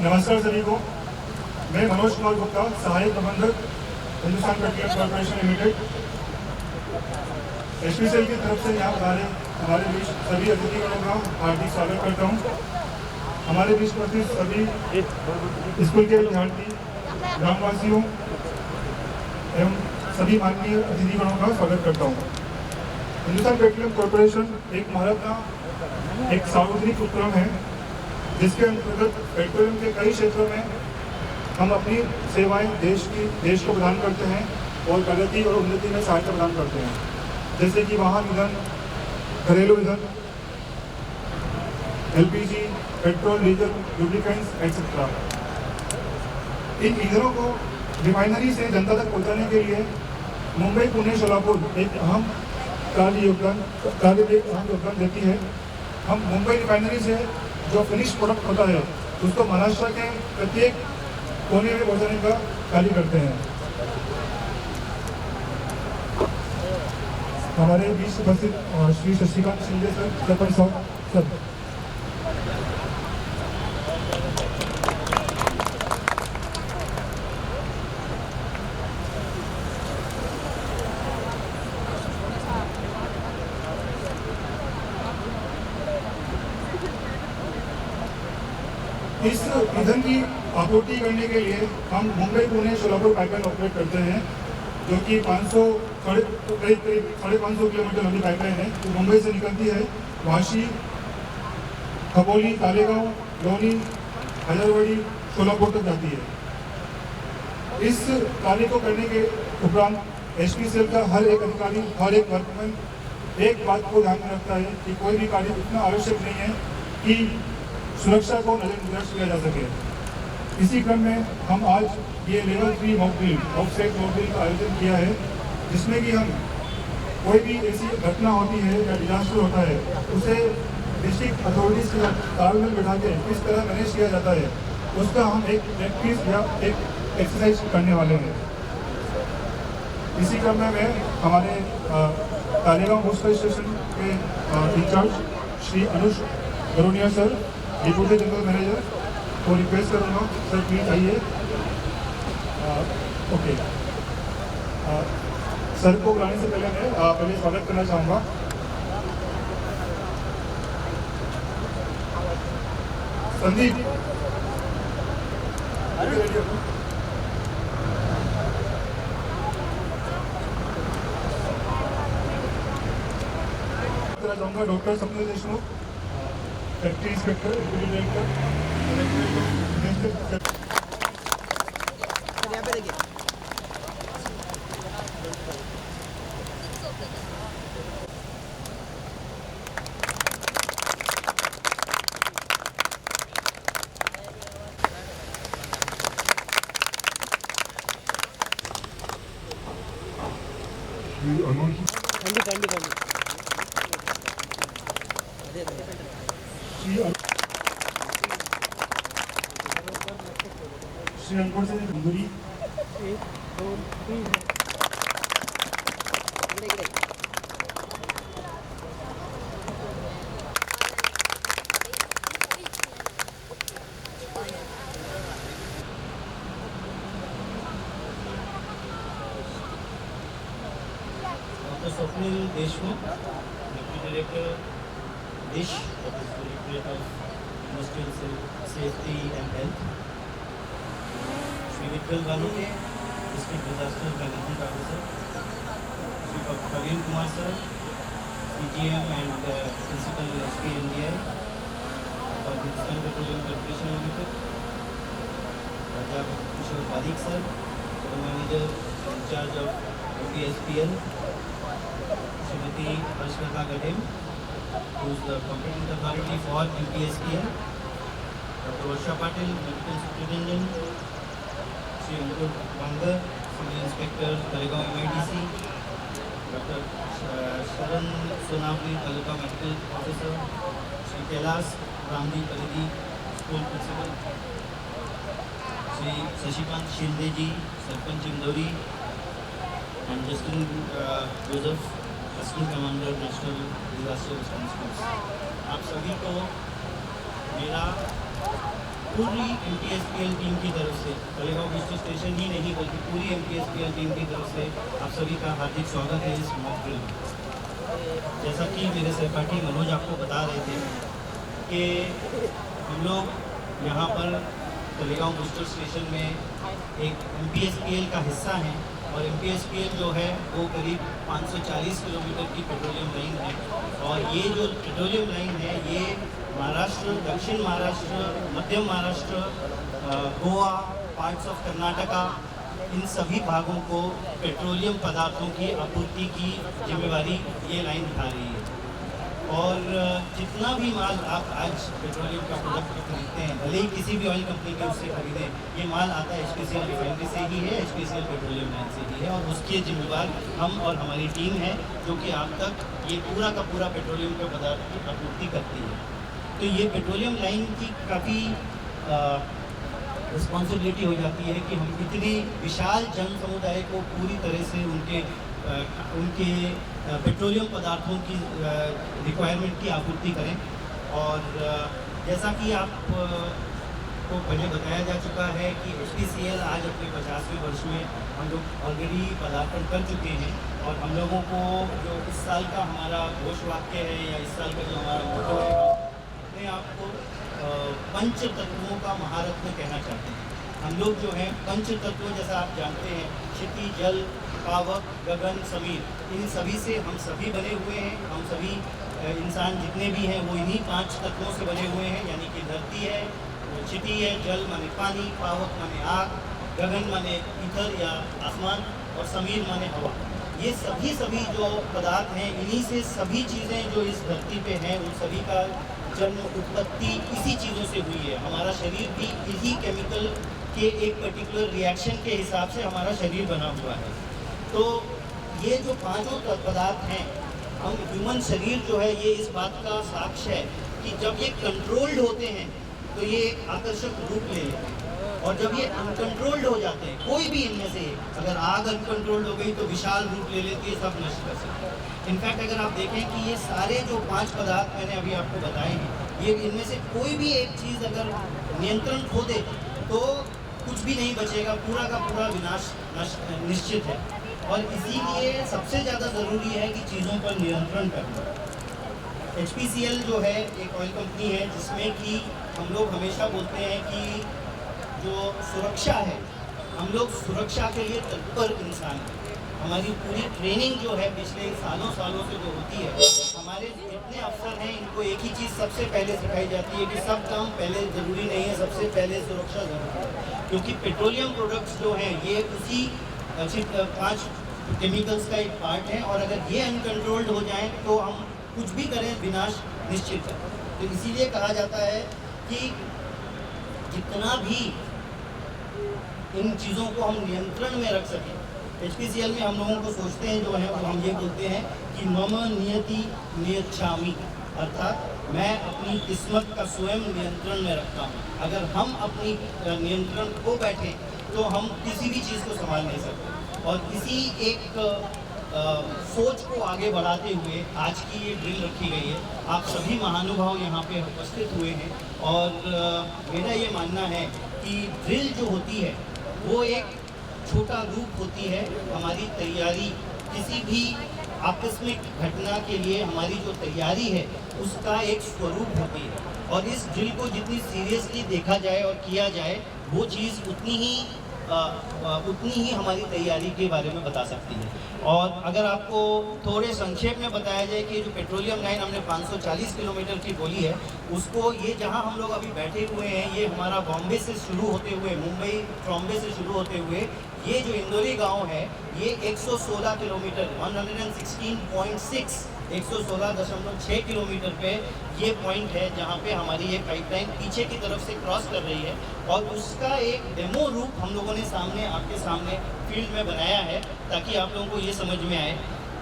नमस्कार सभी को। मैं मनोज कुमार गुप्ता, सहायक प्रबंधक Hindustan petroleum corporation limited HPCL की तरफ से यहाँ हमारे बीच सभी अतिथिगणों का हार्दिक स्वागत करता हूँ। हमारे बीच उपस्थित सभी स्कूल के विद्यार्थी, ग्रामवासियों एवं सभी माननीय अतिथिगणों का स्वागत करता हूँ। हिंदुस्तान पेट्रोलियम कॉर्पोरेशन एक भारत का एक सार्वजनिक उपक्रम है जिसके अंतर्गत पेट्रोलियम के कई क्षेत्रों में हम अपनी सेवाएं देश को प्रदान करते हैं और प्रगति और उन्नति में सहायता प्रदान करते हैं, जैसे कि वाहन ईंधन, घरेलू ईंधन, LPG, petrol, diesel, lubricants etcetera. इन ईंधनों को रिफाइनरी से जनता तक पहुंचाने के लिए मुंबई, पुणे, सोलापुर एक अहम योगदान देती है। हम मुंबई रिफाइनरी से जो फिनिश प्रोडक्ट होता है उसको महाराष्ट्र के प्रत्येक कोने में पहुंचाने का कार्य करते हैं। हमारे बीच उपस्थित श्री शशिकांत शिंदे सर, सरपंच साहब सर। इस ईंधन की आपूर्ति करने के लिए हम मुंबई, पुणे, सोलापुर पाइपलाइन ऑपरेट करते हैं, जो कि करीब 550 किलोमीटर लंबी पाइपलाइन है। तो मुंबई से निकलती है, वाशी, खबोली, तालेगांव, लोनी, हजारवाड़ी, सोलापुर तक जाती है। इस कार्य को करने के उपरांत एचपीसीएल का हर एक अधिकारी, हर एक वर्कमैन एक बात को ध्यान में रखता है कि कोई भी कार्य इतना आवश्यक नहीं है कि सुरक्षा को नजरअंदाज किया जा सके। इसी क्रम में हम आज ये level 3 mock drill, offset mock drill का आयोजन किया है, जिसमें कि हम कोई भी ऐसी घटना होती है या डिजास्टर होता है उसे डिस्ट्रिक्ट अथॉरिटीज के साथ तालमेल बैठा के किस तरह मैनेज किया जाता है उसका हम एक प्रैक्टिस या एक एक्सरसाइज करने वाले हैं। इसी क्रम में मैं हमारे तालेगांव बूस्टर स्टेशन के इंचार्ज श्री अनुज गरोनिया सर, डिप्टी जनरल मैनेजर को रिक्वेस्ट करूँगा, सर प्लीज आइए। ओके, सर को बुलाने से पहले मैं पहले स्वागत करना चाहूँगा संदीप। चाहूँगा doctor Sapna Deshmukh, factory inspector, Shri Anuj Shri unquote से तंदूरी doctor Swapnil Deshmukh, deputy director DISH of the directorate of industrial safety and health, Shri Vithal Banu, district disaster management officer, Shri doctor Praveen Kumar sir, CGM and principal SPNDI और हिंदुस्तान पेट्रोलियम कॉर्पोरेशन लिमिटेड, प्राध्यापक Kishore Pareek sir, manager in charge of UPSPL, Shrimati Harshlata Gadem, who is the competent authority for UPSPL, Dr. Varsha Patil, Medical Superintendent, Shri Ankur Bangar, Civil Inspector, Talegaon MIDC, Dr. Sharan Sonavli, Taluka Medical Officer, Shri Kailas Ramdi Paridi, School Principal, Shri Sashikant Shinde ji, Sarpanch Indori, and Justin Joseph, Assistant Commander national disaster response force. आप सभी को मेरा पूरी MPSPL team की तरफ से, Talegaon booster station ही नहीं बल्कि पूरी MPSPL टीम की तरफ से आप सभी का हार्दिक स्वागत है इस मॉक ड्रिल में। जैसा कि मेरे सहपाठी मनोज आपको बता रहे थे कि हम लोग यहाँ पर तलेगांव बूस्टर स्टेशन में एक MPSPL का हिस्सा हैं और MPSPL जो है वो करीब 540 किलोमीटर की पेट्रोलियम लाइन है और ये जो पेट्रोलियम लाइन है ये महाराष्ट्र, दक्षिण महाराष्ट्र, मध्य महाराष्ट्र, गोवा, पार्ट्स ऑफ कर्नाटका, इन सभी भागों को पेट्रोलियम पदार्थों की आपूर्ति की जिम्मेवारी ये लाइन उठा रही है। और जितना भी माल आप आज पेट्रोलियम का प्रोडक्ट खरीदते हैं, भले ही किसी भी ऑयल कंपनी के उससे खरीदें, ये माल आता है HPCL रिफाइनरी से ही है, HPCL पेट्रोलियम लाइन से ही है और उसके जिम्मेवार हम और हमारी टीम है जो कि आप तक ये पूरा का पूरा पेट्रोलियम के पदार्थ की आपूर्ति करती है। तो ये पेट्रोलियम लाइन की काफ़ी रिस्पॉन्सिबिलिटी हो जाती है कि हम इतनी विशाल जन समुदाय को पूरी तरह से उनके पेट्रोलियम पदार्थों की रिक्वायरमेंट की आपूर्ति करें। और जैसा कि आप को पहले बताया जा चुका है कि HPCL आज अपने 50वें वर्ष में हम लोग ऑलरेडी पदार्पण कर चुके हैं और हम लोगों को जो इस साल का हमारा घोष वाक्य है या इस साल का जो हमारा मोटो है, अपने आप को पंच तत्वों का महारत्न कहना चाहते हैं। हम लोग जो हैं पंच तत्वों, जैसा आप जानते हैं, क्षिति, जल, पावक, गगन, समीर, इन सभी से हम सभी बने हुए हैं। हम सभी इंसान जितने भी हैं वो इन्हीं 5 तत्वों से बने हुए हैं, यानी कि धरती है, क्षिति है, जल माने पानी, पावक माने आग, गगन माने ईथर या आसमान और समीर माने हवा। ये सभी जो पदार्थ हैं, इन्हीं से सभी चीज़ें जो इस धरती पे हैं उन सभी का जन्म, उत्पत्ति इसी चीज़ों से हुई है। हमारा शरीर भी इसी केमिकल के एक पर्टिकुलर रिएक्शन के हिसाब से हमारा शरीर बना हुआ है। तो ये जो 5 पदार्थ हैं, हम ह्यूमन शरीर जो है ये इस बात का साक्ष्य है कि जब ये कंट्रोल्ड होते हैं तो ये एक आकर्षक रूप ले लेते हैं और जब ये अनकंट्रोल्ड हो जाते हैं, कोई भी इनमें से, अगर आग अनकंट्रोल्ड हो गई तो विशाल रूप ले लेती है, सब नष्ट कर सकते हैं। इनफैक्ट अगर आप देखें कि ये सारे जो 5 पदार्थ मैंने अभी आपको बताए हैं, ये इनमें से कोई भी एक चीज़ अगर नियंत्रण खो दे तो कुछ भी नहीं बचेगा, पूरा का पूरा विनाश निश्चित है। और इसीलिए सबसे ज़्यादा ज़रूरी है कि चीज़ों पर नियंत्रण करना। HPCL जो है एक ऑयल कंपनी है जिसमें कि हम लोग हमेशा बोलते हैं कि जो सुरक्षा है, हम लोग सुरक्षा के लिए तत्पर इंसान हैं। हमारी पूरी ट्रेनिंग जो है पिछले सालों से जो होती है, हमारे जितने अफसर हैं इनको एक ही चीज़ सबसे पहले सिखाई जाती है कि सब काम पहले ज़रूरी नहीं है, सबसे पहले सुरक्षा ज़रूरी है। क्योंकि पेट्रोलियम प्रोडक्ट्स जो हैं ये उसी 5 केमिकल्स का एक पार्ट है और अगर ये अनकंट्रोल्ड हो जाएं तो हम कुछ भी करें विनाश निश्चित है। तो इसीलिए कहा जाता है कि जितना भी इन चीज़ों को हम नियंत्रण में रख सकें HPCL में हम लोगों को सोचते हैं जो है वो हम ये बोलते हैं कि मम नियति नियच्छामि, अर्थात मैं अपनी किस्मत का स्वयं नियंत्रण में रखता हूँ। अगर हम अपनी नियंत्रण खो बैठे तो हम किसी भी चीज़ को संभाल नहीं सकते। और इसी एक सोच को आगे बढ़ाते हुए आज की ये ड्रिल रखी गई है। आप सभी महानुभाव यहाँ पे उपस्थित हुए हैं और मेरा ये मानना है कि ड्रिल जो होती है वो एक छोटा रूप होती है हमारी तैयारी, किसी भी आकस्मिक घटना के लिए हमारी जो तैयारी है उसका एक स्वरूप होती है। और इस ड्रिल को जितनी सीरियसली देखा जाए और किया जाए वो चीज़ उतनी ही हमारी तैयारी के बारे में बता सकती है। और अगर आपको थोड़े संक्षेप में बताया जाए कि जो पेट्रोलियम लाइन हमने 540 किलोमीटर की बोली है, उसको ये जहां हम लोग अभी बैठे हुए हैं, ये हमारा बॉम्बे से शुरू होते हुए, मुंबई ट्रॉम्बे से शुरू होते हुए ये जो इंदौरी गांव है, ये 116 किलोमीटर 116.6 किलोमीटर पे ये पॉइंट है जहाँ पे हमारी ये पाइपलाइन पीछे की तरफ से क्रॉस कर रही है। और उसका एक डेमो रूप हम लोगों ने आपके सामने फील्ड में बनाया है ताकि आप लोगों को ये समझ में आए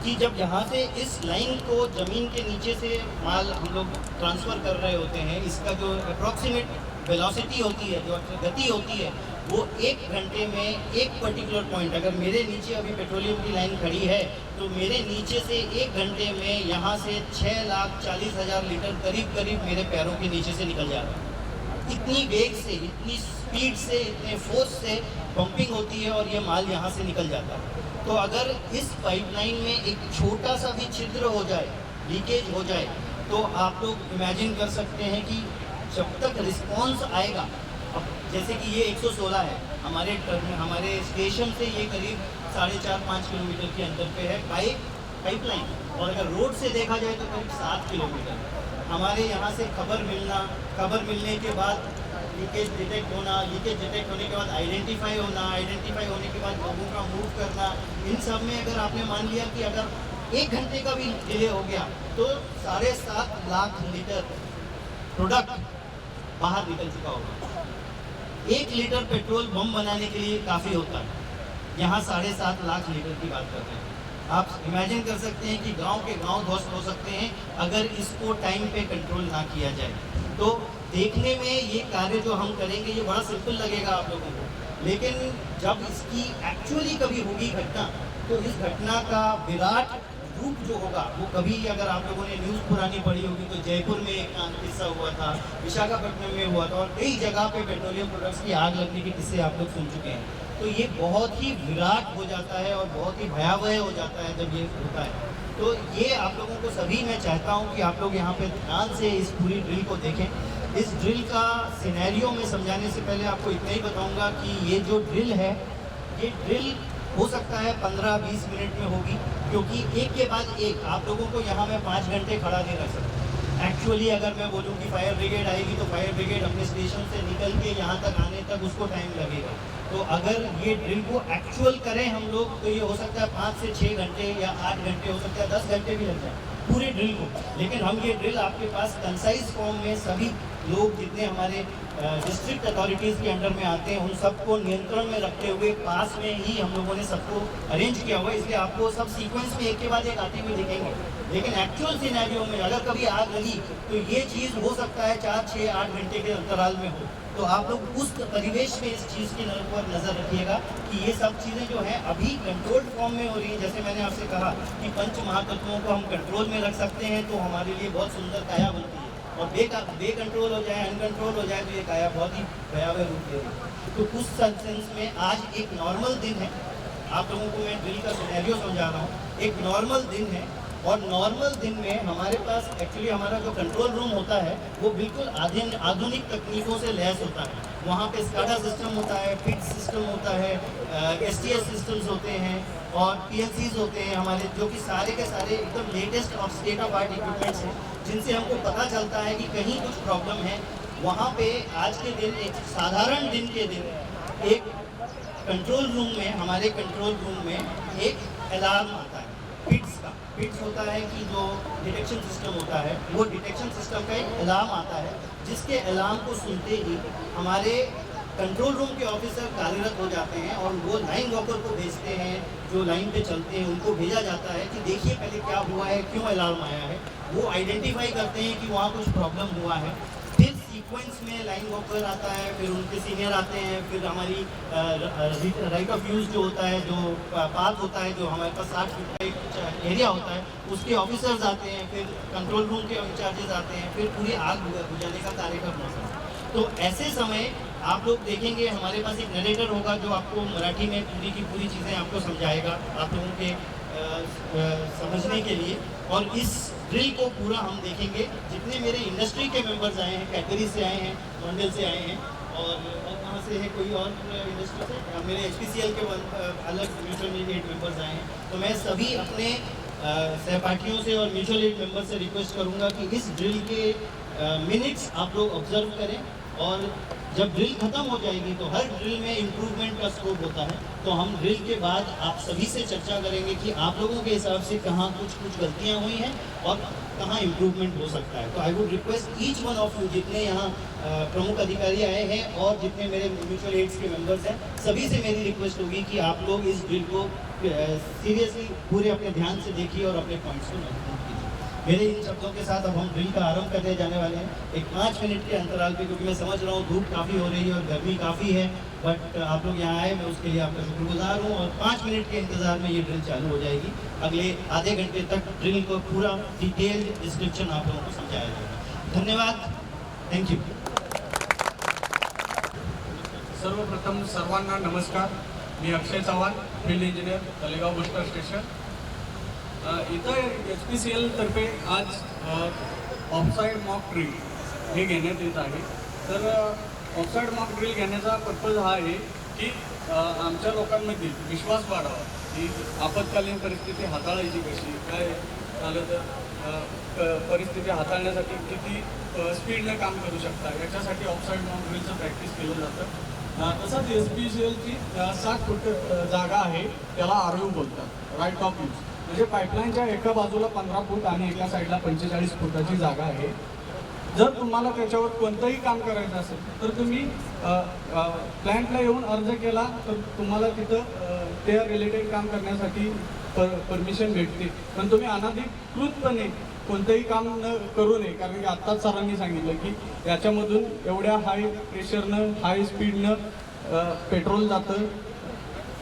कि जब यहाँ से इस लाइन को ज़मीन के नीचे से माल हम लोग ट्रांसफ़र कर रहे होते हैं, इसका जो अप्रॉक्सीमेट वेलोसिटी होती है, जो गति होती है, वो 1 घंटे में एक पर्टिकुलर पॉइंट, अगर मेरे नीचे अभी पेट्रोलियम की लाइन खड़ी है तो मेरे नीचे से 1 घंटे में यहाँ से 6,40,000 लीटर करीब मेरे पैरों के नीचे से निकल जा रहा है। इतनी वेग से, इतनी स्पीड से, इतने फोर्स से पंपिंग होती है और ये माल यहाँ से निकल जाता है। तो अगर इस पाइपलाइन में एक छोटा सा भी छिद्र हो जाए, लीकेज हो जाए, तो आप लोग इमेजिन कर सकते हैं कि जब तक रिस्पॉन्स आएगा, अब जैसे कि ये 116 है, हमारे स्टेशन से ये करीब 4.5-5 किलोमीटर के अंतर पे है पाइपलाइन, और अगर रोड से देखा जाए तो करीब 7 किलोमीटर। हमारे यहाँ से खबर मिलने के बाद लीकेज डिटेक्ट होने के बाद आइडेंटिफाई होने के बाद लोगों का मूव करना, इन सब में अगर आपने मान लिया कि अगर 1 घंटे का भी डिले हो गया तो 7.5 लाख लीटर प्रोडक्ट बाहर निकल चुका होगा। 1 लीटर पेट्रोल बम बनाने के लिए काफ़ी होता है, यहाँ 7.5 लाख लीटर की बात करते हैं। आप इमेजिन कर सकते हैं कि गांव के गांव ध्वस्त हो सकते हैं अगर इसको टाइम पे कंट्रोल ना किया जाए। तो देखने में ये कार्य जो हम करेंगे ये बड़ा सिंपल लगेगा आप लोगों को, लेकिन जब इसकी एक्चुअली कभी होगी घटना, तो इस घटना का विराट रूप जो होगा वो कभी, अगर आप लोगों ने न्यूज़ पुरानी पढ़ी होगी तो जयपुर में एक किस्सा हुआ था, विशाखापट्टनम में हुआ था, और कई जगह पे पेट्रोलियम प्रोडक्ट्स की आग लगने के किस्से आप लोग सुन चुके हैं। तो ये बहुत ही विराट हो जाता है और बहुत ही भयावह हो जाता है जब ये होता है। तो ये आप लोगों को सभी मैं चाहता हूँ कि आप लोग यहाँ पे ध्यान से इस पूरी ड्रिल को देखें। इस ड्रिल का सिनेरियो में समझाने से पहले आपको इतना ही बताऊँगा कि ये जो ड्रिल है, ये ड्रिल हो सकता है 15-20 मिनट में होगी, क्योंकि एक के बाद एक आप लोगों को यहाँ मैं 5 घंटे खड़ा नहीं रख सकता। एक्चुअली अगर मैं बोलूँ कि फायर ब्रिगेड आएगी तो फायर ब्रिगेड अपने स्टेशन से निकल के यहाँ तक आने तक उसको टाइम लगेगा। तो अगर ये ड्रिल को एक्चुअल करें हम लोग तो ये हो सकता है 5 से 6 घंटे या 8 घंटे, हो सकता है 10 घंटे भी लग जाए पूरी ड्रिल को। लेकिन हम ये ड्रिल आपके पास कंसाइज फॉर्म में सभी लोग जितने हमारे डिस्ट्रिक्ट अथॉरिटीज़ के अंडर में आते हैं उन सबको नियंत्रण में रखते हुए पास में ही हम लोगों ने सबको अरेंज किया हुआ है, इसलिए आपको सब सीक्वेंस में एक के बाद एक आते हुए दिखेंगे। लेकिन एक्चुअल सिनेरियो में अगर कभी आग लगी तो ये चीज़ हो सकता है 4, 6, 8 घंटे के अंतराल में हो। तो आप लोग उस परिवेश में इस चीज़ की पर नज़र रखिएगा कि ये सब चीज़ें जो हैं अभी कंट्रोल्ड फॉर्म में हो रही हैं। जैसे मैंने आपसे कहा कि पंच महातत्वों को हम कंट्रोल में रख सकते हैं तो हमारे लिए बहुत सुंदर काया बनती है, और बेकंट्रोल हो जाए, अनकंट्रोल हो जाए तो ये काया बहुत ही भयावह रूप लेगी। तो उस सेंस में आज एक नॉर्मल दिन है, आप लोगों को मैं ड्रिल का सिनेरियो समझा रहा हूँ। एक नॉर्मल दिन है और नॉर्मल दिन में हमारे पास एक्चुअली हमारा जो कंट्रोल रूम होता है वो बिल्कुल आधुनिक तकनीकों से लैस होता है। वहाँ पे स्काडा सिस्टम होता है, फिक्स सिस्टम होता है, STS सिस्टम्स होते हैं और PLCs होते हैं हमारे, जो कि सारे के सारे एकदम लेटेस्ट और स्टेट ऑफ आर्ट इक्विपमेंट्स हैं, जिनसे हमको पता चलता है कि कहीं कुछ प्रॉब्लम है। वहाँ पे आज के दिन, एक साधारण दिन के दिन, एक कंट्रोल रूम में, हमारे कंट्रोल रूम में एक अलार्म आता है फिट्स होता है कि जो डिटेक्शन सिस्टम होता है, वो डिटेक्शन सिस्टम का एक अलार्म आता है, जिसके अलार्म को सुनते ही हमारे कंट्रोल रूम के ऑफिसर कार्यरत हो जाते हैं और वो लाइन वॉकर को भेजते हैं, जो लाइन पे चलते हैं उनको भेजा जाता है कि देखिए पहले क्या हुआ है, क्यों अलार्म आया है। वो आइडेंटिफाई करते हैं कि वहाँ कुछ प्रॉब्लम हुआ है। फिर सीक्वेंस में लाइन वॉकर आता है, फिर उनके सीनियर आते हैं, फिर हमारी राइट ऑफ यूज़ जो होता है, जो पाथ होता है, जो हमारे पास 60 फीट का एक एरिया होता है, उसके ऑफिसर्स आते हैं, फिर कंट्रोल रूम के इंचार्जेस आते हैं, फिर पूरी आग बुझाने का कार्यक्रम होता है। तो ऐसे समय आप लोग देखेंगे हमारे पास एक नरेटर होगा जो आपको मराठी में पूरी की पूरी चीज़ें आपको समझाएगा आप लोगों के समझने के लिए। और इस ड्रिल को पूरा हम देखेंगे। जितने मेरे इंडस्ट्री के मेंबर्स आए हैं, कैटेगरी से आए हैं, मंडल से आए हैं और कहाँ से है, कोई और इंडस्ट्री से, मेरे HPCL के अलग म्यूचुअल एड मेंबर्स आए हैं। तो मैं सभी अपने सहपाठियों से और म्यूचुअल एड मेंबर से रिक्वेस्ट करूँगा कि इस ड्रिल के मिनट्स आप लोग ऑब्जर्व करें और जब ड्रिल खत्म हो जाएगी तो हर ड्रिल में इम्प्रूवमेंट का स्कोप होता है। तो हम ड्रिल के बाद आप सभी से चर्चा करेंगे कि आप लोगों के हिसाब से कहाँ कुछ गलतियाँ हुई हैं और कहाँ इम्प्रूवमेंट हो सकता है। तो I would request each one of you, जितने यहाँ प्रमुख अधिकारी आए हैं और जितने मेरे म्यूचुअल एड्स के मेंबर्स हैं, सभी से मेरी रिक्वेस्ट होगी कि आप लोग इस ड्रिल को सीरियसली पूरे अपने ध्यान से देखिए और अपने पॉइंट्स को नोट कीजिए। मेरे इन शब्दों के साथ अब हम ड्रिल का आरंभ करने जाने वाले हैं एक 5 मिनट के अंतराल पे, क्योंकि मैं समझ रहा हूँ धूप काफ़ी हो रही है और गर्मी काफ़ी है, बट आप लोग यहाँ आए, मैं उसके लिए आपका शुक्रगुजार हूँ। और 5 मिनट के इंतज़ार में ये ड्रिल चालू हो जाएगी। अगले आधे घंटे तक ड्रिल को पूरा डिटेल्ड डिस्क्रिप्शन आप लोगों को समझाया जाएगा। धन्यवाद, थैंक यू। सर्वप्रथम सर्वांना नमस्कार। मी Akshay Chavan, field engineer, Talegaon booster station. इथं HPCL तर्फे आज ऑफसाईड मॉक ड्रिल हे घेण्यात येत आहे। तर ऑफसाईड मॉक ड्रिल घेण्याचा पर्पज हा आहे की आमच्या लोकांमध्ये विश्वास वाढावा की आपत्कालीन परिस्थिती हाताळायची कशी, काय झालं तर परिस्थिती हाताळण्यासाठी किती स्पीडने काम करू शकता, याच्यासाठी ऑफसाईड मॉक ड्रिलचं प्रॅक्टिस केलं जातं। तसंच HPCLची 60 फूट जागा आहे, त्याला RU बोलतात, राईट ऑफ यूज। म्हणजे पाईपलाईनच्या एका बाजूला 15 फूट आणि एका साईडला 45 फुटाची जागा आहे। जर तुम्हाला त्याच्यावर कोणतंही काम करायचं असेल तर तुम्ही प्लॅन्टला येऊन अर्ज केला तर तुम्हाला तिथं त्या रिलेटेड काम करण्यासाठी परमिशन भेटते। पण तुम्ही अनधिकृतपणे कोणतंही काम न करू नये, कारण की आत्ताच सरांनी सांगितलं की याच्यामधून एवढ्या हाय प्रेशरनं, हाय स्पीडनं पेट्रोल जातं।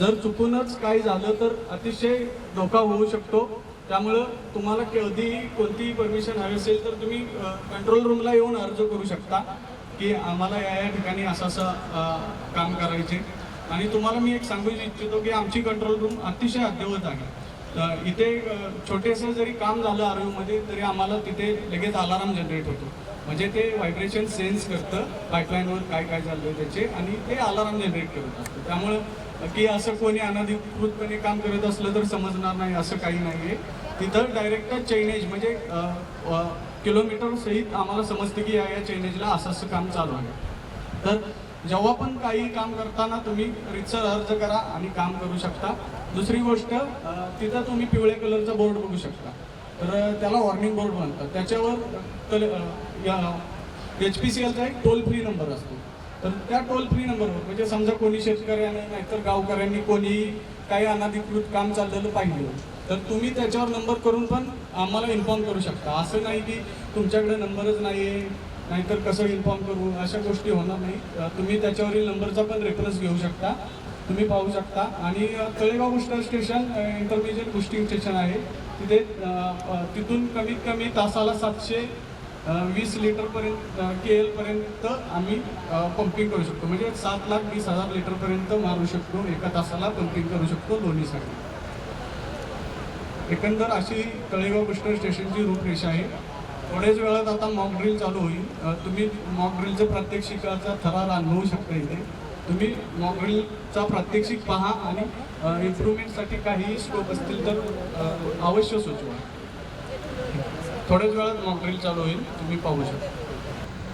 जर चुकूनच काही झालं तर अतिशय धोका होऊ शकतो। त्यामुळं तुम्हाला कधीही कोणतीही परमिशन हवी असेल तर तुम्ही कंट्रोल रूमला येऊन अर्ज करू शकता की आम्हाला या ठिकाणी असं काम करायचे। आणि तुम्हाला मी एक सांगू इच्छितो की आमची कंट्रोल रूम अतिशय अद्ययावत आहे। इथे छोटेसं जरी काम झालं RU मध्ये तरी आम्हाला तिथे लगेच अलार्म जनरेट होतो, म्हणजे ते व्हायब्रेशन सेन्स करतं पाईपलाईनवर काय काय चाललंय त्याचे, आणि ते अलार्म जनरेट करत असतं। त्यामुळं की असं कोणी अनधिकृतपणे काम करत असलं तर समजणार नाही असं काही नाही आहे। तिथं डायरेक्ट चेनेज म्हणजे किलोमीटर सहित आम्हाला समजतं की या चेनेजला असं काम चालू आहे। तर जेव्हा पण काही काम करताना तुम्ही रितसर अर्ज करा आणि काम करू शकता। दुसरी गोष्ट, तिथं तुम्ही पिवळ्या कलरचा बोर्ड बघू शकता, तर त्याला वॉर्निंग बोर्ड म्हणतात। त्याच्यावर HPCLचा एक टोल फ्री नंबर असतो, तर त्या टोल फ्री नंबरवर म्हणजे समजा कोणी शेतकऱ्याने नाहीतर गावकऱ्यांनी कोणीही काही अनधिकृत काम चाललेलं पाहिलं तर तुम्ही त्याच्यावर नंबर करून पण आम्हाला इन्फॉर्म करू शकता। असं नाही की तुमच्याकडे नंबरच नाही आहे नाहीतर कसं इन्फॉर्म करू, अशा गोष्टी होणार नाही। तुम्ही त्याच्यावरील नंबरचा पण रेफरन्स घेऊ शकता, तुम्ही पाहू शकता। आणि Talegaon booster station intermediate boosting station आहे, तिथे तिथून कमीत कमी तासाला 720 लिटरपर्यंत KL पर्यंत आम्ही पंपिंग करू शकतो, म्हणजे 7,20,000 लिटरपर्यंत मारू शकतो, एका तासाला पंपिंग करू शकतो दोन्हीसाठी। एकंदर अशी तळेगाव बुस्टर स्टेशनची रूपरेषा आहे। थोड्याच वेळात आता मॉक ड्रिल चालू होईल। तुम्ही मॉक ड्रिलचं प्रात्यक्षिकाचा थरार अनुभवू शकता इथे। तुम्ही मॉक ड्रिलचा प्रात्यक्षिक पहा आणि इम्प्रूव्हमेंटसाठी काही स्कोप असतील तर अवश्य सुचवा। थोड्याच वेळात मॉक ड्रिल चालू होईल, तुम्ही पाहू शकता।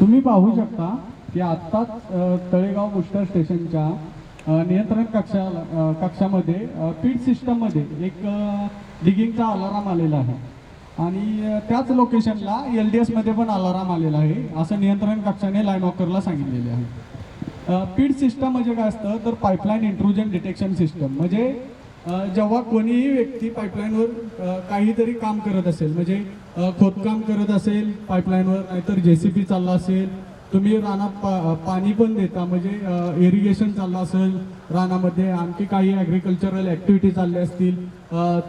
तुम्ही पाहू शकता की आत्ताच तळेगाव बुस्टर स्टेशनच्या नियंत्रण कक्षामध्ये पीट सिस्टममध्ये एक डिगिंगचा अलार्म आलेला आहे आणि त्याच लोकेशनला LDS मध्ये पण अलार्म आलेला आहे, असं नियंत्रण कक्षाने लाईन वॉकरला सांगितलेले आहे। पीड सिस्टम म्हणजे काय असतं तर पाईपलाईन इंट्रुजन डिटेक्शन सिस्टम म्हणजे जेव्हा कोणीही व्यक्ती पाईपलाईनवर काहीतरी काम करत असेल म्हणजे खोदकाम करत असेल पाईपलाईनवर नाहीतर JCB चालला असेल, तुम्ही रानात पाणी पण देता म्हणजे इरिगेशन चाललं असेल रानामध्ये, आणखी काही ॲग्रिकल्चरल ॲक्टिव्हिटी चालल्या असतील,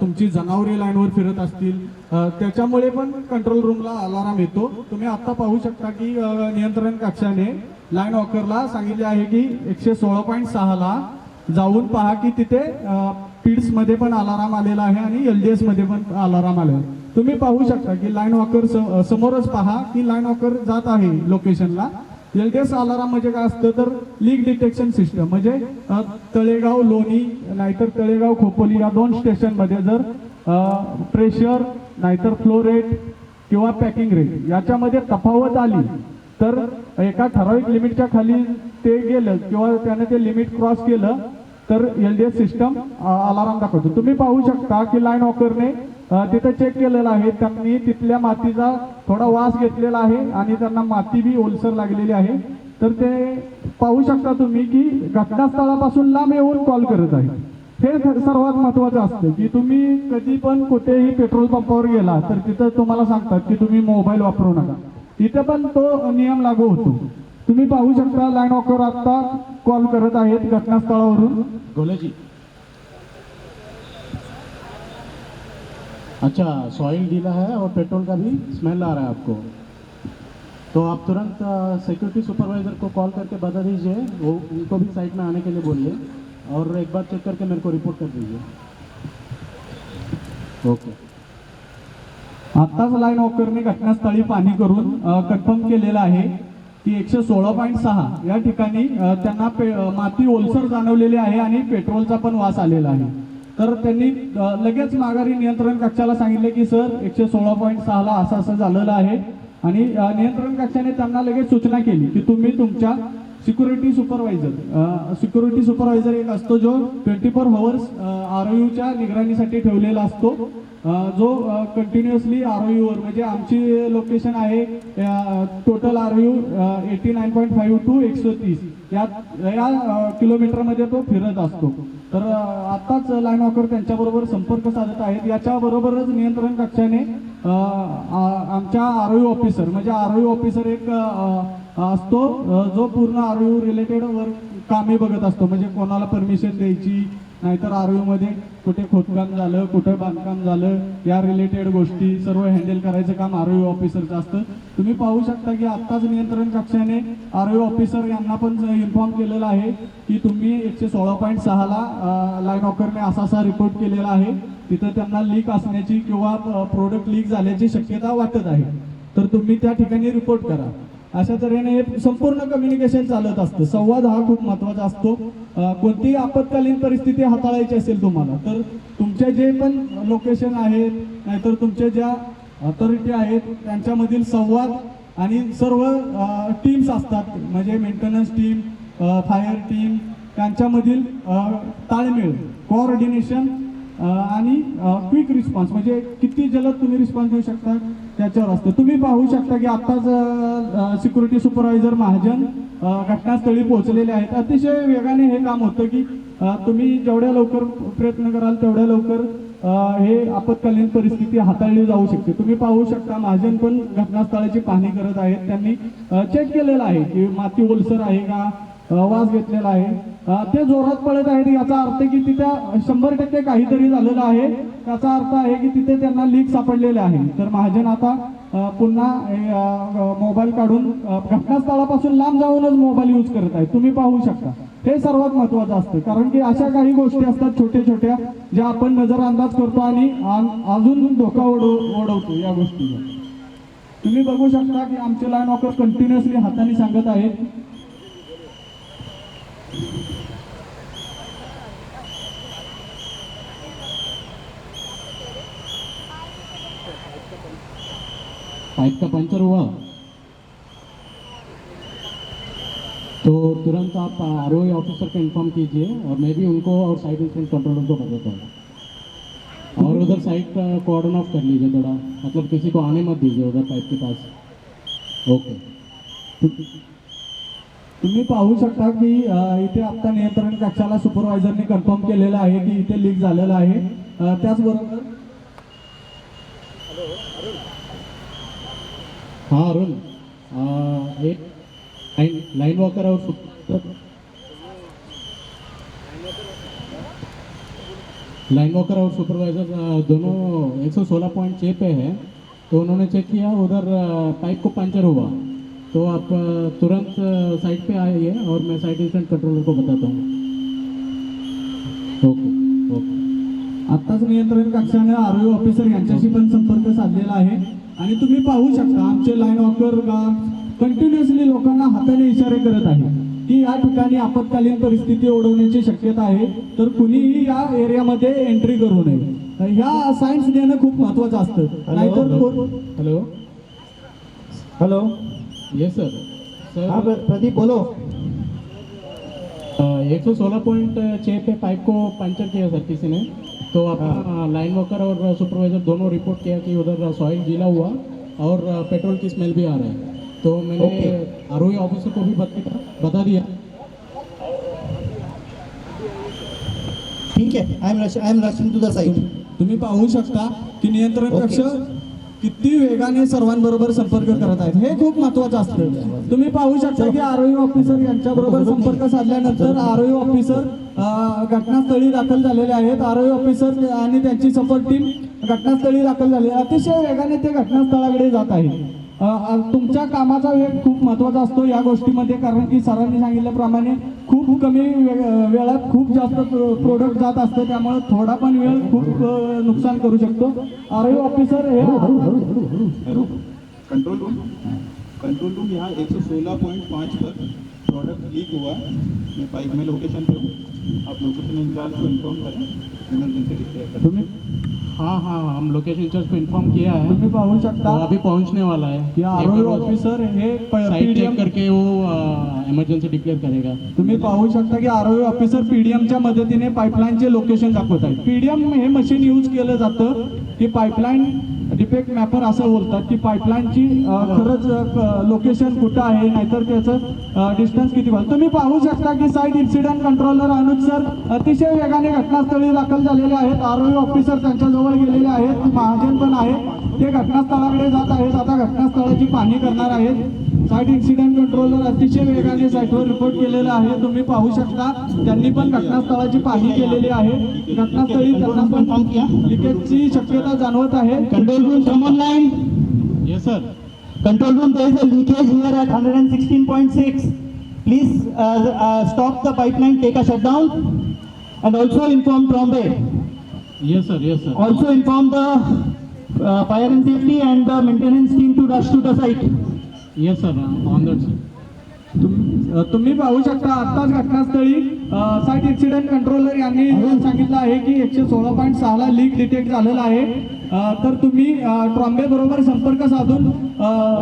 तुमची जनावरे लाईनवर फिरत असतील, त्याच्यामुळे पण कंट्रोल रूमला अलाराम येतो. तुम्ही आत्ता पाहू शकता की नियंत्रण कक्षाने लाईन वॉकरला सांगितले आहे की 116.6ला जाऊन पहा की तिथे पीड्समध्ये पण अलाराम आलेला आहे आणि LDS मध्ये पण अलाराम आलेला आहे. तुम्ही पाहू शकता की लाईन वॉकर समोरच पहा की लाईन वॉकर जात आहे लोकेशनला. LDS अलाराम म्हणजे काय असतं तर लीक डिटेक्शन सिस्टम म्हणजे तळेगाव लोणी नाहीतर तळेगाव खोपोली या 2 स्टेशनमध्ये जर प्रेशर नाहीतर फ्लो रेट किंवा पॅकिंग रेट याच्यामध्ये तफावत आली तर एका ठराविक लिमिटच्या खाली ते गेलं किंवा त्याने ते लिमिट क्रॉस केलं तर LDS सिस्टम अलाराम दाखवतो. तुम्ही पाहू शकता की लाईन वॉकरने तिथे चेक केलेलं आहे, त्यांनी तिथल्या मातीचा थोडा वास घेतलेला आहे आणि त्यांना माती बी ओलसर लागलेली आहे. तर ते पाहू शकता तुम्ही की घटनास्थळापासून लांब येऊन कॉल करत आहे. हे सर्वात महत्त्वाचं असतं की तुम्ही कधी पण कुठेही पेट्रोल पंपावर गेला तर तिथं तुम्हाला सांगतात की तुम्ही मोबाईल वापरू नका. इथे पण तो नियम लागू होतो. तुम्ही पाहू शकता लाईन वॉकर आता कॉल करत आहेत घटनास्थळावरून. गोले जी, अच्छा सॉइल गीला है और पेट्रोल का भी स्मेल आ रहा है आपको, तो आप तुरंत सिक्योरिटी सुपरवाइजर को कॉल करके बता दीजिए, वो उनको भी साइट में आने के लिए बोलिए और एक बार चेक करके मेरे को रिपोर्ट कर दीजिए. ओके. आत्ताच लाईन वॉकरने घटनास्थळी पाहणी करून कन्फर्म केलेलं आहे की 116.6 या ठिकाणी त्यांना माती ओलसर जाणवलेली आहे आणि पेट्रोलचा पण वास आलेला आहे. तर त्यांनी लगेच माघारी नियंत्रण कक्षाला सांगितले की सर 116.6ला असं झालेलं आहे आणि नियंत्रण कक्षाने त्यांना लगेच सूचना केली की तुम्ही तुमच्या सिक्युरिटी सुपरवायझर एक असतो जो 24 hours ROUच्या निगराणीसाठी ठेवलेला असतो, जो कंटिन्युअसली ROUवर म्हणजे आमची लोकेशन आहे टोटल ROU 89.5 to 130 या किलोमीटरमध्ये तो फिरत असतो. तर आत्ताच लाईन वॉकर त्यांच्याबरोबर संपर्क साधत आहेत. याच्याबरोबरच नियंत्रण कक्षाने आमच्या ROU ऑफिसर म्हणजे ROU ऑफिसर एक असतो जो पूर्ण ROU रिलेटेड वर कामे बघत असतो, म्हणजे कोणाला परमिशन द्यायची नाहीतर ROU मध्ये कुठे खोदकाम झालं कुठे बांधकाम झालं या रिलेटेड गोष्टी सर्व हँडल करायचं काम ROU ऑफिसरचं असतं. तुम्ही पाहू शकता की आत्ताच नियंत्रण कक्षाने ROU ऑफिसर यांना पण इन्फॉर्म केलेलं आहे की तुम्ही 116.6ला लाईन वॉकरने असा रिपोर्ट केलेला आहे, तिथं त्यांना लीक असण्याची किंवा प्रोडक्ट लीक झाल्याची शक्यता वाटत आहे, तर तुम्ही त्या ठिकाणी रिपोर्ट करा. अशा तऱ्हेने हे संपूर्ण कम्युनिकेशन चालत असतं. संवाद हा खूप महत्त्वाचा असतो. कोणतीही आपत्कालीन परिस्थिती हाताळायची असेल तुम्हाला तर तुमचे जे पण लोकेशन आहेत नाहीतर तुमच्या ज्या ऑथॉरिटी आहेत त्यांच्यामधील संवाद आणि सर्व टीम्स असतात म्हणजे मेंटेनन्स टीम, फायर टीम त्यांच्यामधील ताळमेळ, कोऑर्डिनेशन आणि क्विक रिस्पॉन्स म्हणजे किती जलद तुम्ही रिस्पॉन्स देऊ शकता त्याच्यावर असतं. तुम्ही पाहू शकता की आत्ताच सिक्युरिटी सुपरवायझर महाजन घटनास्थळी पोहोचलेले आहेत. अतिशय वेगाने हे काम होतं की तुम्ही जेवढ्या लवकर प्रयत्न कराल तेवढ्या लवकर हे आपत्कालीन परिस्थिती हाताळली जाऊ शकते. तुम्ही पाहू शकता महाजन पण घटनास्थळाची पाहणी करत आहेत. त्यांनी चेक केलेलं आहे की माती ओलसर आहे का, वास घेतलेला आहे, ते जोरात पळत आहेत. याचा अर्थ की तिथे 100% काहीतरी झालेलं आहे. त्याचा अर्थ आहे की तिथे त्यांना लीक सापडलेले आहे. तर महाजन आता पुन्हा मोबाईल काढून घटनास्थळापासून लांब जाऊनच मोबाईल यूज करत आहेत. तुम्ही पाहू शकता. हे सर्वात महत्त्वाचं असतं कारण की अशा काही गोष्टी असतात छोट्या छोट्या ज्या आपण नजरअंदाज करतो आणि अजून धोका ओढवतो या गोष्टीला. तुम्ही बघू शकता की आमचे लाईन वॉकर कंटिन्युअसली हाताने सांगत आहेत. पाइप का पंचर हुआ तो तुरंत आप ROE ऑफिसर को इन्फॉर्म कीजिए और मैं भी उनको और साइड इंस्पेक्शन कंट्रोलर को बताता हूँ और उधर साइड का कॉर्डन ऑफ कर लीजिए थोड़ा, मतलब किसी को आने मत दीजिए उधर पाइप के पास. ओके. तुम्ही पाहू शकता की इथे आता नियंत्रण कक्षाला सुपरवायझरने कन्फर्म केलेलं आहे की इथे लीक झालेलं आहे. त्याचबरोबर हाँ अरुण, एक लाइन वॉकर और लाइन वॉकर और सुपरवाइजर दोनों 116.6 पे है. तो उन्होंने चेक किया, उधर पाइप को पंचर हुआ. तो आप तुरंत साइट पे आइए और मैं साइट इंसिडेंट कंट्रोलर को बताता हूँ. Okay okay. आत्ताच नियंत्रण कक्षाने आरओ ऑफिसर यांच्याशी पण संपर्क साधलेला आहे आणि तुम्ही पाहू शकता आमचे लाईन वॉकर कंटिन्युअसली लोकांना हाताने इशारे करत आहे की या ठिकाणी आपत्कालीन परिस्थिती ओढवण्याची शक्यता आहे, तर कुणीही या एरियामध्ये एंट्री करू नये. ह्या सायन्स देणं खूप महत्वाचं असतं. नाहीतर हेलो हेलो. Yes sir. हाँ सर प्रदीप बोलो. 116.6 पे पाइप को पंचर किया सर किसी ने. तो अपना लाइन वर्कर और सुपरवाइजर दोनों रिपोर्ट किया कि उधर सॉइल गीला हुआ और पेट्रोल की स्मेल भी आ रहा है. तो मैंने आरओई ऑफिसर को भी बता दिया. ठीक है, I am rushing to the site. तुम्ही पाहू शकता की नियंत्रण कक्ष किती वेगाने सर्वांबरोबर संपर्क करत आहेत. हे खूप महत्वाचं असतं. तुम्ही पाहू शकता की आरओई ऑफिसर यांच्याबरोबर संपर्क साधल्यानंतर आरओई ऑफिसर घटनास्थळी दाखल झालेले आहेत. आरओई ऑफिसर आणि त्यांची सपोर्ट टीम घटनास्थळी दाखल झाली. अतिशय वेगाने ते घटनास्थळाकडे जात आहे. तुमच्या कामाचा वेग खूप महत्त्वाचा असतो या गोष्टीमध्ये, कारण की सरांनी सांगितल्याप्रमाणे खूप कमी वेळात खूप जास्त प्रोडक्ट जात असतं, त्यामुळे थोडा पण वेळ खूप नुकसान करू शकतो. आरओ ऑफिसर हे कंट्रोल रूम यहाँ 116.5 पर प्रोडक्ट लीक हुआ. मैं पाइप में लोकेशन पे हूँ. आप लोकेशन इंचार्ज को इन्फॉर्म करें, इमरजेंसी डिक्लेयर करें. तुम्हें हाँ हाँ हम लोकेशन इंचार्ज को इन्फॉर्म किया है. तुम्ही पाहू शकता वो अभी पहुंचने वाला है. की आरओ ऑफिसर हे साइट PDM चेक करके वो इमरजेंसी डिक्लेअर करेगा. तुम्ही पाहू शकता की आरओ ऑफिसर पीडीएमच्या मदतीने पाईपलाईनचे लोकेशन दाखवत आहेत. पीडीएम हे मशीन यूज केलं जातं की पाईपलाईन डिफेक्ट मॅपर असं बोलतात की पाईपलाईनची खरंच लोकेशन कुठं आहे, नाहीतर त्याचं डिस्टन्स किती पाहिजे. तुम्ही पाहू शकता की साईट इन्सिडेंट कंट्रोलर अनुज सर अतिशय वेगाने घटनास्थळी दाखल झालेले आहेत. आरओ ऑफिसर त्यांच्याजवळ गेलेले आहेत. महाजन पण आहे, ते घटनास्थळाकडे जात आहेत. आता घटनास्थळाची पाहणी करणार आहेत. साईट इन्सिडेंट कंट्रोलर अतिशय वेगाने साईटवर रिपोर्ट केलेला आहे. तुम्ही पाहू शकता त्यांनी पण घटनास्थळाची पाहणी केलेली आहे. घटनास्थळी त्यांना पण लिकेजची शक्यता जाणवत आहे. Control room come online. Yes sir. Control room there is a leakage here at 116.6. Please stop the pipeline, take a shutdown and also inform Trombe. Yes sir. Yes sir. Also inform the fire and safety and the maintenance team to rush to the site. Yes sir. On that sir. तुम्ही पाहू शकता आत्ताच घटनास्थळी site incident controller यांनी सांगितलं आहे की 116.6 ला leak detect झालेला आहे. तर तुम्ही ट्रॉम्बे बरोबर संपर्क साधून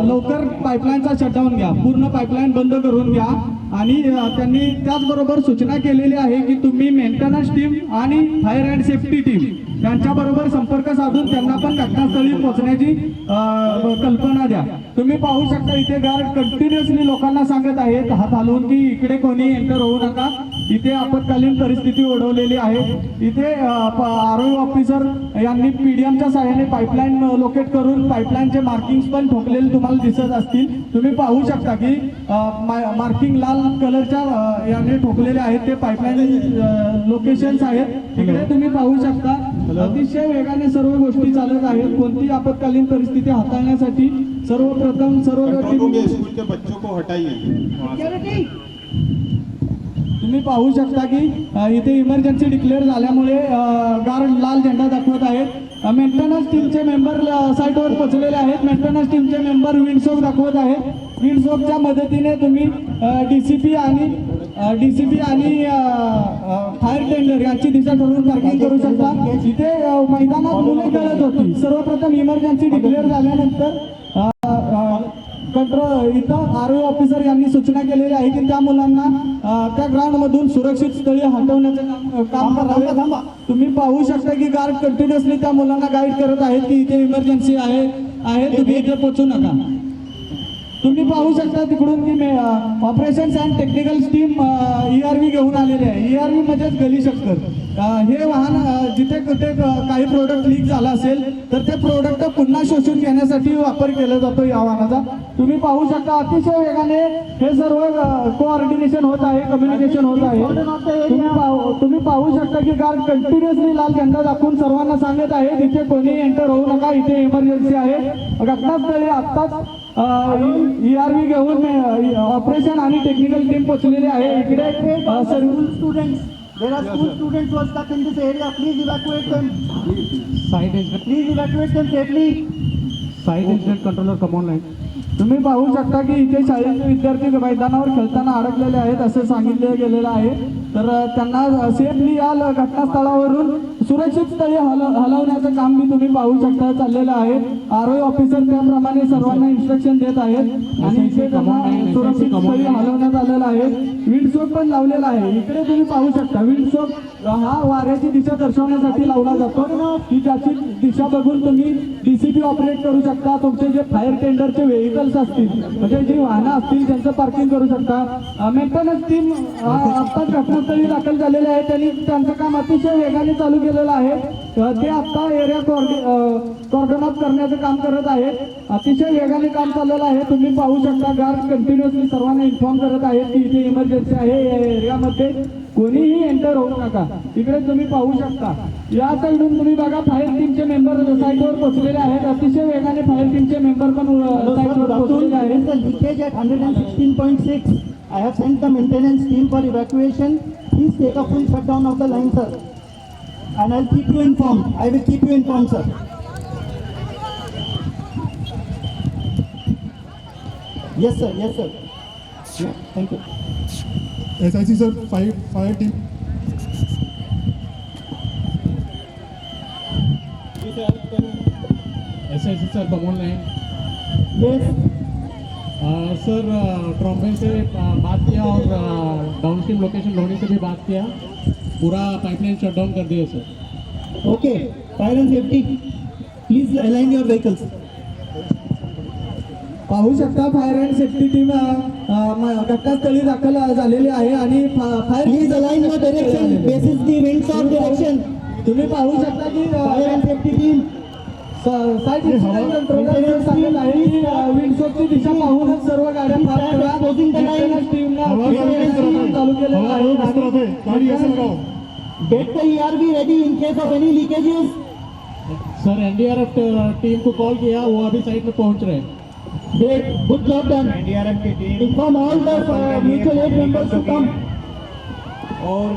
लवकर पाईपलाईनचा शटडाऊन घ्या, पूर्ण पाईपलाईन बंद करून घ्या. आणि त्यांनी त्याचबरोबर सूचना केलेली आहे की तुम्ही मेंटेनन्स टीम आणि फायर अँड सेफ्टी टीम यांच्याबरोबर संपर्क साधून त्यांना पण घटनास्थळी पोहोचण्याची कल्पना द्या. तुम्ही पाहू शकता इथे गार्ड कंटिन्युअसली लोकांना सांगत आहेत हात हलवून की इकडे कोणी एंटर होऊ नका, इथे आपत्कालीन परिस्थिती ओढवलेली आहे. इथे आरओ ऑफिसर यांनी पीडीएमच्या सहाय्याने पाईपलाईन लोकेट करून पाईपलाईनचे मार्किंग्स पण ठोकलेले तुम्हाला दिसत असतील. तुम्ही पाहू शकता की मार्किंग लाल कलरच्या याने ठोकलेले आहेत, ते पाईपलाईन लोकेशन्स आहेत. तिकडे तुम्ही पाहू शकता अतिशय वेगाने सर्व गोष्टी चालत आहेत. कोणती आपत्कालीन परिस्थिती हाताळण्यासाठी सर्वप्रथम सर्व कंट्रोल रूम या स्कूल के बच्चों को हटाइए वहाँ से. तुम्ही पाहू शकता की इथे इमर्जन्सी डिक्लेअर झाल्यामुळे गार्ड लाल झेंडा दाखवत आहेत. मेंटेनन्स टीमचे मेंबर साईटवर पोहोचलेले आहेत. मेंटेनन्स टीमचे मेंबर विंडसोक दाखवत आहेत. विंडसोकच्या मदतीने तुम्ही डीसीपी आणि फायर टेंडर यांची दिशा ठरवून पार्किंग करू शकता. इथे मैदानात मुले खेळत होती. सर्वप्रथम इमर्जन्सी डिक्लेअर झाल्यानंतर इथं आरओ ऑफिसर यांनी सूचना केलेली आहे की त्या मुलांना त्या ग्राउंडमधून सुरक्षित स्थळी हटवण्याचं काम करावे. तुम्ही पाहू शकता की गार्ड कंटिन्युअसली त्या मुलांना गाईड करत आहेत की इथे इमर्जन्सी आहे, तुम्ही इथे पोहोचू नका. तुम्ही पाहू शकता तिकडून की operations and technical team ERV घेऊन आलेले आहे. ERV म्हणजेच गली शक्कर. हे वाहन जिथे कुठे काही प्रोडक्ट लीक झाला असेल तर ते प्रोडक्ट पुन्हा शोषून घेण्यासाठी वापर केला जातो या वाहनाचा. तुम्ही पाहू शकता अतिशय वेगाने हे सर्व कोऑर्डिनेशन होत आहे, कम्युनिकेशन होत आहे. तुम्ही पाहू शकता की गार्ड कंटिन्युअसली लाल झेंडा दाखवून सर्वांना सांगत आहे इथे कोणी एंटर होऊ नका, इथे इमर्जन्सी आहे. घटनास्थळी आत्ताच ERV घेऊन ऑपरेशन आणि टेक्निकल टीम पोहोचलेली आहे. इकडे सर्व Students, there are school students who are stuck in this area. Please evacuate them. Please evacuate them safely. Side incident controller cum online. तुम्ही पाहू शकता की इथे शाळेचे विद्यार्थी मैदानावर खेळताना अडकलेले आहेत असं सांगितलं गेलेलं आहे. तर त्यांना सेफली या घटनास्थळावरून सुरक्षित स्थळी हलवण्याचं काम मी तुम्ही पाहू शकता चाललेलं आहे. ROE ऑफिसर त्याप्रमाणे सर्वांना इन्स्ट्रक्शन देत आहेत आणि इथे त्यांना सुरक्षित स्थळी हलवण्यात आलेलं आहे. विंडसोक पण लावलेला आहे. इकडे तुम्ही पाहू शकता विंडसोक हा वाऱ्याची दिशा दर्शवण्यासाठी लावला जातो की ज्याची दिशा बघून तुम्ही DCP ऑपरेट करू शकता. तुमचे जे फायर टेंडरचे व्हेकल्स असतील म्हणजे जी वाहनं असतील त्यांचं पार्किंग करू शकता. मेंटेनन्स टीम आत्ताच घटनास्थळी दाखल झालेले आहे. त्यांनी त्यांचं काम अतिशय वेगाने चालू केलेलं आहे. ते आत्ता एरिया कॉर्डन ऑफ करण्याचं काम करत आहेत. अतिशय वेगाने काम चाललेलं आहे. तुम्ही पाहू शकता गार्ड कंटिन्युअसली सर्वांना इन्फॉर्म करत आहेत की इथे इमर्जन्सी आहे, या एरियामध्ये कोणीही एंटर होऊ नका. इकडे तुम्ही पाहू शकता या साईडून तुम्ही बघा फायर टीमचे मेंबर साईटवर पोहोचलेले आहेत. अतिशय वेगाने फायर टीमचे मेंबर पण साईटवर पोहोचलेले आहेत. There is a leakage at 116.6. I have sent the maintenance team for evacuation. Please take a full shutdown of the line, sir. And I'll keep you informed. I will keep you informed, sir. Yes, sir. Yes, sir. Yeah, thank you. SIC sir fire team SIC sir come online. Yes. Sir Trombay से बात किया और downstream location Loni से भी बात किया. पूरा pipeline shut down कर दिया sir. Okay. Fire and safety. Please align your vehicles. पाहू शकता फायर अँड सेफ्टी टीम घटनास्थळी दाखल झालेली आहे आणि fire Please align your direction. Basis the winds of direction. तुम्ही पाहू शकता की Fire and safety team. Site incident controller सांगत आहे की विंडसोकची दिशा पाहूनच सर्व गाड्या पार करा. मेंटेनन्स टीमने चालू केलेलं आहे. गाड़ी ऐसे लगाओ. Get the ERV ready in case of any leakages. Sir NDRF team को कॉल किया, वो अभी साइट में पहुंच रहे हैं. Great, good job done. NDRF की team Inform all the mutual aid members to come. और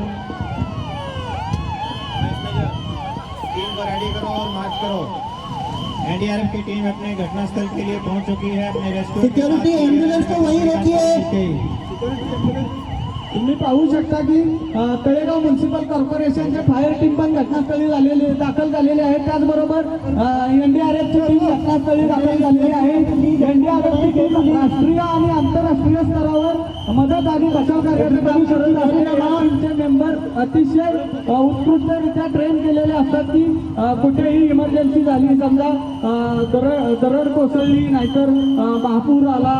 टीम को रेडी करो और मार्च करो. NDRF की टीम अपने घटनास्थल के लिए पहुंच चुकी है. अपने रेस्क्यू Security ambulance को वहीं रखिए. तुम्ही पाहू शकता की तळेगाव म्युन्सिपल कॉर्पोरेशनचे फायर टीम पण घटनास्थळी दाखल झालेले आहेत. त्याचबरोबर NDRFची टीम घटनास्थळी दाखल झालेली आहे. NDRFची टीम राष्ट्रीय आणि आंतरराष्ट्रीय स्तरावर मदत आणि बचाव कार्याचे काम करत असलेल्या टीमचे मेंबर अतिशय उत्कृष्टरित्या ट्रेन केलेले असतात की कुठेही इमर्जन्सी झाली, समजा दरड कोसळली, नाहीतर महापूर आला,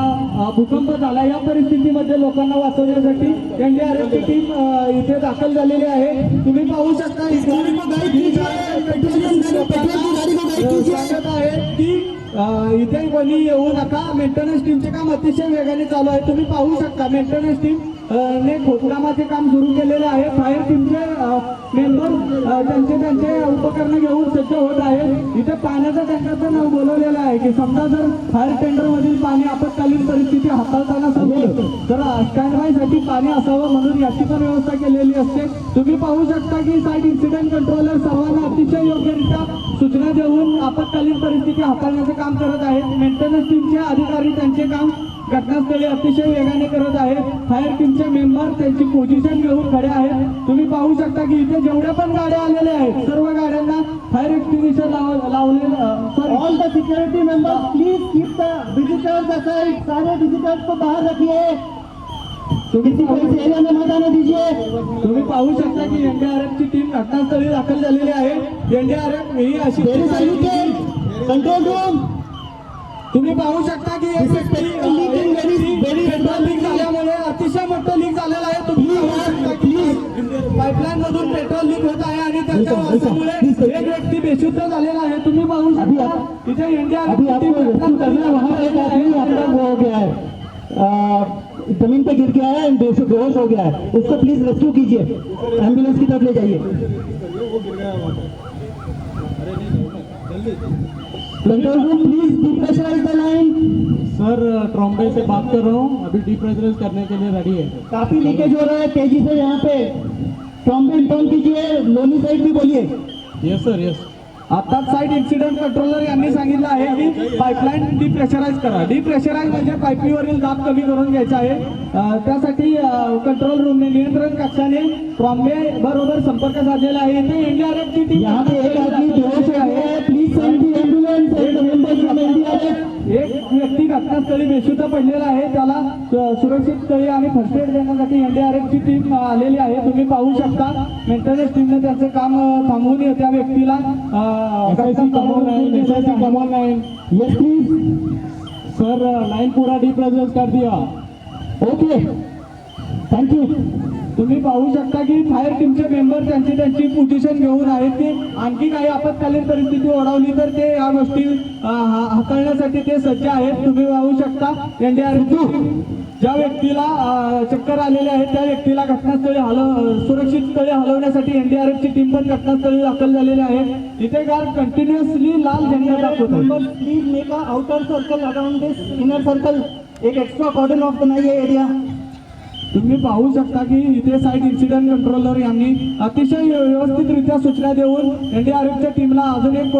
भूकंप झाला, या परिस्थितीमध्ये लोकांना वाचवण्यासाठी NDRFची टीम इथे दाखल झालेली आहे. तुम्ही पाहू शकता सांगत आहेत की इथे कोणी येऊ नका. मेंटेनन्स टीमचे काम अतिशय वेगाने चालू आहे. तुम्ही पाहू शकता मेंटेनन्स टीम ने खोदकामाचे काम सुरू केलेले आहे. फायर टीमचे मेंबर त्यांचे उपकरणं घेऊन सज्ज होत आहेत. इथे पाण्याचा टँकरचं नाव बोलवलेलं आहे की समजा जर फायर टेंडरमधील पाणी आपत्कालीन परिस्थिती हाताळताना संपलं तर स्टँडबायसाठी पाणी असावं म्हणून याची पण व्यवस्था केलेली असते. तुम्ही पाहू शकता की साईट इन्सिडेंट कंट्रोलर सर्वांना अतिशय योग्यरित्या सूचना देऊन आपत्कालीन परिस्थिती हाताळण्याचे काम करत आहेत. मेंटेनन्स टीमचे अधिकारी त्यांचे काम घटनास्थळी अतिशय वेगाने करत आहेत. फायर टीमचे मेंबर त्यांची पोझिशन घेऊन खडे आहेत. तुम्ही पाहू शकता की इथे जेवढ्या पण गाड्या आलेल्या आहेत सर्व गाड्यांना फायर एक्सटिंग्विशर लावलेलं. All the security members, please keep the visitors aside. सारे visitors को बाहर रखिए. किसी को इस एरिया में मत आने दीजिए. तुम्ही पाहू शकता की NDRFची टीम घटनास्थळी दाखल झालेली आहे. NDRF ही अशी There is a leakage. Control room. तुम्ही पाहू शकता की एक व्यक्ती पेट्रोल लीक झाल्यामुळे अतिशय मोठं लीक झालेलं आहे. तुम्ही पाहू शकता की पाईपलाईन मधून पेट्रोल लीक होत आहे आणि त्याच्या वासामुळे एक व्यक्ति बेशुद्ध झालेला आहे. तुम्ही पाहू शकता इथे इंडिया हो गया है, जमीन पे गिर गया है, बेहोश हो गया है, उसको प्लीज रेस्क्यू कीजिए, एम्बुलेंस की तरफ ले जाइए. Control room please depressurise the line. Sir Trombay से बात कर रहा हूँ, अभी डिप्रेशराइज करने के लिए रेडी है. काफी लीकेज हो रहा है, तेजी से यहाँ पे ट्रॉम्बे इन्फॉर्म कीजिए, लोनी साइड भी बोलिए. Yes sir yes. आता साइड इन्सिडेंट कंट्रोलर यांनी सांगितलं आहे की पाईपलाईन डिप्रेशराईज करा. डिप्रेशराईज म्हणजे पाईपीवरील दाब कमी करून घ्यायचा आहे. त्यासाठी कंट्रोल रूमने नियंत्रण कक्षाने ट्रॉम्बे बरोबर संपर्क साधलेला आहे. इथे एनडीआरएफची टीम यहाँ पे एक आदमी बेहोश है, please send the ambulance and members from NDRF. एक व्यक्ती घटनास्थळी बेशुद्ध पडलेला आहे. त्याला सुरक्षित स्थळी आणि फर्स्ट एड देण्यासाठी एनडीआरएफची टीम आलेली आहे. तुम्ही पाहू शकता मेंटेनन्स टीमने त्याचं काम थांबवून त्या व्यक्तीला come on line. Yes please. Sir line पूरा डिप्रेशराइज कर दिया. Okay, thank you. तुम्ही पाहू शकता की फायर टीमचे मेंबर त्यांची पोझिशन घेऊन आहेत की आणखी काही आपत्कालीन परिस्थिती ओढवली तर ते या गोष्टी हाताळण्यासाठी ते सज्ज आहेत. तुम्ही पाहू शकता एनडीआरएफ ज्या व्यक्तीला चक्कर आलेले आहे त्या व्यक्तीला घटनास्थळी सुरक्षित स्थळी हलवण्यासाठी एनडीआरएफची टीम पण घटनास्थळी दाखल झालेली आहे. इथे गार्ड कंटिन्युअसली लाल झेंडा दाखवत आहे. Please make a outer circle around this inner circle. एक एक्स्ट्रा कॉर्डन ऑफ बनाइए एरिया. तुम्ही पाहू शकता की इथे साइट इन्सिडेंट कंट्रोलर यांनी अतिशय व्यवस्थितरित्या सूचना देऊन एनडीआरएफच्या टीमला अजून एक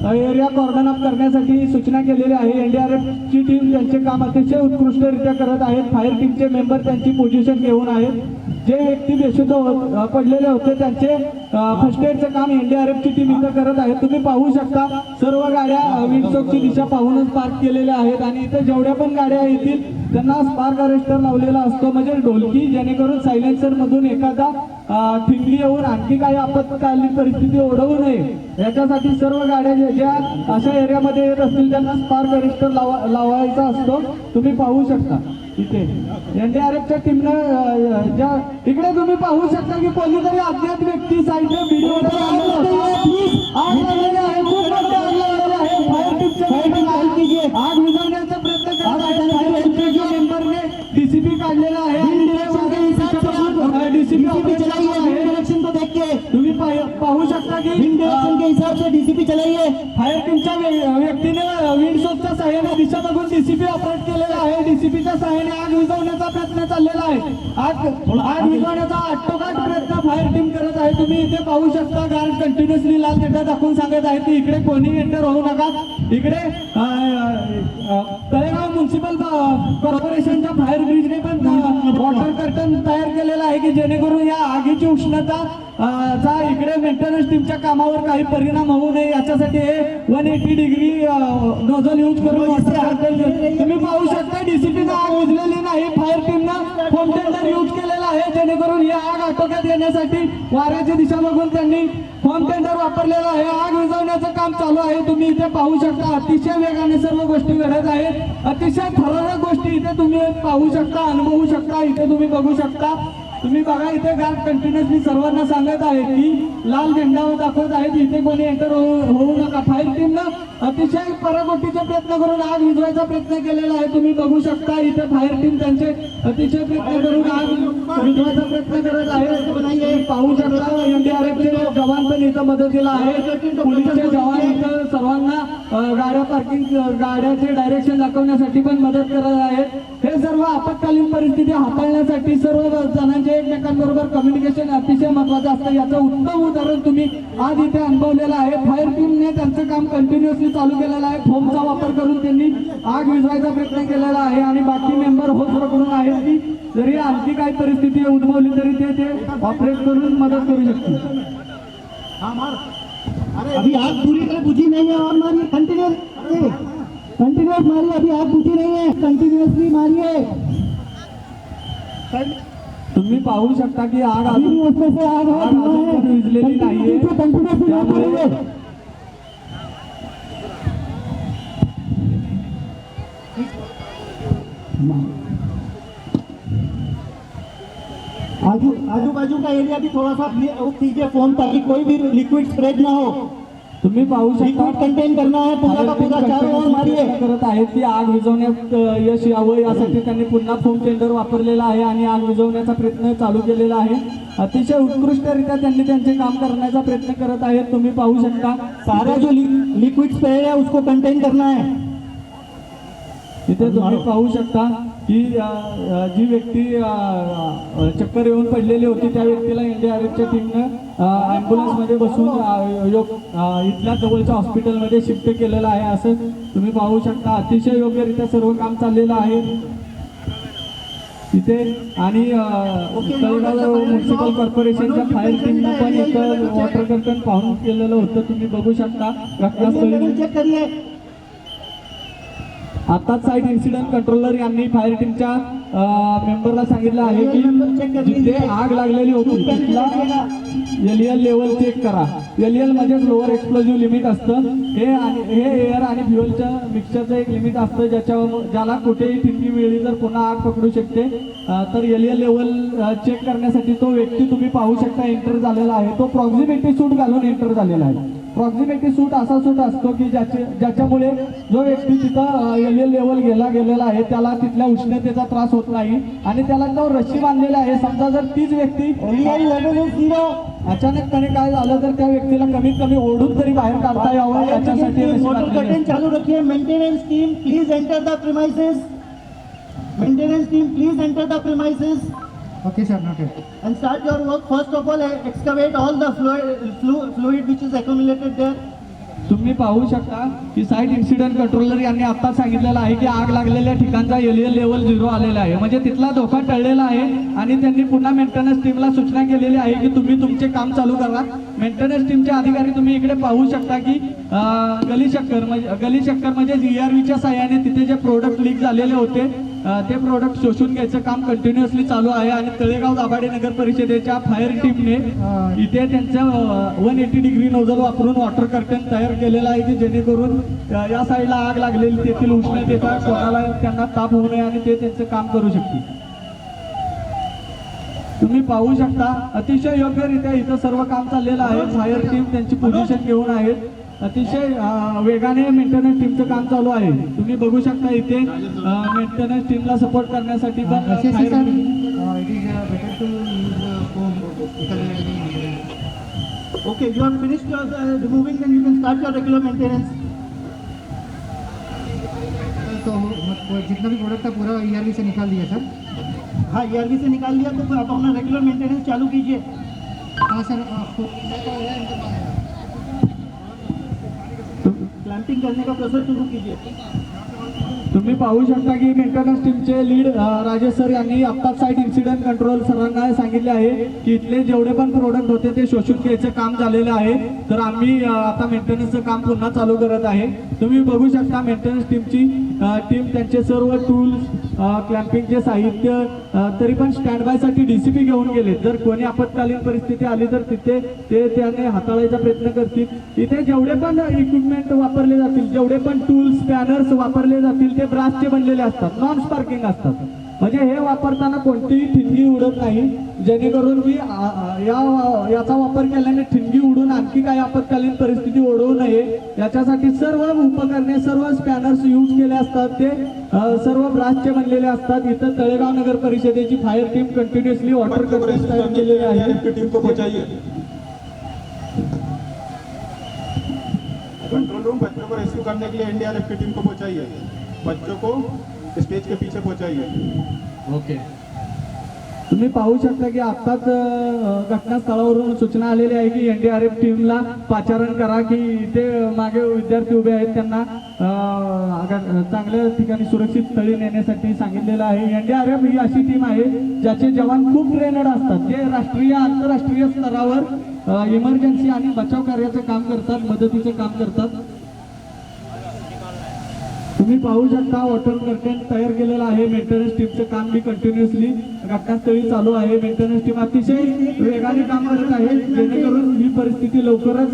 एरिया कॉर्डन अप करण्यासाठी सूचना केलेली आहे. एनडीआरएफची टीम त्यांचे काम अतिशय उत्कृष्टरित्या करत आहेत. फायर टीमचे मेंबर त्यांची पोझिशन घेऊन आहेत. जे व्यक्ती बेशुद्ध पडलेले होते त्यांचे फर्स्ट एडचं काम एनडीआरएफची टीम इथं करत आहे. तुम्ही पाहू शकता सर्व गाड्या विंडसोकची दिशा पाहूनच पार्क केलेल्या आहेत आणि इथे जेवढ्या पण गाड्या येतील त्यांना स्पार्क अरेस्टर लावलेला असतो म्हणजे ढोलकी, जेणेकरून सायलेन्सर मधून एखादा ठिणगी येऊन आणखी काही आपत्कालीन परिस्थिती ओढवू नये याच्यासाठी सर्व गाड्या ज्या अशा एरियामध्ये येत असतील त्यांना स्पार्क अरेस्टर लावायचा असतो. तुम्ही पाहू शकता इथे एनडीआरएफच्या टीमनं ज्या इकडे तुम्ही पाहू शकता की कोणीतरी अज्ञात व्यक्ती साईडने व्हिडिओ आग विझवण्याचा प्रयत्न करत आहे. मेंबरने डीसीपी काढलेला आहे. डीसीपी डायरेक्शन को देख के तुम्ही पाहू शकता की डायरेक्शन के हिसाब से डीसीपी चलाइए. फायर टीमच्या व्यक्तीने विंडसोकच्या सहाय्याने दिशा बघून डीसीपी ऑपरेट केलेला आहे. डीसीपीच्या सहाय्याने आग विझवण्याचा प्रयत्न चाललेला आहे. आग विझवण्याचा आटोकाट प्रयत्न फायर टीम करत आहे. तुम्ही इथे पाहू शकता गार्ड कंटिन्युअसली लाल झेंडा दाखवून सांगत आहे की इकडे कोणी एंटर होऊ नका. इकडे तळेगाव म्युन्सिपल कॉर्पोरेशनच्या फायर ब्रिजने पण वॉटर कर्टन तयार केलेला आहे की जेणेकरून या आगीची उष्णता चा इकडे मेंटेनन्स टीमच्या कामावर काही परिणाम होऊ नये याच्यासाठी हे 180 डिग्री नोझल यूज करून तुम्ही पाहू शकता डीसीपीनं आग विझलेली नाही. फायर टीमनं फोम टेंडर यूज केलेला आहे जेणेकरून ही आग आटोक्यात येण्यासाठी वाऱ्याची दिशा बघून त्यांनी फोम टेंडर वापरलेला आहे. आग विझवण्याचं काम चालू आहे. तुम्ही इथे पाहू शकता अतिशय वेगाने सर्व गोष्टी घडत आहेत. अतिशय थरारक गोष्टी इथे तुम्ही पाहू शकता, अनुभवू शकता. इथे तुम्ही बघू शकता. तुम्ही बघा इथे गार्ड कंटिन्युअसली सर्वांना सांगत आहे की लाल झेंडा दाखवत आहेत इथे कोणी एंटर होऊ नका. फायर टीमनं अतिशय पराकोटीचे प्रयत्न करून आग विझवायचा प्रयत्न केलेला आहे. तुम्ही बघू शकता इथे फायर टीम त्यांचे अतिशय प्रयत्न करून आग विझवायचा प्रयत्न करत आहे. पाहू शकता एनडीआरएफचे जवान पण इथं मदतीला आहे. पोलीसचे जवान इथं सर्वांना गाड्या पार्किंग गाड्याचे डायरेक्शन दाखवण्यासाठी पण मदत करत आहेत. हे सर्व आपत्कालीन परिस्थिती हाताळण्यासाठी सर्व जणांचे एकमेकांबरोबर कम्युनिकेशन अतिशय महत्वाचं असतं. याचं उत्तम उदाहरण तुम्ही आज इथे अनुभवलेलं आहे. फायर टीमने त्यांचं काम कंटिन्युअसली चालू केलेलं आहे. फोमचा वापर करून त्यांनी आग विझवायचा प्रयत्न केलेला आहे आणि बाकी मेंबर होत पकडून आहेत की जरी आणखी काही परिस्थिती उद्भवली तरी ते ऑपरेट करून मदत करू शकतील. अभी आग पूरी तरह बुझी नहीं है और मारिए कंटिन्यूस मारिए. अभी आग बुझी नहीं है, कंटिन्यूअसली मारिए. तुम्ही पाहू शकता की आग अभी उसमें से आग विझलेली नाहीये. कंटिन्यूअसली मारिए. आजू बाजू का एरिया भी थोड़ा सा कीजिए फोन, ताकि कोई भी लिक्विड स्प्रेड ना हो। तुम्ही पाहू शकता लिक्विड कंटेन करना है, पूरा का पूरा चारों ओर मारिए। करत आहेत की आग विझवण्यात यश यावं यासाठी त्यांनी पुन्हा फोम टेंडर वापरलेला आहे आणि आग विझवण्याचा प्रयत्न चालू केलेला आहे। अतिशय उत्कृष्टरित्या त्यांनी त्यांचे काम करण्याचा प्रयत्न करत आहेत। तुम्ही पाहू शकता सारा जो लिक्विड स्प्रेड है उसको कंटेन करना है। इथे तुम्ही पाहू शकता की जी व्यक्ती चक्कर येऊन पडलेली होती त्या व्यक्तीला एनडीआरएफच्या टीमनं ॲम्ब्युलन्समध्ये बसून इथल्या जवळच्या हॉस्पिटलमध्ये शिफ्ट केलेलं आहे असं तुम्ही पाहू शकता। अतिशय योग्यरित्या सर्व काम चाललेलं आहे इथे। आणि तळेगाव म्युन्सिपल कॉर्पोरेशनच्या फायर टीमनं पण एक वॉटर कर्टन पाहून केलेलं होतं। तुम्ही बघू शकता घटनास्थळी चेक करिए। आताच साईट इन्सिडेंट कंट्रोलर यांनी फायर टीमच्या मेंबरला सांगितलं आहे की जिथे आग लागलेली होती तिथला एलईएल लेवल चेक करा। एलईएल म्हणजे लोअर एक्सप्लोजिव्ह लिमिट असतं। हे एअर आणि फ्युएलच्या मिक्सचरचं एक लिमिट असतं ज्याला कुठेही ठिणगी मिळली तर पुन्हा आग पकडू शकते। तर एलईएल लेवल चेक करण्यासाठी तो व्यक्ती तुम्ही पाहू शकता एंटर झालेला आहे। तो प्रॉक्झिमिटी सूट घालून एंटर झालेला आहे। प्रॉक्झिमिटी सूट असा सूट असतो की ज्याच्यामुळे जो व्यक्ती तिथं एलईएल लेवल गेलेला आहे त्याला तिथल्या उष्णतेचा त्रास होत नाही आणि त्याला तो रस्सी बांधलेला आहे। समजा जर तीच व्यक्ती अचानकपणे काय झालं तर त्या व्यक्तीला कमीत कमी ओढून तरी बाहेर काढता यावं याच्यासाठी रस्सी मोटर बांधलेली कर्टन आहे। चालू रखिए। Maintenance team please enter the premises. Maintenance team please enter the premises. Okay, sir, noted. And start your work. First of all, excavate all the fluid which is accumulated there. तुम्ही पाहू शकता की site incident controller यांनी आता सांगितलेलं आहे की आग लागलेल्या ठिकाणचा एलईएल लेवल 0 आलेला आहे, म्हणजे तिथला धोका टळलेला आहे आणि त्यांनी पुन्हा मेंटेनन्स टीमला सूचना केलेली आहे की तुम्ही तुमचे काम चालू करा। मेंटेनन्स टीमचे अधिकारी तुम्ही इकडे पाहू शकता की गली चक्कर म्हणजे ERVच्या साह्याने तिथे जे प्रोडक्ट लीक झालेले होते ते प्रोडक्ट शोषून घ्यायचं काम कंटिन्युअसली चालू आहे। आणि तळेगाव दाभाडे नगर परिषदेच्या फायर टीमने इथे त्यांचं 180 डिग्री नोझल वापरून वॉटर कर्टन तयार केलेलं आहे की जेणेकरून या साईडला आग लागलेली तेथील उष्णतेचा कोणाला त्यांना ताप होऊ नये आणि ते त्यांचं काम करू शकतील। तुम्ही पाहू शकता अतिशय योग्यरित्या इथं सर्व काम चाललेलं आहे। फायर टीम त्यांची पोझिशन घेऊन आहेत। अतिशय वेगाने मेंटेनन्स टीमचं काम चालू आहे। तुम्ही बघू शकता इथे मेंटेनन्स टीमला सपोर्ट करण्यासाठी पण It is better to use foam because Okay, you are finished removing, then you can start your regular maintenance. तो जितना भी प्रोडक्ट था पूरा ERV से निकाल दिया सर। हाँ, ERV से निकाल लिया तो आप अपना रेगुलर मेंटेनेंस चालू कीजिए। हाँ सर, क्लैंपिंग करने का प्रोसेस शुरू कीजिए। तुम्ही पाहू शकता की मेंटेनन्स टीमचे लीड राजेश सर यांनी आत्ताच साईट इन्सिडेंट कंट्रोल सरांना सांगितले आहे की इथले जेवढे पण प्रोडक्ट होते ते शोषून घ्यायचं काम झालेलं आहे। तर आम्ही आता मेंटेनन्सचं काम पुन्हा चालू करत आहे। तुम्ही बघू शकता मेंटेनन्स टीमची टीम त्यांचे सर्व टूल्स क्लॅम्पिंगचे साहित्य तरी पण स्टँड बायसाठी DCP घेऊन गेले। जर कोणी आपत्कालीन परिस्थिती आली तर तिथे ते त्याने हाताळायचा प्रयत्न करतील। इथे जेवढे पण इक्विपमेंट वापरले जातील, जेवढे पण टूल्स स्पॅनर्स वापरले जातील ते ब्रासचे बनलेले असतात, नॉन स्पार्किंग असतात, म्हणजे हे वापरताना कोणतीही ठिणगी उडत नाही, जेणेकरून की याचा वापर केल्याने ठिणगी उडून आणखी काही आपत्कालीन परिस्थिती ओढवू नये याच्यासाठी सर्व उपकरणे सर्व स्पॅनर्स यूज केले असतात, ते सर्व ब्रासचे बनलेले असतात। इथं तळेगाव नगर परिषदेची fire team continuously water curtain तयार केलेली आहे। टीम को पहुंचाइए। कंट्रोल रूम बच्चों को रेस्क्यू करने के लिए एनडीआरएफ की टीम को पहुंचाइए। बच्चों को स्टेज के पीछे पहुंचाइए। ओके, तुम्ही पाहू शकता की आत्ताच घटनास्थळावरून सूचना आलेली आहे की एनडीआरएफ टीमला पाचारण करा की इथे मागे विद्यार्थी उभे आहेत, त्यांना चांगल्या ठिकाणी सुरक्षित स्थळी नेण्यासाठी सांगितलेलं आहे। एनडीआरएफ ही अशी टीम आहे ज्याचे जवान खूप ट्रेनड असतात, जे राष्ट्रीय आंतरराष्ट्रीय स्तरावर इमर्जन्सी आणि बचाव कार्याचं काम करतात, मदतीचं काम करतात। तुम्ही पाहू शकता वॉटर कर्टन तयार केलेलं आहे। मेंटेनन्स टीमचं काम बी कंटिन्युअसली घटनास्थळी चालू आहे. मेंटेनन्स टीम अतिशय वेगाने काम करत आहे जेणेकरून ही परिस्थिती लवकरच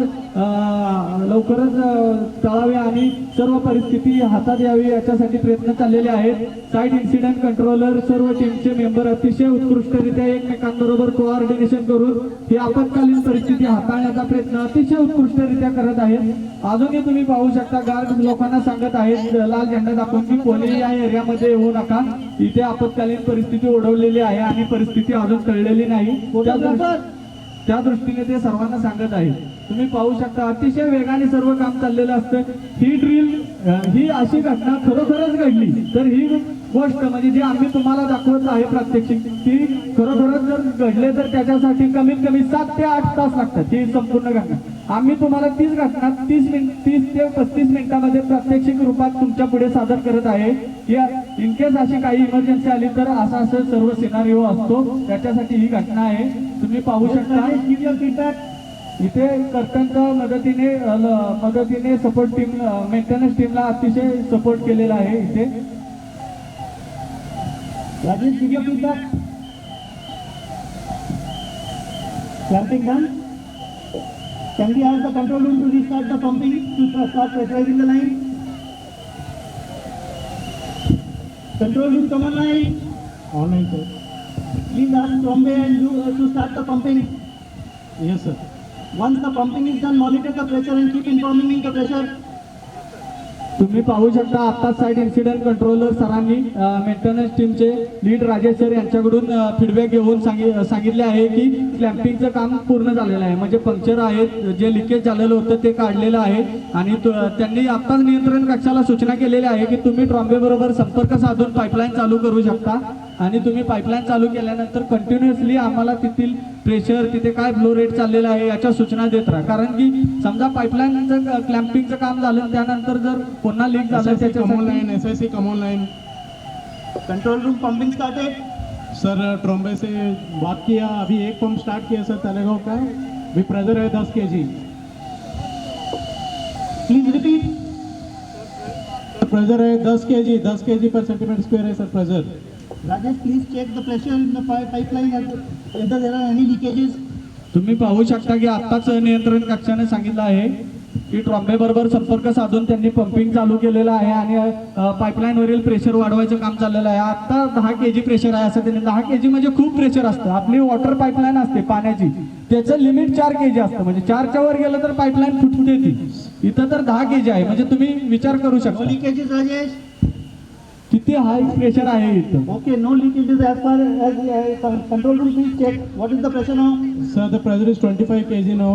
टाळावी आणि सर्व परिस्थिती हातात यावी याच्यासाठी प्रयत्न चाललेले आहेत. साईट इन्सिडेंट कंट्रोलर सर्व टीमचे मेंबर अतिशय उत्कृष्टरित्या एकमेकांबरोबर कोऑर्डिनेशन करून ही आपत्कालीन परिस्थिती हाताळण्याचा प्रयत्न अतिशय उत्कृष्टरित्या करत आहेत. अजूनही तुम्ही पाहू शकता गार्ड लोकांना सांगत आहेत लाल झेंडा दाखवून की कोणी या एरियामध्ये येऊ नका. इथे आपत्कालीन परिस्थिती ओढवलेली आहे आणि परिस्थिती अजून टळलेली नाही. त्या दृष्टीने ते सर्वांना सांगत आहेत. तुम्ही पाहू शकता अतिशय वेगाने सर्व काम चाललेलं असतं. ही ड्रिल ही अशी घटना खरोखरच घडली तर ही गोष्ट म्हणजे जी आम्ही तुम्हाला दाखवत आहे प्रात्यक्षिक ती खरोखरच जर घडले तर त्याच्यासाठी कमीत कमी 7 ते 8 तास लागतात ही संपूर्ण घटना. आम्ही तुम्हाला तीच घटना 30 ते 35 मिनिटांमध्ये प्रात्यक्षिक रूपात तुमच्या पुढे सादर करत आहे. इन केस अशी काही इमर्जन्सी आली तर असं सर्व सिनारिओ असतो. त्याच्यासाठी ही घटना आहे. तुम्ही पाहू शकता इथे कर्तनच्या मदतीने सपोर्ट टीम मेंटेनन्स टीमला अतिशय सपोर्ट केलेला आहे. इथे Rajesh, give your feedback. Clamping done. Can we ask the control room to restart the pumping to start pressurizing the line? Control room, come online. Online, sir. Please ask Trombay and you to start the pumping. Yes, sir. Once the pumping is done, monitor the pressure and keep informing me the pressure. तुम्ही पाहू शकता आता site incident controller सरांनी maintenance टीमचे lead Rajesh sir यांच्याकडून feedback घेऊन सांगितले आहे की क्लॅम्पिंगचं काम पूर्ण झालेलं आहे. म्हणजे पंक्चर आहेत जे लिकेज झालेलं होतं ते काढलेलं आहे आणि त्यांनी आत्ताच नियंत्रण कक्षाला सूचना केलेली आहे की तुम्ही ट्रॉम्बे बरोबर संपर्क साधून पाईपलाईन चालू करू शकता आणि तुम्ही पाईपलाईन चालू केल्यानंतर कंटिन्युअसली आम्हाला तिथील प्रेशर तिथे काय फ्लो रेट चाललेला आहे याच्या सूचना देत राहा. कारण की समजा पाईपलाईनचं क्लॅम्पिंगचं काम झालं त्यानंतर जर पुन्हा लीक झालं त्याच्यासाठी SIC कमोल line. Control room pumping started. Sir Trombay से बात किया, अभी एक पंप स्टार्ट किया सर तलेगांव का. भी प्रेशर है 10 kg. Please repeat. प्रेशर है 10 kg per centimeter square है sir pressure. Rajesh, please check the pressure in the pipeline whether there are any leakages. तुम्ही पाहू शकता की आत्ताच नियंत्रण कक्षाने सांगितलं आहे की ट्रॉम्बे बरोबर संपर्क साधून त्यांनी पंपिंग चालू केलेलं आहे आणि पाईपलाईन वरील प्रेशर वाढवायचं काम चाललेलं आहे. आता 10 kg प्रेशर आहे असं त्यांनी. 10 kg म्हणजे खूप प्रेशर असतं. आपली वॉटर पाईपलाईन असते पाण्याची त्याचं लिमिट 4 kg असतं. म्हणजे 4च्या वर गेलं तर पाईपलाईन फुटते ती. इथं तर 10 kg आहे. म्हणजे तुम्ही विचार करू No शकता leakages, Rajesh. किती हाय प्रेशर आहे इथं. Okay, no leakages as far as control room. Please check what is the pressure now. Sir, the pressure is 25 kg now.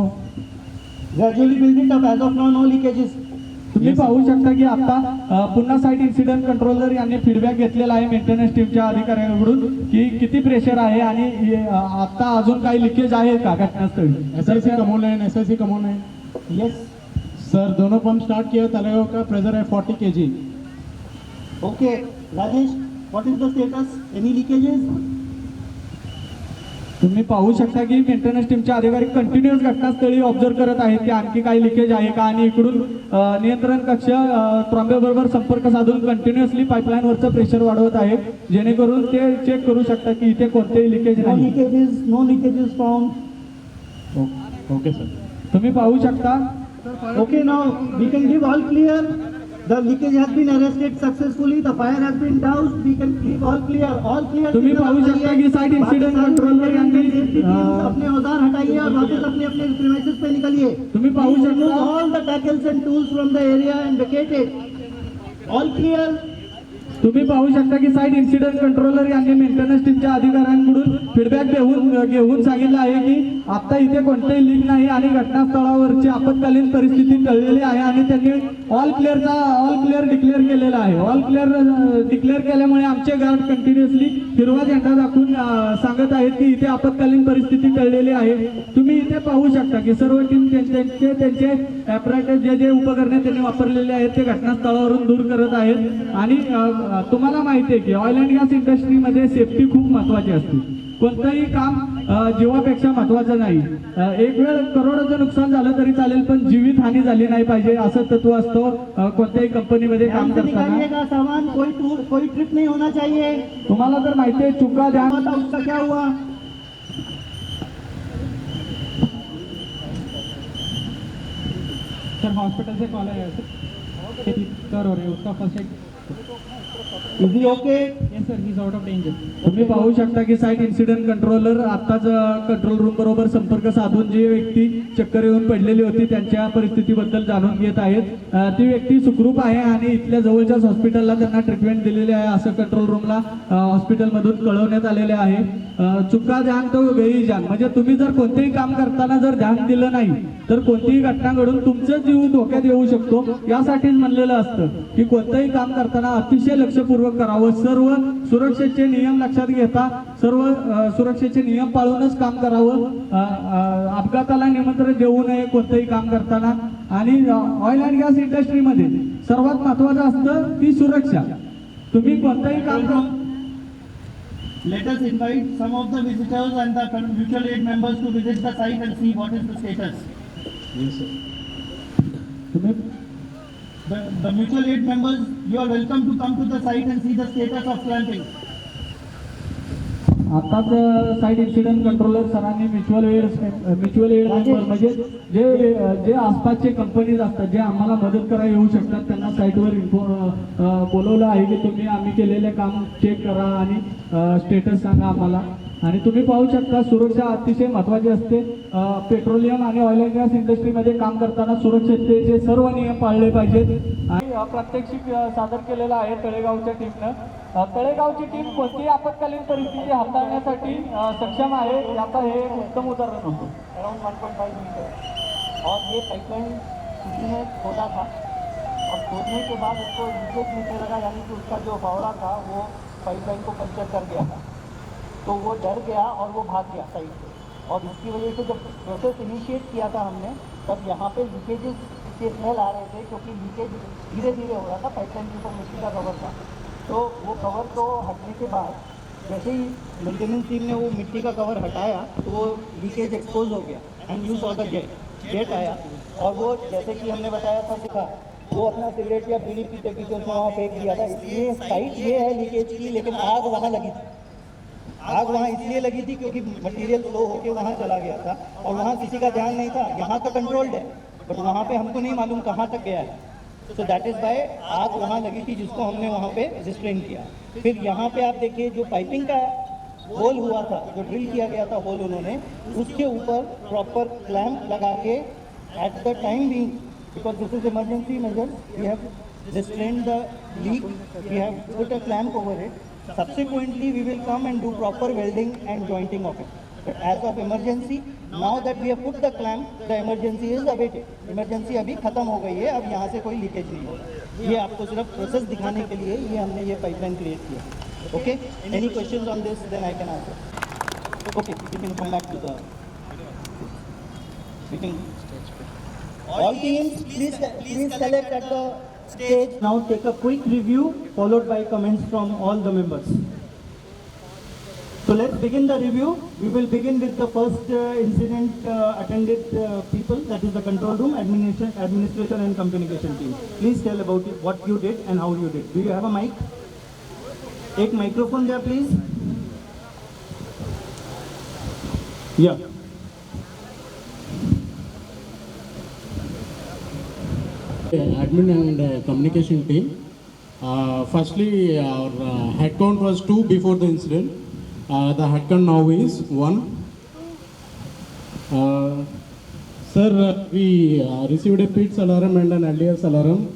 Gradually build it up. As of now, no leakages. तुम्ही पाहू शकता की आता पुन्हा site incident controller यांनी feedback घेतलेला आहे maintenance टीमच्या अधिकाऱ्यांकडून की किती प्रेशर आहे आणि आता अजून काही लिकेज आहे का घटनास्थळी. SIC कमोल लाइन, SIC कमोल लाइन. Yes. सर दोनों पंप स्टार्ट किया, तलेगांव का प्रेशर है 40 kg. Okay, Rajesh, what is the status? Any leakages? तुम्ही पाहू शकता की मेंटेनन्स टीमचे अधिकारी कंटिन्युअस घटनास्थळी ऑब्झर्व करत आहेत की आणखी काही लिकेज आहे का आणि इकडून नियंत्रण कक्ष ट्रॉम्बे बरोबर संपर्क साधून कंटिन्युअसली पाईपलाईनवरचं प्रेशर वाढवत आहे जेणेकरून ते चेक करू शकता की इथे कोणतेही लिकेज No नाही. leakages, no leakages found. Okay sir. तुम्ही पाहू शकता. Okay, now we can give all clear. The leakage has been arrested successfully. The fire has been doused. We can give all clear. All clear. तुम्ही पाहू शकता की site incident controller यांनी अपने औजार हटाइए और वापस अपने अपने प्रीमाइसेस पे निकलिए. तुम्ही पाहू Remove शकता. all the tackles and tools from the area and vacate it. All clear. तुम्ही पाहू शकता की साइट इन्सिडेंट कंट्रोलर यांनी मेंटेनन्स टीमच्या अधिकाऱ्यांकडून फीडबॅक घेऊन सांगितलं आहे की आता इथे कोणतेही लीक नाही आणि घटनास्थळावरची आपत्कालीन परिस्थिती टळलेली आहे आणि त्यांनी ऑल क्लिअर डिक्लेअर केलेला आहे. ऑल क्लिअर डिक्लेअर केल्यामुळे आमचे गार्ड कंटिन्युअसली हिरवा झेंडा दाखवून सांगत आहेत की इथे आपत्कालीन परिस्थिती टळलेली आहे. तुम्ही इथे पाहू शकता की सर्व टीम त्यांचे ॲपरेटस जे उपकरणे त्यांनी वापरलेले आहेत ते घटनास्थळावरून दूर करत आहेत आणि तुम्हाला माहिती आहे की ऑइल अँड गॅस इंडस्ट्रीमध्ये सेफ्टी खूप महत्त्वाची असते. कोणतंही काम जीवापेक्षा महत्वाचं नाही. एक वेळ करोडोचं नुकसान झालं तरी चालेल, पण जीवित हानी झाली नाही पाहिजे असं तत्व असतं कोणत्याही कंपनीमध्ये काम ध्यान से करताना. निकालिएगा सामान, कोई ट्रिप नहीं होना चाहिए. तुम्हाला जर माहिती आहे चुका ध्यान था उसका क्या हुआ? सर हॉस्पिटल से कॉल आया सर कर हो रहे हैं उसका first aid. Is he okay? Yes sir he is out of danger. तुम्ही पाहू शकता की साईट इन्सिडेंट कंट्रोलर आताच कंट्रोल रूम बरोबर संपर्क साधून जी व्यक्ती चक्कर येऊन पडलेली होती त्यांच्या परिस्थितीबद्दल जाणून घेत आहेत. ती व्यक्ती सुखरूप आहे आणि इथल्या जवळच्याच हॉस्पिटलला त्यांना ट्रीटमेंट दिलेली आहे असं कंट्रोल रूमला हॉस्पिटलमधून कळवण्यात आलेले आहे. चुका ध्यान तो गई जान, म्हणजे तुम्ही जर कोणतेही काम करताना जर ध्यान दिलं नाही तर कोणतीही घटना घडून तुमचं जीव धोक्यात येऊ शकतो. यासाठीच म्हणलेलं असतं की कोणतंही काम करताना अतिशय लक्षपूर्वक करावं, सर्व सुरक्षेचे नियम लक्षात घेता सर्व सुरक्षेचे नियम पाळूनच काम करावं. अपघाताला निमंत्रण देऊ नये कोणतंही काम करताना. आणि ऑइल अँड गॅस इंडस्ट्रीमध्ये सर्वात महत्वाचं असतं ती सुरक्षा. तुम्ही कोणतंही काम Let us invite some of the visitors and the mutual aid members to visit the site and see what is the status. तुम्ही The mutual aid members, you are welcome to come to the site and see the status of clamping. आताच site incident controller सरांनी mutual add member म्हणजे जे आसपासचे companies असतात जे आम्हाला मदत करायला येऊ शकतात त्यांना साईटवर बोलवलं आहे की तुम्ही आम्ही केलेले काम चेक करा आणि स्टेटस सांगा आम्हाला. आणि तुम्ही पाहू शकता सुरक्षा अतिशय महत्त्वाची असते. पेट्रोलियम आणि ऑइल अँड गॅस इंडस्ट्रीमध्ये काम करताना सुरक्षिततेचे सर्व नियम पाळले पाहिजेत. आणि प्रात्यक्षिक सादर केलेलं आहे तळेगावच्या टीमनं. तळेगावची टीम कोणतीही आपत्कालीन परिस्थिती हाताळण्यासाठी सक्षम आहे. आता हे उत्तम उदाहरण होतं. Around 1.5 मीटर और ये पाइपलाइन किसी ने खोदा था और खोदने के बाद उसको लीकेज नीचे लगा, यानी कि उसका जो फावड़ा था वो पाइपलाइन को पंचर कर गया था. तो वो डर गया और वो भाग गया साइड से. और इसकी वजह से जब प्रोसेस इनिशिएट किया था हमने तब यहाँ पे लीकेजेस के स्मेल आ रहे थे क्योंकि लीकेज धीरे धीरे हो रहा था. पाइपलाइन के ऊपर मिट्टी का कवर था तो वो कवर को हटने के बाद जैसे ही मेंटेनेंस टीम ने वो मिट्टी का कवर हटाया तो वो लीकेज एक्सपोज हो गया and you saw the jet आया. और वो जैसे कि हमने बताया था सिखा वो अपना सिगरेट या बीड़ी पीते पीते उसने वहाँ फेंक दिया था. इसलिए साइट ये है लीकेज की, लेकिन आग वहाँ लगी थी. आग वहाँ इसलिए लगी थी क्योंकि मटेरियल फ्लो होके वहाँ चला गया था और वहाँ किसी का ध्यान नहीं था. यहाँ तो कंट्रोल्ड है बट वहाँ पे हमको नहीं मालूम कहाँ तक गया है. सो दैट इज़ बाय आग वहाँ लगी थी जिसको हमने वहाँ पे रिस्ट्रेन किया. फिर यहाँ पे आप देखिए जो पाइपिंग का होल हुआ था, जो ड्रिल किया गया था होल उन्होंने उसके ऊपर प्रॉपर क्लैंप लगा के at the time being, because this is emergency major, we have restrain the leak, we have put a clamp over it. Subsequently, we will come and do proper welding and jointing of it. But as of emergency, now that we have put the clamp, the emergency is abated. Emergency अभी खत्म हो गई है, अब यहाँ से कोई leakage नहीं होगा. ये आपको सिर्फ प्रोसेस दिखाने के लिए ये हमने ये पाइपलाइन क्रिएट किया. Okay? Any questions on this? Then I can answer. Okay, we can come back to the. We can. All teams, please select at the stage. Now take a quick review followed by comments from all the members. So let's begin the review. We will begin with the first incident attended people, that is the control room, administration and communication team. Please tell about it, what you did and how you did. Do you have a mic? Take microphone there, please. Yeah. Admin and communication team. Firstly, our head count was 2 before the incident. The head count now is 1. Sir, we received a PITS alarm and an LDS alarm.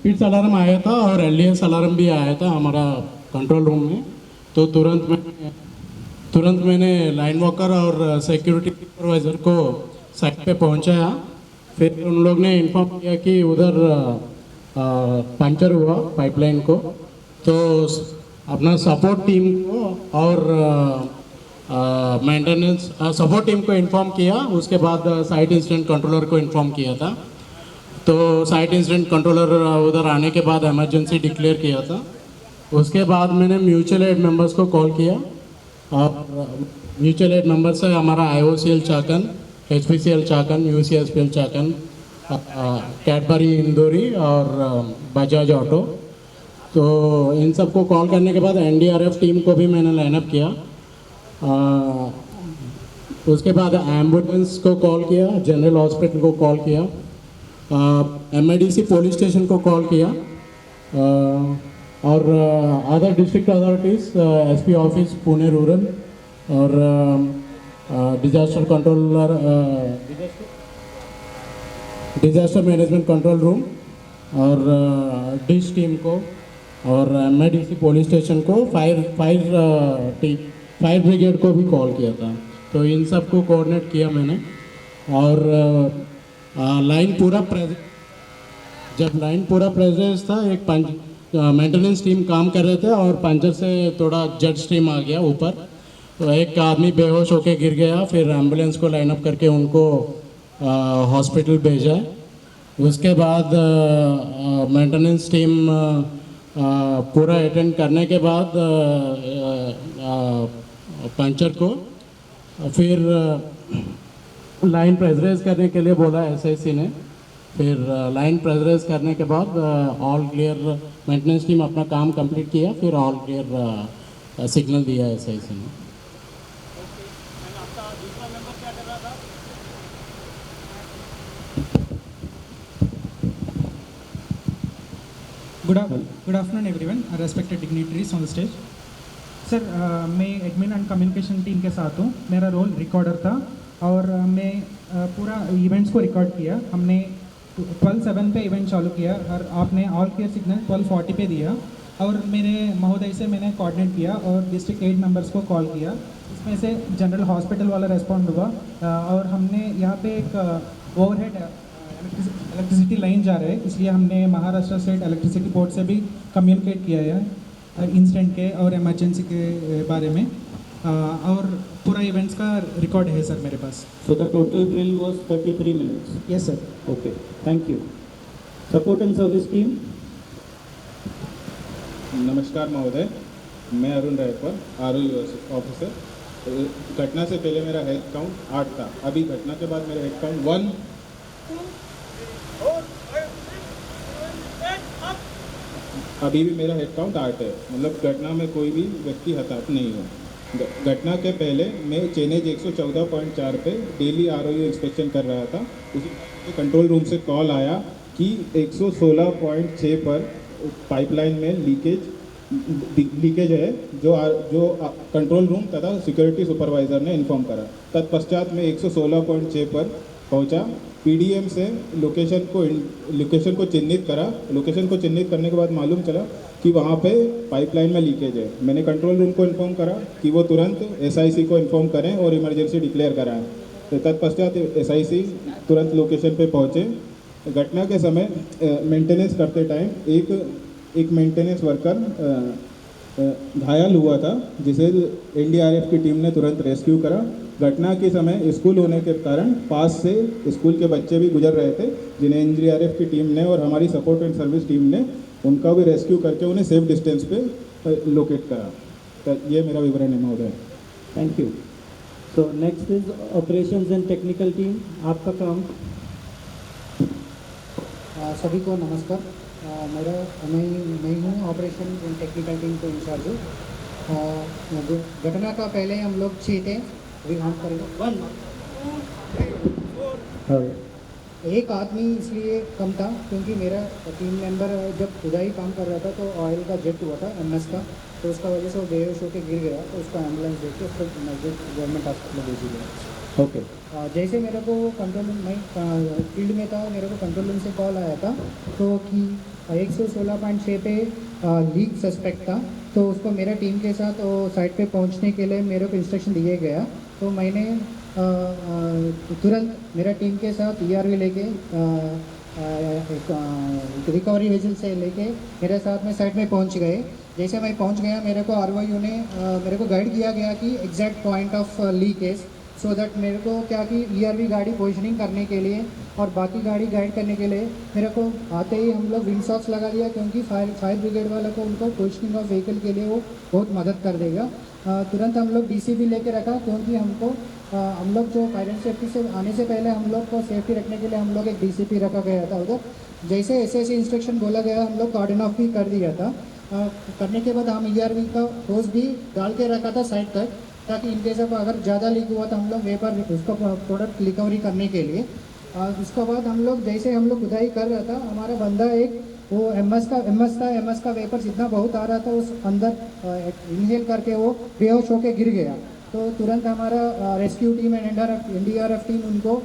PITS alarm आया था और LDS alarm भी आया था हमारा control room में. तो तुरंत मैंने लाइन वॉकर और सिक्योरिटी सुपरवाइज़र को साइट पे पहुंचाया. फिर उन लोग ने इन्फॉर्म किया कि उधर पंचर हुआ पाइपलाइन को. तो अपना सपोर्ट टीम को और मेंटेनेंस सपोर्ट टीम को इन्फॉर्म किया. उसके बाद साइट इंसिडेंट कंट्रोलर को इन्फॉर्म किया था. तो साइट इंसिडेंट कंट्रोलर उधर आने के बाद इमरजेंसी डिक्लेयर किया था. उसके बाद मैंने म्यूचुअल एड मेंबर्स को कॉल किया और म्यूचुअल एड मेंबर से हमारा IOCL Chakan, HPCL Chakan, UCSPL Chakan, Cadbury Indori और बजाज ऑटो। तो इन सबको कॉल करने के बाद NDRF टीम को भी मैंने लाइनअप किया। उसके बाद एम्बुलेंस को कॉल किया, जनरल हॉस्पिटल को कॉल किया, MIDC पुलिस स्टेशन को कॉल किया, और other district authorities, SP office Pune rural और disaster controller, disaster management control room और डिश टीम को और MIDC पुलिस स्टेशन को, फायर ब्रिगेड को भी कॉल किया था। तो इन सब को कोऑर्डिनेट किया मैंने। और लाइन पूरा जब लाइन पूरा प्रेजेंस था, एक मेंटेनेंस टीम काम कर रहे थे और पंचर से थोड़ा जेट स्ट्रीम आ गया ऊपर, तो एक आदमी बेहोश होके गिर गया। फिर एम्बुलेंस को लाइनअप करके उनको हॉस्पिटल भेजा। उसके बाद मेंटेनेंस टीम पूरा अटेंड करने के बाद पंचर को फिर लाइन प्रेशराइज करने के लिए बोला SIC ने। फिर लाइन प्रेशराइज करने के बाद ऑल क्लियर, मेंटेनेंस टीम अपना काम कंप्लीट किया, फिर ऑल क्लियर सिग्नल दिया SIC ने। Good afternoon everyone, respected dignitaries on the stage. Sir मैं एडमिन एंड कम्युनिकेशन टीम के साथ हूँ। मेरा रोल रिकॉर्डर था और मैं पूरा इवेंट्स को रिकॉर्ड किया। हमने 12/7 पे इवेंट चालू किया और आपने ऑल क्लियर सिग्नल 12:40 पे दिया और मेरे महोदय से मैंने कोऑर्डिनेट किया और डिस्ट्रिक्ट 8 मेंबर्स को कॉल किया। इसमें से जनरल हॉस्पिटल वाला रेस्पॉन्ड हुआ और हमने यहाँ पे एक ओवरहेड इलेक्ट्रिसिटी लाइन जा रहा है, इसलिए हमने महाराष्ट्र स्टेट इलेक्ट्रिसिटी बोर्ड से भी कम्युनिकेट किया है इंसिडेंट के और इमरजेंसी के बारे में, और पूरा इवेंट्स का रिकॉर्ड है सर मेरे पास। So the total drill was 33 minutes. Yes sir. Okay, thank you. Support and service team. नमस्कार महोदय, मैं अरुण रायकर, RO ऑफिसर। घटना से पहले मेरा हेड काउंट 8 था, अभी घटना के बाद मेरा हेड काउंट 1 अभी भी मेरा हेड काउंट 8 है। मतलब घटना में कोई भी व्यक्ति हताहत नहीं हुआ। घटना के पहले मैं चेनेज 114.4 पे डेली ROU इंस्पेक्शन कर रहा था। उसी कंट्रोल रूम से कॉल आया कि 116.6 पर पाइपलाइन में लीकेज है, जो कंट्रोल रूम तथा सिक्योरिटी सुपरवाइज़र ने इन्फॉर्म करा। तत्पश्चात मैं 116.6 पर पहुंचा। PDM से लोकेशन को चिन्हित करा। लोकेशन को चिन्हित करने के बाद मालूम चला कि वहाँ पे पाइपलाइन में लीकेज है। मैंने कंट्रोल रूम को इन्फॉर्म करा कि वो तुरंत SIC को इन्फॉर्म करें और इमरजेंसी डिक्लेयर कराएं। तत्पश्चात SIC तुरंत लोकेशन पे पहुँचे। घटना के समय मेंटेनेंस करते टाइम एक मेंटेनेंस वर्कर घायल हुआ था, जिसे NDRF की टीम ने तुरंत रेस्क्यू करा। घटना के समय स्कूल होने के कारण पास से स्कूल के बच्चे भी गुजर रहे थे, जिन्हें NDRF की टीम ने और हमारी सपोर्ट एंड सर्विस टीम ने उनका भी रेस्क्यू करके उन्हें सेफ डिस्टेंस पे लोकेट करा। तो ये मेरा विवरण है महोदय। Thank you. So next is operations and technical team, आपका काम। सभी को नमस्कार। मैं हूँ ऑपरेशन एंड टेक्निकल टीम को इंचार्ज हूँ। घटना का पहले हम लोग 6 थे, अभी काउंट करेंगे 1 एक आदमी इसलिए कम था क्योंकि मेरा टीम मेंबर जब खुदाई काम कर रहा था तो ऑयल का जेट हुआ था MS का, तो उसका वजह से वो बेहोश होकर गिर गया, तो उसका एम्बुलेंस देख के उसको गवर्नमेंट हॉस्पिटल भेज दिया। ओके। जैसे मेरे को कंट्रोल रूम, मैं फील्ड में था, मेरे को कंट्रोल रूम से कॉल आया था तो कि 116.6 पे लीक सस्पेक्ट था, तो उसको मेरा टीम के साथ साइट पे पहुंचने के लिए मेरे को इंस्ट्रक्शन दिए गया। तो मैंने तुरंत मेरा टीम के साथ ERV लेके रिकवरी वेजल से लेके मेरे साथ में साइट में पहुंच गए। जैसे मैं पहुंच गया, मेरे को ROU ने मेरे को गाइड किया गया कि exact point of leakage, so that मेरे को क्या कि ERV गाड़ी पोजिशनिंग करने के लिए और बाकी गाड़ी गाइड करने के लिए मेरे को आते ही हम लोग विंड सॉक्स लगा लिया, क्योंकि फायर ब्रिगेड वाला को उनको पोजिशनिंग ऑफ व्हीकल के लिए वो बहुत मदद कर देगा। तुरंत हम लोग डीसीबी लेके रखा, क्योंकि हमको हम लोग जो फायर एंड सेफ्टी से आने से पहले हम लोग को सेफ्टी रखने के लिए हम लोग एक डीसीपी रखा गया था उधर। जैसे ऐसे इंस्ट्रक्शन बोला गया, हम लोग कार्डन ऑफ भी कर दिया था। करने के बाद हम ERV का होस भी डाल के रखा था साइड तक, ताकि इनकेस ऑफ अगर ज़्यादा लीक हुआ तो हम लोग वे पर उसका प्रोडक्ट रिकवरी करने के लिए। उसके बाद हम लोग जैसे हम लोग खुदाई कर रहा था, हमारा बंदा एक वो एमएस का वेपर्स इतना बहुत आ रहा था, उस अंदर इनहेल करके वो बेहोश होके गिर गया। तो तुरंत हमारा rescue team and NDRF team उनको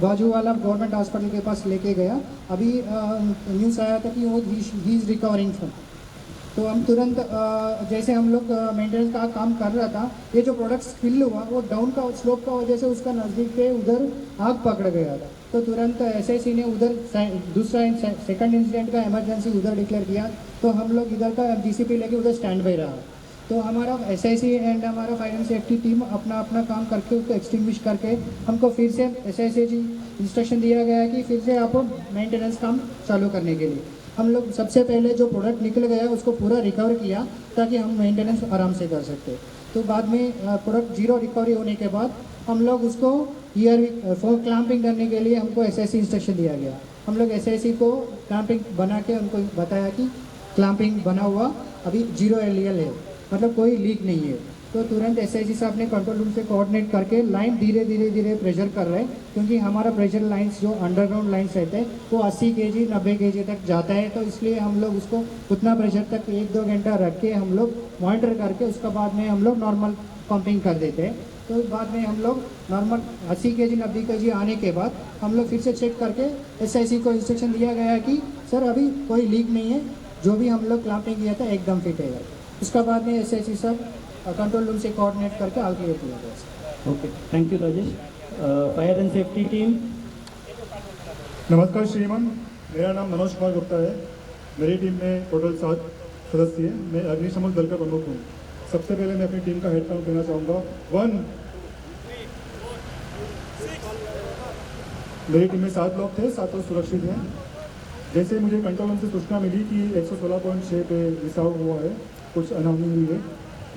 बाजू वाला गवर्नमेंट हॉस्पिटल के पास लेके गया। अभी न्यूज़ आया था कि वो ही इज़ रिकवरिंग फ्रॉम। तो हम तुरंत जैसे हम लोग मेंटेनेंस का काम कर रहा था, ये जो प्रोडक्ट स्पिल हुआ वो डाउन का स्लोप का वजह से उसका नज़दीक पे उधर आग पकड़ गया था। तो तुरंत SIC ने उधर दूसरा सेकंड इंसिडेंट का इमरजेंसी उधर डिक्लेयर किया। तो हम लोग इधर का GCP लेके उधर स्टैंड बाई रहा। तो हमारा SIC एंड हमारा फायर एंड सेफ्टी टीम अपना अपना काम करके उसको एक्सटिंग्विश करके हमको फिर से SIC जी इंस्ट्रक्शन दिया गया कि फिर से आप मेंटेनेंस काम चालू करने के लिए। हम लोग सबसे पहले जो प्रोडक्ट निकल गया उसको पूरा रिकवर किया, ताकि हम मेंटेनेंस आराम से कर सकते। तो बाद में प्रोडक्ट जीरो रिकवरी होने के बाद हम लोग उसको ERV फॉर क्लैंपिंग करने के लिए हमको SIC इंस्ट्रक्शन दिया गया। हम लोग SIC को क्लैंपिंग बना के उनको बताया कि क्लैंपिंग बना हुआ अभी 0 LEL है, मतलब कोई लीक नहीं है। तो तुरंत SIC साहब ने कंट्रोल रूम से कोऑर्डिनेट करके लाइन धीरे धीरे प्रेशर कर रहे हैं, क्योंकि हमारा प्रेशर लाइंस जो अंडरग्राउंड लाइंस रहते हैं वो 80 kg 90 kg तक जाता है। तो इसलिए हम लोग उसको उतना प्रेशर तक 1-2 घंटा रख के हम लोग मॉनिटर करके उसका बाद में हम लोग नॉर्मल पंपिंग कर देते हैं। तो बाद में हम लोग नॉर्मल 80 kg 90 kg आने के बाद हम लोग फिर से चेक करके SIC को इंस्ट्रक्शन दिया गया कि सर अभी कोई लीक नहीं है, जो भी हम लोग क्लैंपिंग किया था एकदम फिट है। उसका बाद में SIC सब कंट्रोल रूम से कोऑर्डिनेट करके आगे किया गया। Okay, thank you Rajesh. Fire and safety team. नमस्कार श्रीमान, मेरा नाम मनोज कुमार गुप्ता है। मेरी टीम में टोटल 7 सदस्य हैं। मैं अग्निशमन दल का प्रमुख हूँ। सबसे पहले मैं अपनी टीम का हेड काउंट देना चाहूँगा। 1। मेरी टीम में 7 लोग थे, 7 लोग सुरक्षित हैं। जैसे मुझे कंट्रोल रूम से सूचना मिली कि 116.6 पे रिसाव हुआ है, कुछ अनहोनी हुई है,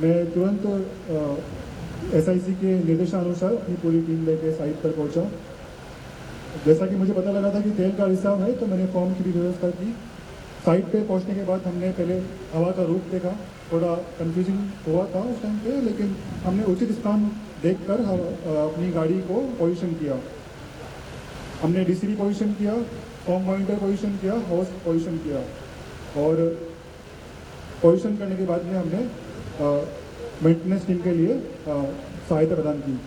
मैं तुरंत SIC के निर्देशानुसार अपनी पूरी टीम लेके साइट पर पहुंचा। जैसा कि मुझे पता लगा था कि तेल का रिसाव है, तो मैंने फॉर्म की भी व्यवस्था की। साइट पे पहुंचने के बाद हमने पहले हवा का रूप देखा, थोड़ा कंफ्यूजिंग हुआ था उस टाइम पे, लेकिन हमने उचित स्थान देखकर अपनी गाड़ी को पोजीशन किया। हमने DCB पोजीशन किया, फॉर्म मॉनिटर पोजीशन किया, हाउस पोजीशन किया, और पोजीशन करने के बाद में हमने मेंटेनेंस टीम के लिए सहायता प्रदान की।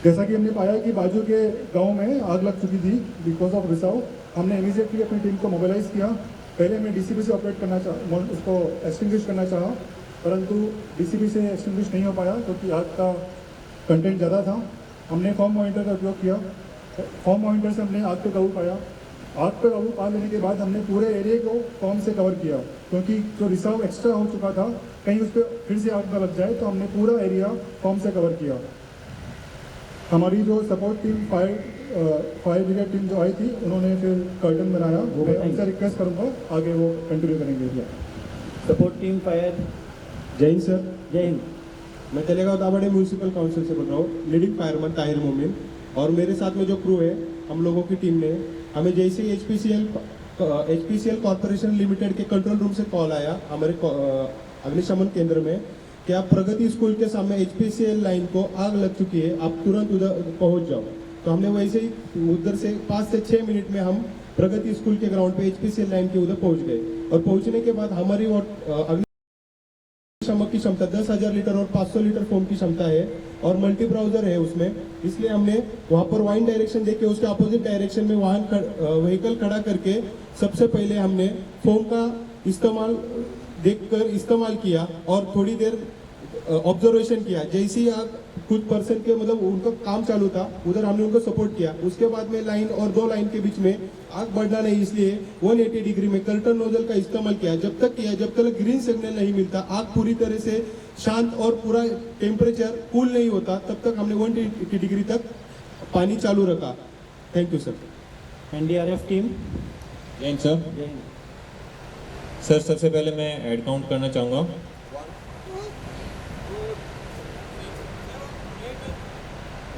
जैसा कि हमने पाया कि बाजू के गांव में आग लग चुकी थी बिकॉज ऑफ रिसाव, हमने इमीडिएटली अपनी टीम को मोबिलाइज किया। पहले मैं DCB से ऑपरेट करना उसको एक्सटिंग्विश करना चाहा, परंतु DCB से एक्सटिंग्विश नहीं हो पाया क्योंकि आग का कंटेंट ज़्यादा था। हमने फॉर्म मॉनिटर का उपयोग किया। फॉर्म मॉनिटर से हमने आग पे काबू पाया। आग पर काबू पा लेने के बाद हमने पूरे एरिया को फॉर्म से कवर किया, क्योंकि जो रिसाव एक्स्ट्रा हो चुका था कहीं उस पर फिर से आग न लग जाए, तो हमने पूरा एरिया फॉर्म से कवर किया। हमारी जो support team fire brigade team जो आई थी, उन्होंने फिर कर्टन बनाया। मैं उनसे रिक्वेस्ट करूँगा आगे वो कंटिन्यू करेंगे। Support team fire. जय हिंद सर। जय हिंद। मैं तलेगांव दाभाडे म्यूनसिपल काउंसिल से बोल रहा हूँ, लीडिंग फायरमैन ताहिर मोमिन। और मेरे साथ में जो क्रू है, हम लोगों की टीम ने, हमें जैसे ही HPCL कॉर्पोरेशन लिमिटेड के कंट्रोल रूम से कॉल आया हमारे अग्निशमन केंद्र में कि आप प्रगति स्कूल के सामने HPCL लाइन को आग लग चुकी है, आप तुरंत उधर पहुंच जाओ। तो हमने वैसे ही उधर से 5 से 6 मिनट में हम प्रगति स्कूल के ग्राउंड पे HPCL लाइन के उधर पहुंच गए। और पहुंचने के बाद हमारी अग्निशमन की क्षमता 10,000 लीटर और 500 लीटर फोम की क्षमता है, और मल्टी ब्राउजर है उसमें, इसलिए हमने वहाँ पर वाइन डायरेक्शन देके उसके अपोजिट डायरेक्शन में व्हीकल खड़ा करके सबसे पहले हमने फोम का इस्तेमाल देखकर इस्तेमाल किया और थोड़ी देर ऑब्जर्वेशन किया। जैसे ही आप कुछ पर्सन के मतलब उनका काम चालू था, उधर हमने उनको सपोर्ट किया। उसके बाद में लाइन और 2 लाइन के बीच में आग बढ़ना नहीं, इसलिए 180 डिग्री में कर्टन नोजल का इस्तेमाल किया। जब तक ग्रीन सिग्नल नहीं मिलता, आग पूरी तरह से शांत और पूरा टेम्परेचर कूल नहीं होता, तब तक हमने 180 डिग्री तक पानी चालू रखा। Thank you sir. NDRF team. जय हिंद सर। जय हिंद। सर सबसे पहले मैं हेड काउंट करना चाहूँगा।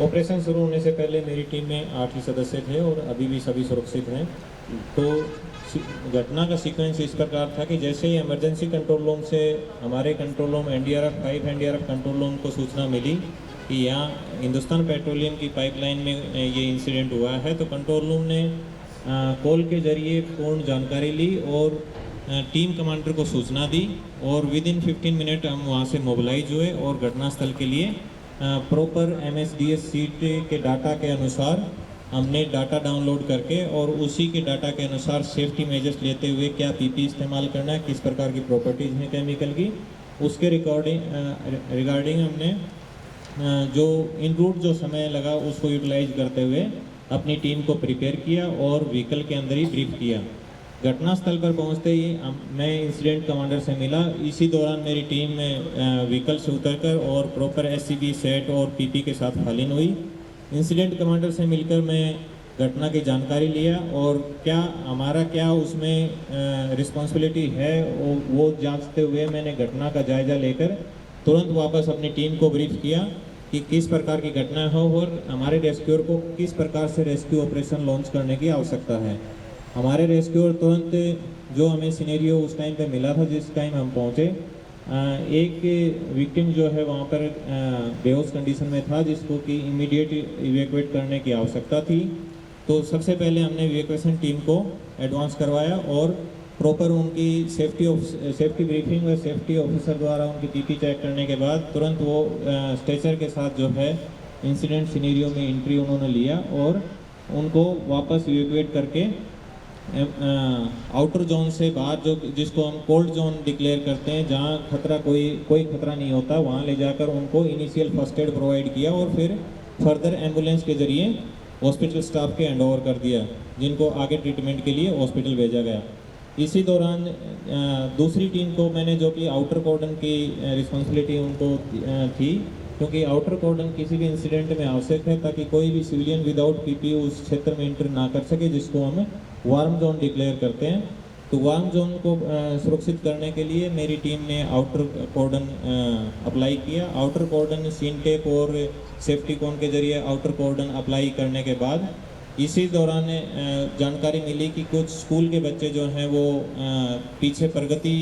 ऑपरेशन शुरू होने से पहले मेरी टीम में 8 ही सदस्य थे और अभी भी सभी सुरक्षित हैं। तो घटना का सीक्वेंस इस प्रकार था कि जैसे ही इमरजेंसी कंट्रोल रूम से हमारे control room NDRF 5 NDRF control room को सूचना मिली कि यहाँ हिंदुस्तान पेट्रोलियम की पाइपलाइन में ये इंसिडेंट हुआ है, तो कंट्रोल रूम ने कॉल के जरिए पूर्ण जानकारी ली और टीम कमांडर को सूचना दी और विद इन 15 मिनट हम वहाँ से मोबिलाइज हुए और घटनास्थल के लिए प्रॉपर MSDS सीट के डाटा के अनुसार हमने डाटा डाउनलोड करके और उसी के डाटा के अनुसार सेफ्टी मेजर्स लेते हुए क्या PP इस्तेमाल करना है, किस प्रकार की प्रॉपर्टीज़ हैं केमिकल की, उसके रिगार्डिंग हमने जो इन रूट जो समय लगा उसको यूटिलाइज करते हुए अपनी टीम को प्रिपेयर किया और व्हीकल के अंदर ही ब्रीफ किया। घटनास्थल पर पहुंचते ही मैं इंसिडेंट कमांडर से मिला। इसी दौरान मेरी टीम में व्हीकल से उतरकर और प्रॉपर SCB सेट और PP के साथ फालिन हुई। इंसिडेंट कमांडर से मिलकर मैं घटना की जानकारी लिया और हमारा क्या उसमें रिस्पॉन्सिबिलिटी है वो जांचते हुए मैंने घटना का जायज़ा लेकर तुरंत वापस अपनी टीम को ब्रीफ किया कि किस प्रकार की घटना हो और हमारे रेस्क्यूअर को किस प्रकार से रेस्क्यू ऑपरेशन लॉन्च करने की आवश्यकता है। हमारे रेस्क्यूअर तुरंत जो हमें सिनेरियो उस टाइम पे मिला था, जिस टाइम हम पहुँचे, एक विक्टिम जो है वहाँ पर बेहोश कंडीशन में था जिसको कि इमीडिएट इवैक्यूएट करने की आवश्यकता थी। तो सबसे पहले हमने इवैक्यूएशन टीम को एडवांस करवाया और प्रॉपर उनकी सेफ्टी ब्रीफिंग व सेफ्टी ऑफिसर द्वारा उनकी PP चेक करने के बाद तुरंत वो स्ट्रेचर के साथ जो है इंसिडेंट सिनेरियो में एंट्री उन्होंने लिया और उनको वापस इवैक्यूएट करके आउटर जोन से बाहर जिसको हम कोल्ड जोन डिक्लेयर करते हैं, जहां खतरा कोई खतरा नहीं होता, वहां ले जाकर उनको इनिशियल फर्स्ट एड प्रोवाइड किया और फिर फर्दर एम्बुलेंस के जरिए हॉस्पिटल स्टाफ के हैंड ओवर कर दिया, जिनको आगे ट्रीटमेंट के लिए हॉस्पिटल भेजा गया। इसी दौरान दूसरी टीम को मैंने, जो कि आउटर कॉर्डन की रिस्पॉन्सिबिलिटी उनको थी, क्योंकि आउटर कॉर्डन किसी भी इंसिडेंट में आवश्यक है ताकि कोई भी सिविलियन विदाउट PP उस क्षेत्र में एंटर ना कर सके, जिसको हम वार्म जोन डिक्लेयर करते हैं। तो वार्म जोन को सुरक्षित करने के लिए मेरी टीम ने आउटर कॉर्डन अप्लाई किया। आउटर कॉर्डन सीन टेप और सेफ्टी कोन के जरिए आउटर कॉर्डन अप्लाई करने के बाद इसी दौरान जानकारी मिली कि कुछ स्कूल के बच्चे जो हैं वो पीछे प्रगति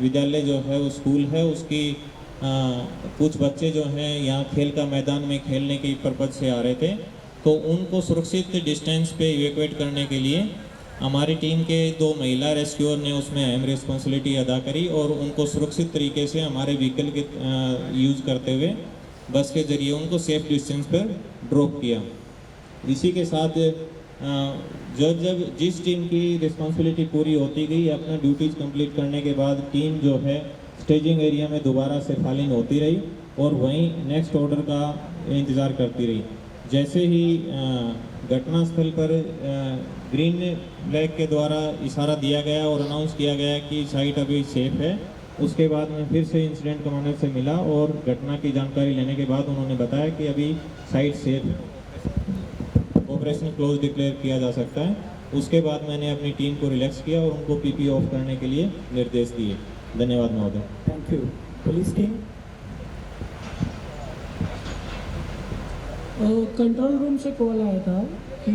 विद्यालय जो है वो स्कूल है, उसकी कुछ बच्चे जो हैं यहाँ खेल का मैदान में खेलने के पर्पज़ से आ रहे थे। तो उनको सुरक्षित डिस्टेंस पे इवैक्यूएट करने के लिए हमारी टीम के 2 महिला रेस्क्यूअर ने उसमें अहम रिस्पॉन्सिबिलिटी अदा करी और उनको सुरक्षित तरीके से हमारे व्हीकल के यूज़ करते हुए बस के ज़रिए उनको सेफ डिस्टेंस पर ड्रॉप किया। इसी के साथ जब जिस टीम की रिस्पॉन्सिबिलिटी पूरी होती गई, अपना ड्यूटीज़ कंप्लीट करने के बाद टीम जो है स्टेजिंग एरिया में दोबारा से फालिंग होती रही और वहीं नेक्स्ट ऑर्डर का इंतज़ार करती रही। जैसे ही घटनास्थल पर ग्रीन फ्लैग के द्वारा इशारा दिया गया और अनाउंस किया गया कि साइट अभी सेफ है, उसके बाद मैं फिर से इंसिडेंट कमांडर से मिला और घटना की जानकारी लेने के बाद उन्होंने बताया कि अभी साइट सेफ है, ऑपरेशन क्लोज डिक्लेयर किया जा सकता है। उसके बाद मैंने अपनी टीम को रिलैक्स किया और उनको PP ऑफ करने के लिए निर्देश दिए। धन्यवाद महोदय। Thank you. Police team. Control room से कॉल आया था कि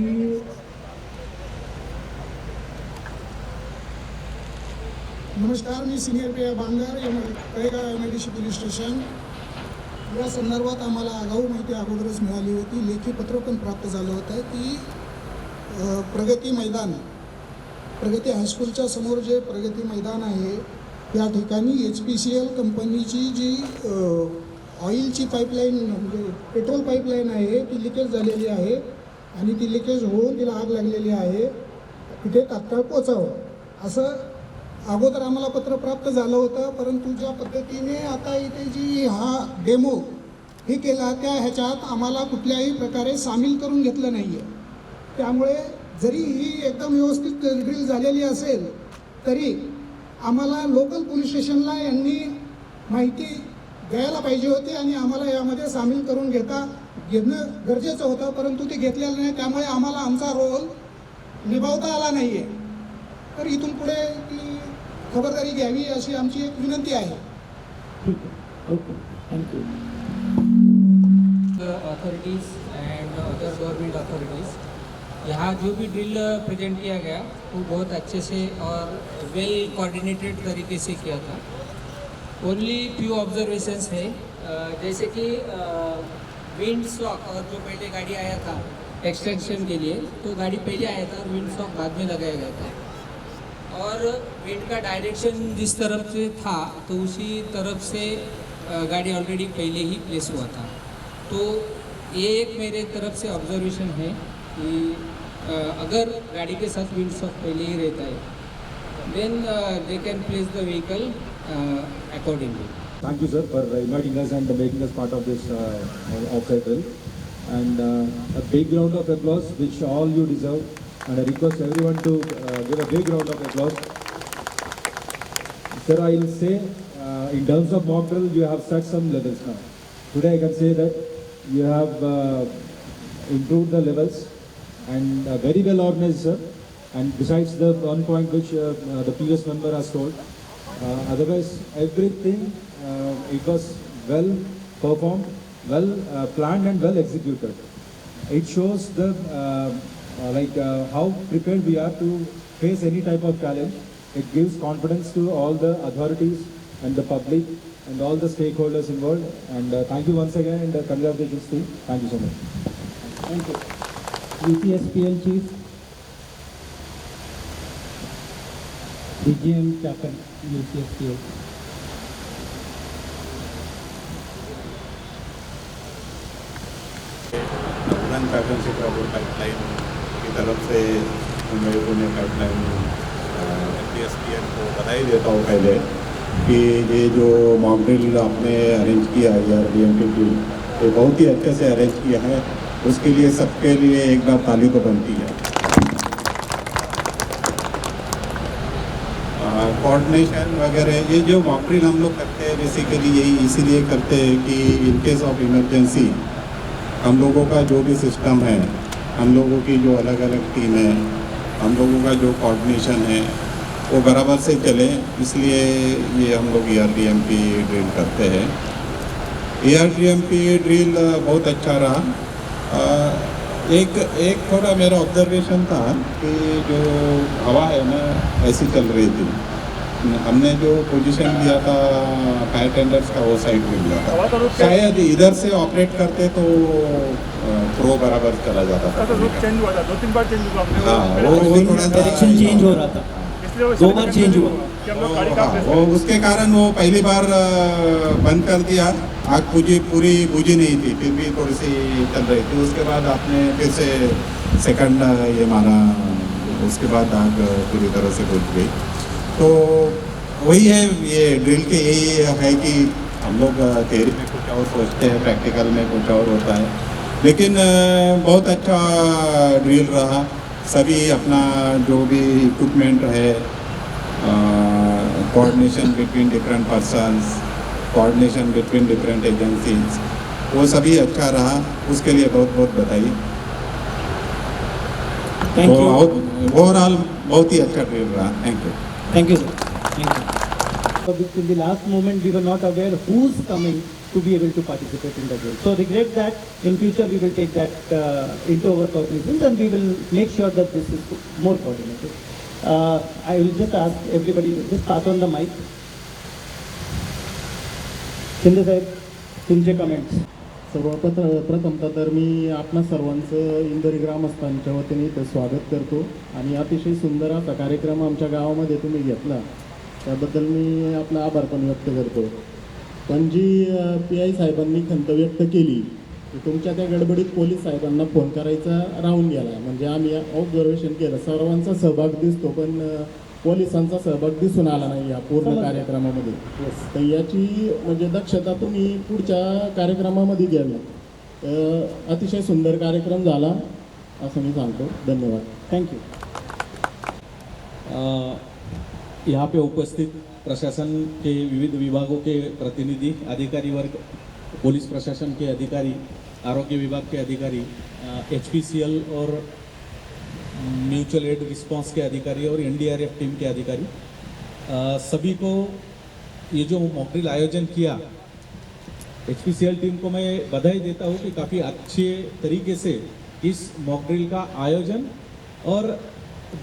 नमस्कार, मी सिनियर PI बांगर, तळेगाव MIDC पोलीस स्टेशन। या संदर्भात आम्हाला आगाऊ माहिती अगोदरच मिळाली होती, लेखी पत्र पण प्राप्त झालं होतं की प्रगती मैदान, प्रगती हायस्कूलच्या समोर जे प्रगती मैदान आहे या ठिकाणी HPCL कंपनीची जी ऑइलची पाईपलाईन म्हणजे पेट्रोल पाईपलाईन आहे ती लिकेज झालेली आहे आणि ती लिकेज होऊन तिला आग लागलेली आहे, तिथे तात्काळ पोचावं असं अगोदर आम्हाला पत्र प्राप्त झालं होतं। परंतु ज्या पद्धतीने आता इथे जी हा डेमो हे केला त्या ह्याच्यात आम्हाला कुठल्याही प्रकारे सामील करून घेतलं नाही आहे। त्यामुळे जरी ही एकदम व्यवस्थित ड्रिल झालेली असेल तरी आम्हाला लोकल पोलीस स्टेशनला यांनी माहिती द्यायला पाहिजे होती आणि आम्हाला यामध्ये सामील करून घेणं गरजेचं होतं, परंतु ते घेतलेलं नाही। त्यामुळे आम्हाला आमचा रोल निभावता आला नाही आहे। तर इथून पुढे ती खबरदारी घ्यावी अशी आमची एक विनंती आहे। ठीक आहे, okay, thank you. Authorities and other government authorities, यहाँ जो भी ड्रिल प्रेजेंट किया गया वो बहुत अच्छे से और वेल कोऑर्डिनेटेड तरीके से किया था। ओनली फ्यू ऑब्जर्वेशंस है, जैसे कि विंड स्टॉक और जो पहले गाड़ी आया था एक्सटेंशन के लिए, तो गाड़ी पहले आया था और विंड स्टॉक बाद में लगाया गया था, और विंड का डायरेक्शन जिस तरफ से था तो उसी तरफ से गाड़ी ऑलरेडी पहले ही प्लेस हुआ था। तो ये एक मेरे तरफ से ऑब्जर्वेशन है कि अगर गाड़ी के साथ विंड स्टॉक पहले ही रहता है then they can place the vehicle accordingly. Thank you, sir, for inviting us and making us part of this offsite drill. And a big round of applause, which all you deserve. And I request everyone to give a big round of applause. Sir, I will say, in terms of mock drill, you have set some levels now. Today, I can say that you have improved the levels and very well organized, sir. And besides the one point which the previous member has told, otherwise everything it was well performed, well planned and well executed. It shows the how prepared we are to face any type of challenge. It gives confidence to all the authorities and the public and all the stakeholders involved. And thank you once again, and congratulations to you. Thank you so much. Thank you. UPSPL Chief, DGM Chapel, UPSPL. उड़ान pattern से pipeline की तरफ से Mumbai Pune pipeline UPSPL को बधाई देता हूँ पहले कि ये जो मॉक ड्रिल आपने अरेंज किया ERDMP की, ये बहुत ही अच्छे से अरेंज किया है। उसके लिए सबके लिए एक बार ताली तो बनती है। कोऑर्डिनेशन वगैरह ये जो मॉक ड्रिल हम लोग करते हैं बेसिकली यही इसीलिए करते हैं कि इन केस ऑफ इमरजेंसी हम लोगों का जो भी सिस्टम है, हम लोगों की जो अलग अलग टीम है, हम लोगों का जो कोऑर्डिनेशन है वो बराबर से चले, इसलिए ये हम लोग ERDMP ड्रिल करते हैं। ERDMP ड्रिल बहुत अच्छा रहा। एक थोड़ा मेरा ऑब्जर्वेशन था कि जो हवा है ना ऐसी चल रही थी, हमने जो पोजीशन दिया था फायर टेंडर्स का वो साइड में दिया था, शायद इधर से ऑपरेट करते तो प्रो बराबर चला जाता था। चेंज हुआ था, 2-3 बार चेंज हुआ। हाँ, वो थोड़ा डायरेक्शन चेंज हो रहा था, 2 बार चेंज हुआ। वो उसके कारण वो पहली बार बंद कर दिया, आग पूरी बुझी नहीं थी, फिर भी थोड़ी सी चल रही थी। उसके बाद आपने फिर से सेकंड ये मारा, उसके बाद आग पूरी तरह से बुझ गई। तो वही है, ये ड्रिल के यही है कि हम लोग थियरी में कुछ और सोचते हैं, प्रैक्टिकल में कुछ और होता है, लेकिन बहुत अच्छा ड्रिल रहा। सभी अपना जो भी इक्विपमेंट है, coordination between different persons, coordination between different agencies, वो सभी अच्छा रहा। उसके लिए बहुत बहुत बधाई। Thank you. ओवरऑल बहुत ही अच्छा ड्रिल रहा। Thank you. Thank you, sir. Thank you. In the last moment, we were not aware who's coming to be able to participate in the drill. So regret that. In future, we will take that into our cognizance, and we will make sure that this is more coordinated. I will just ask everybody, just pass on the mic. Shinde sahib, तुमचे comments. प्रथमतः तर मी आपणा सर्वांचं इंदोरी ग्रामस्थांच्या वतीने इथं स्वागत करतो आणि अतिशय सुंदर असा कार्यक्रम आमच्या गावामध्ये तुम्ही घेतला, त्याबद्दल मी आपला आभार पण व्यक्त करतो। पण जी PI साहेबांनी खंत व्यक्त केली की तुमच्या त्या गडबडीत पोलीस साहेबांना फोन करायचा राहून गेला, म्हणजे आम्ही ऑब्झर्वेशन केलं, सर्वांचा सहभाग दिसतो पण पोलिसांचा सहभाग दिसून आला नाही या पूर्ण कार्यक्रमामध्ये। तर याची म्हणजे दक्षता तुम्ही पुढच्या कार्यक्रमामध्ये घ्यावी। अतिशय सुंदर कार्यक्रम झाला असं मी सांगतो। धन्यवाद। थँक्यू। यहाँ पे उपस्थित प्रशासन के विविध विभागों के प्रतिनिधि, अधिकारी वर्ग, पुलिस प्रशासन के अधिकारी, आरोग्य विभाग के अधिकारी, HPCL और म्यूचुअल एड रिस्पांस के अधिकारी और NDRF टीम के अधिकारी, सभी को ये जो मॉक ड्रिल आयोजन किया HPCL टीम को मैं बधाई देता हूँ कि काफ़ी अच्छे तरीके से इस मॉक ड्रिल का आयोजन और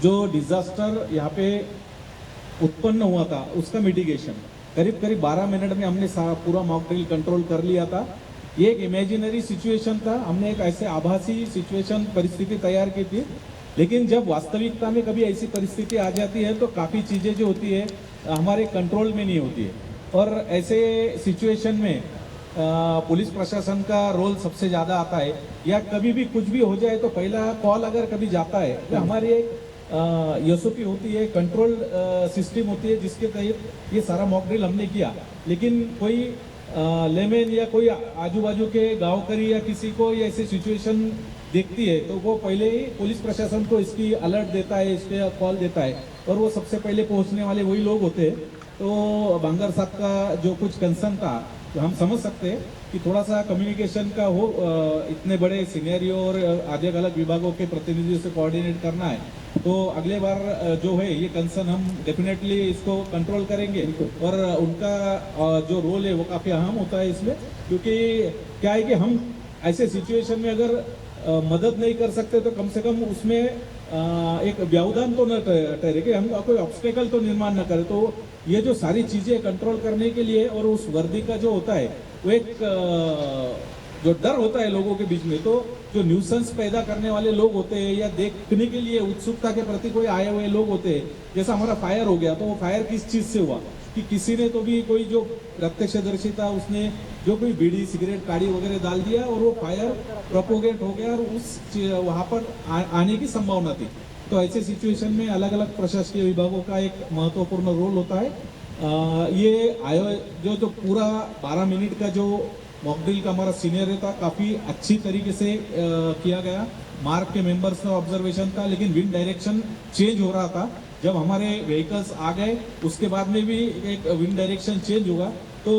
जो डिज़ास्टर यहाँ पे उत्पन्न हुआ था उसका मिटिगेशन करीब 12 मिनट में हमने पूरा मॉक ड्रिल कंट्रोल कर लिया था। ये एक इमेजिनरी सिचुएशन था, हमने एक ऐसे आभासी सिचुएशन परिस्थिति तैयार की थी, लेकिन जब वास्तविकता में कभी ऐसी परिस्थिति आ जाती है तो काफ़ी चीज़ें जो होती है हमारे कंट्रोल में नहीं होती है और ऐसे सिचुएशन में पुलिस प्रशासन का रोल सबसे ज़्यादा आता है। या कभी भी कुछ भी हो जाए तो पहला कॉल अगर कभी जाता है तो हमारी एक SOP होती है, कंट्रोल सिस्टम होती है जिसके तहत ये सारा मॉक ड्रिल हमने किया। लेकिन कोई लेमेन या कोई आजू बाजू के गाँव करी या किसी को ये ऐसी सिचुएशन देखती है तो वो पहले ही पुलिस प्रशासन को इसकी अलर्ट देता है, इस पर कॉल देता है और वो सबसे पहले पहुंचने वाले वही लोग होते हैं। तो बांगर साहब का जो कुछ कंसर्न था तो हम समझ सकते हैं कि थोड़ा सा कम्युनिकेशन का हो, इतने बड़े सीनियरियो और अलग अलग विभागों के प्रतिनिधियों से कोऑर्डिनेट करना है। तो अगले बार जो है ये कंसर्न हम डेफिनेटली इसको कंट्रोल करेंगे और उनका जो रोल है वो काफ़ी अहम होता है इसमें, क्योंकि क्या है कि हम ऐसे सिचुएशन में अगर मदद नहीं कर सकते तो कम से कम उसमें एक व्यवधान तो न ठहरे कि हम कोई ऑब्स्टेकल तो निर्माण न करें। तो ये जो सारी चीज़ें कंट्रोल करने के लिए और उस वर्दी का जो होता है वो एक जो डर होता है लोगों के बीच में, तो जो न्यूसेंस पैदा करने वाले लोग होते हैं या देखने के लिए उत्सुकता के प्रति कोई आए हुए लोग होते हैं, जैसा हमारा फायर हो गया तो वो फायर किस चीज़ से हुआ कि किसी ने तो भी कोई जो प्रत्यक्षदर्शी था उसने जो कोई बीड़ी सिगरेट काड़ी वगैरह डाल दिया और वो फायर प्रोपोगेट हो गया और उस वहाँ पर आने की संभावना थी। तो ऐसे सिचुएशन में अलग अलग प्रशासकीय विभागों का एक महत्वपूर्ण रोल होता है। ये जो पूरा 12 मिनट का जो मॉक ड्रिल का हमारा सीनियर था काफ़ी अच्छी तरीके से किया गया। मार्क के मेंबर्स का ऑब्जर्वेशन था, लेकिन विंड डायरेक्शन चेंज हो रहा था। जब हमारे व्हीकल्स आ गए उसके बाद में भी एक विंड डायरेक्शन चेंज होगा, तो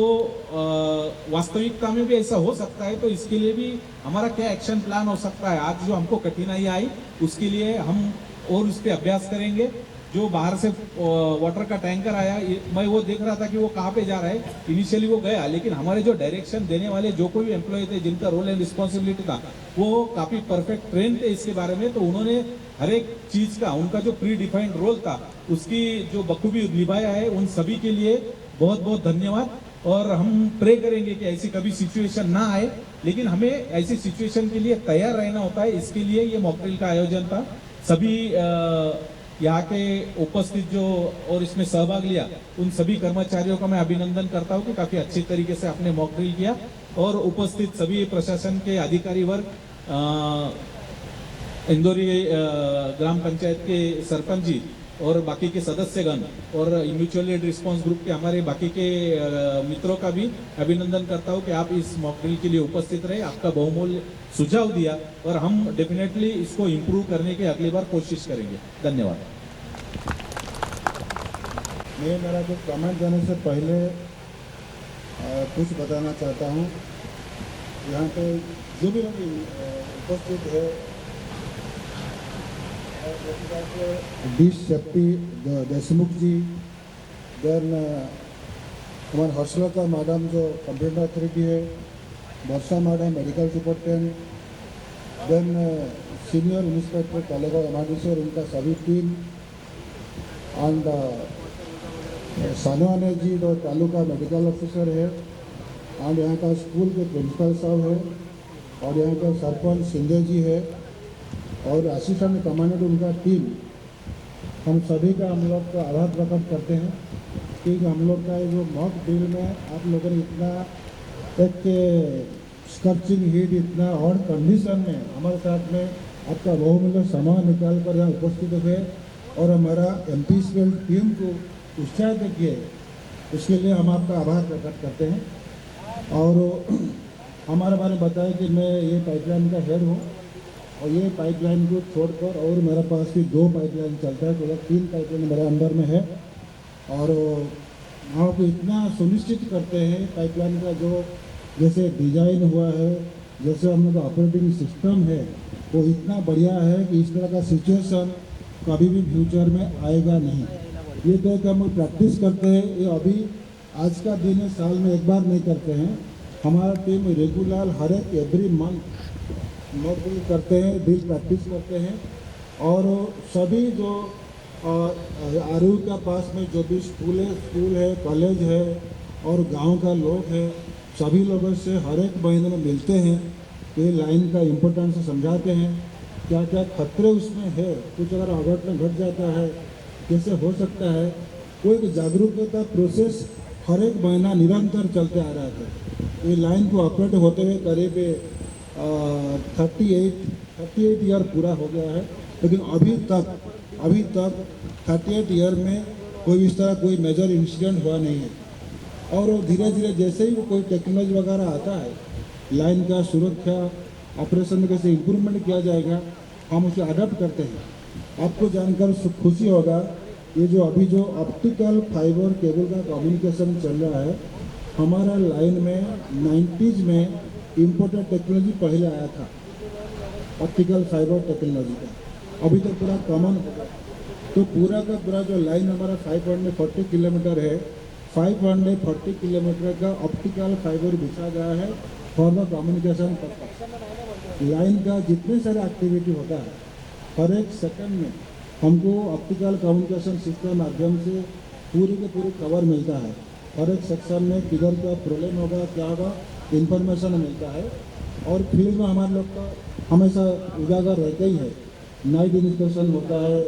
वास्तविकता में भी ऐसा हो सकता है। तो इसके लिए भी हमारा क्या एक्शन प्लान हो सकता है, आज जो हमको कठिनाई आई उसके लिए हम और उस पर अभ्यास करेंगे। जो बाहर से वाटर का टैंकर आया, मैं वो देख रहा था कि वो कहाँ पे जा रहा है। इनिशियली वो गया, लेकिन हमारे जो डायरेक्शन देने वाले जो कोई एम्प्लॉय थे जिनका रोल एंड रिस्पॉन्सिबिलिटी था वो काफ़ी परफेक्ट ट्रेन थे इसके बारे में। तो उन्होंने हर एक चीज़ का उनका जो प्री डिफाइंड रोल था उसकी जो बखूबी निभाया है, उन सभी के लिए बहुत बहुत धन्यवाद। और हम प्रे करेंगे कि ऐसी कभी सिचुएशन ना आए, लेकिन हमें ऐसी सिचुएशन के लिए तैयार रहना होता है। इसके लिए ये मॉक ड्रिल का आयोजन था। सभी यहाँ के उपस्थित जो और इसमें सहभाग लिया उन सभी कर्मचारियों का मैं अभिनंदन करता हूँ कि काफ़ी अच्छी तरीके से आपने मॉक ड्रिल किया। और उपस्थित सभी प्रशासन के अधिकारी वर्ग, इंदौरी ग्राम पंचायत के सरपंच जी और बाकी के सदस्यगण और म्यूचुअल एड रिस्पांस ग्रुप के हमारे बाकी के मित्रों का भी अभिनंदन करता हूँ कि आप इस मॉक ड्रिल के लिए उपस्थित रहे, आपका बहुमूल्य सुझाव दिया और हम डेफिनेटली इसको इम्प्रूव करने की अगली बार कोशिश करेंगे। धन्यवाद। मैं मेरा कुछ कमेंट देने से पहले कुछ बताना चाहता हूँ। यहाँ पे जो भी लोग उपस्थित है, डी शक्ति देशमुख जी, देन हमारे हर्षलता मैडम जो कंप्यूटर अथॉरिटी है, Varsha madam medical superintendent, then senior inspector Talegaon MRDC और उनका सभी टीम, एंड सानवाने जी जो तालुका मेडिकल ऑफिसर है, एंड यहाँ का स्कूल के प्रिंसिपल साहब है, और यहाँ का सरपंच सिंधे जी है, और असिस्टेंट कमांडेंट उनका टीम, हम सभी का हम लोग का आभार प्रकट करते हैं कि हम लोग का जो मॉक ड्रिल में आप लोगों ने इतना एक स्कर्चिंग हीट, इतना हॉट कंडीशन में हमारे साथ में आपका बहुमूल्य समय निकाल कर यहाँ उपस्थित हुए और हमारा MPCL टीम को उत्साहित किए, उसके लिए हम आपका आभार प्रकट करते हैं। और हमारे बारे में बताया कि मैं ये पाइपलाइन का हेड हूँ और ये पाइपलाइन को छोड़कर और मेरे पास भी 2 पाइपलाइन चलता है, तो 3 पाइपलाइन मेरे अंदर में है। और आप इतना सुनिश्चित करते हैं पाइपलाइन का जो जैसे डिजाइन हुआ है, जैसे हम लोग ऑपरेटिंग सिस्टम है वो इतना बढ़िया है कि इस तरह का सिचुएशन कभी भी फ्यूचर में आएगा नहीं। ये तो हम लोग प्रैक्टिस करते हैं, ये अभी आज का दिन है, साल में एक बार नहीं करते हैं, हमारा टीम रेगुलर हर एक एवरी मंथ मॉक ड्रिल करते हैं, ड्रिल प्रैक्टिस करते हैं और सभी जो आरयू के पास में जो भी स्कूल है, कॉलेज है और गांव का लोग है, सभी लोगों से हर एक महीने में मिलते हैं, ये लाइन का इम्पोर्टेंस समझाते हैं, क्या क्या खतरे उसमें है, कुछ अगर अघटन घट जाता है कैसे हो सकता है, कोई जागरूकता प्रोसेस हर एक महीना निरंतर चलते आ रहा था। ये लाइन को ऑपरेट होते हुए करीब 38 ईयर पूरा हो गया है, लेकिन अभी तक 38 ईयर में कोई इस तरह कोई मेजर इंसिडेंट हुआ नहीं है। और धीरे धीरे जैसे ही कोई टेक्नोलॉजी वगैरह आता है, लाइन का सुरक्षा ऑपरेशन में कैसे इम्प्रूवमेंट किया जाएगा, हम उसे अडॉप्ट करते हैं। आपको जानकर खुशी होगा, ये जो अभी जो ऑप्टिकल फाइबर केबल का कम्युनिकेशन चल रहा है, हमारा लाइन में 90s में इम्पोर्टेड टेक्नोलॉजी पहले आया था, ऑप्टिकल फाइबर टेक्नोलॉजी का, अभी तक पूरा कॉमन हो गया। तो पूरा का पूरा जो लाइन हमारा 540 किलोमीटर है, 540 किलोमीटर का ऑप्टिकल फाइबर बिछा गया है for the communication purpose. Line का जितने सारे एक्टिविटी होता है, हर एक सेकंड में हमको ऑप्टिकल कम्युनिकेशन सिस्टम माध्यम से पूरी के पूरी कवर मिलता है। हर एक सेक्शन में किधर का प्रॉब्लम होगा, क्या होगा, इंफॉर्मेशन मिलता है। और फील्ड में हमारे लोग का हमेशा उजागर रहते ही है, नाइट इंस्पेक्शन होता है,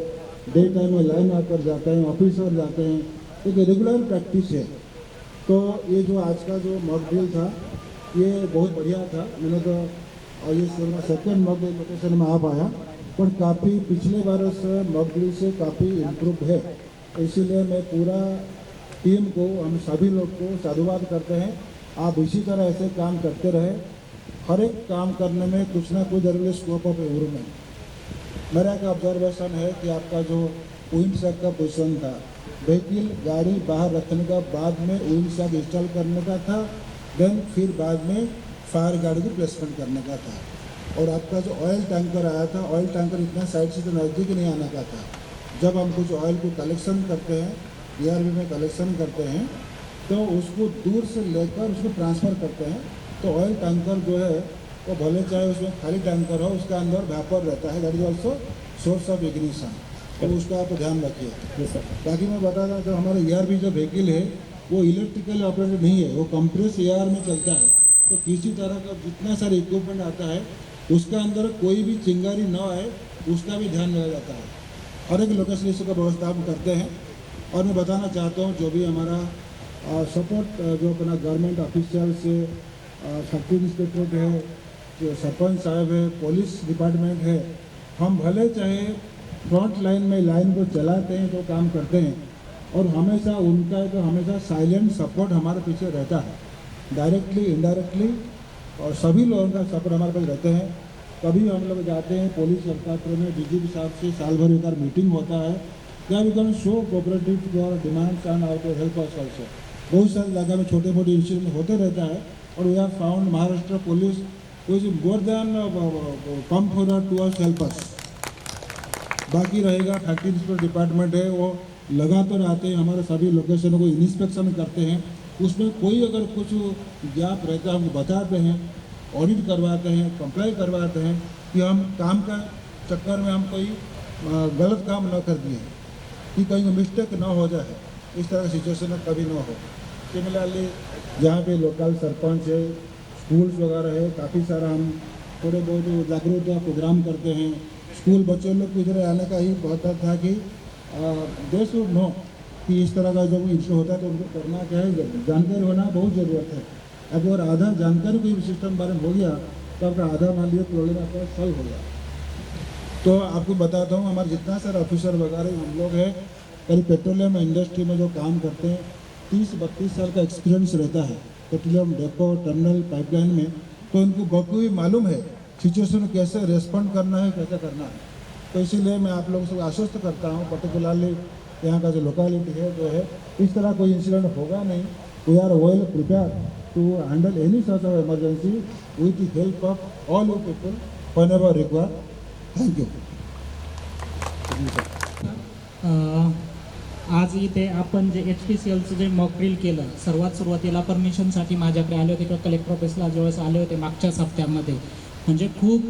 डे टाइम में लाइन आकर जाते हैं, ऑफिसर जाते हैं, एक रेगुलर प्रैक्टिस है। तो ये जो आज का जो मॉक ड्रिल था, ये बहुत बढ़िया था। मैंने तो ये सेकेंड मॉक ड्रिल लोकेशन में आ पाया, पर काफ़ी पिछले बार से मॉक ड्रिल से काफ़ी इम्प्रूव है। इसीलिए मैं पूरा टीम को, हम सभी लोग को साधुवाद करते हैं। आप इसी तरह ऐसे काम करते रहे, हर एक काम करने में कुछ ना कुछ जरूर स्कोप ऑफ इम्प्रूवमेंट। मेरा एक ऑब्जर्वेशन है कि आपका जो विंड सैक का पोजिशन था, व्हीकल गाड़ी बाहर रखने का बाद में विंड सैक इंस्टॉल करने का था, देन फिर बाद में फायर गाड़ी की प्लेसमेंट करने का था। और आपका जो ऑयल टैंकर आया था, ऑयल टैंकर इतना साइड से तो नज़दीक नहीं आने का था। जब हम कुछ ऑयल को कलेक्शन करते हैं, ERV में कलेक्शन करते हैं, तो उसको दूर से लेकर उसको ट्रांसफ़र करते हैं। तो ऑयल टैंकर जो है वो भले चाहे उसमें खाली टैंकर हो, उसका अंदर वेपर रहता है, that is also source of ignition. तो उसका आप ध्यान रखिए। बाकी मैं बता दूँ, जो हमारा ERV जो व्हीकल है वो इलेक्ट्रिकल ऑपरेटेड नहीं है, वो कंप्रेस एयर में चलता है। तो किसी तरह का जितना सारा इक्विपमेंट आता है, उसका अंदर कोई भी चिंगारी न आए, उसका भी ध्यान रखा जाता है। हर एक लोकेशन इसका व्यवस्था हम करते हैं। और मैं बताना चाहता हूँ, जो भी हमारा सपोर्ट जो अपना गवर्नमेंट ऑफिशियल से सब इंस्पेक्टरेट है, जो सरपंच साहब है, पुलिस डिपार्टमेंट है, हम भले चाहे फ्रंट लाइन में लाइन को चलाते हैं तो काम करते हैं, और हमेशा उनका तो हमेशा साइलेंट सपोर्ट हमारे पीछे रहता है, डायरेक्टली इनडायरेक्टली, और सभी लोगों का सपोर्ट हमारे पास रहते हैं। कभी हम लोग जाते हैं पुलिस हेडक्वार्टर में, DGP साहब से साल भर एक बार मीटिंग होता है, क्या we can show cooperative for demands and out help us also. बहुत सारी जगह में छोटे मोटे इंसिडेंट होते रहता है, और we have found Maharashtra police is more than come forward to us help us. बाकी रहेगा फैक्ट्री इंस्पेक्टर डिपार्टमेंट है, वो लगातार आते हैं, हमारे सभी लोकेशनों को इंस्पेक्शन करते हैं। उसमें कोई अगर कुछ गैप रहता है हमको बताते हैं, ऑडिट करवाते हैं, कंप्लाई करवाते हैं कि हम काम का चक्कर में हम कोई गलत काम न कर दिए, कि कहीं मिस्टेक ना हो जाए, इस तरह की सिचुएशन कभी ना हो। सिमिलरली जहाँ पे लोकल सरपंच है, स्कूल्स वगैरह है, काफ़ी सारा हम थोड़े बहुत जागरूकता प्रोग्राम करते हैं। स्कूल बच्चों लोग को इधर आने का ही बहुत था कि दे शुड नो कि इस तरह का जब इंसिडेंट होता है तो उनको करना क्या है, जानकारी होना बहुत ज़रूरत है। अगर आधा जानकारी कोई सिस्टम बारे में हो गया तो आपका आधा मान लिया प्रॉब्लम आपका सॉल्व हो गया। तो आपको बताता हूँ, हमारे जितना सारे ऑफिसर वगैरह हम लोग हैं, करीब पेट्रोलियम इंडस्ट्री में जो काम करते हैं, 30-32 साल का एक्सपीरियंस रहता है पेट्रोलियम डेपो, टर्मिनल, पाइपलाइन में। तो उनको बखूबी मालूम है सिचुएशन में कैसे रेस्पॉन्ड करना है, कैसे करना है। तो इसीलिए मैं आप लोगों से आश्वस्त करता हूँ, पर्टिकुलरली यहाँ का जो लोकेलिटी है जो है, इस तरह कोई इंसिडेंट होगा नहीं। We are well prepare to handle any sort of emergency with the help of all you people whenever required. Thank you. आज इथे आपण जे HPCLचं जे मॉकड्रिल केलं, सर्वात सुरुवातीला परमिशनसाठी माझ्याकडे आले होते किंवा कलेक्टर ऑफिसला ज्यावेळेस आले होते मागच्याच हप्त्यामध्ये, म्हणजे खूप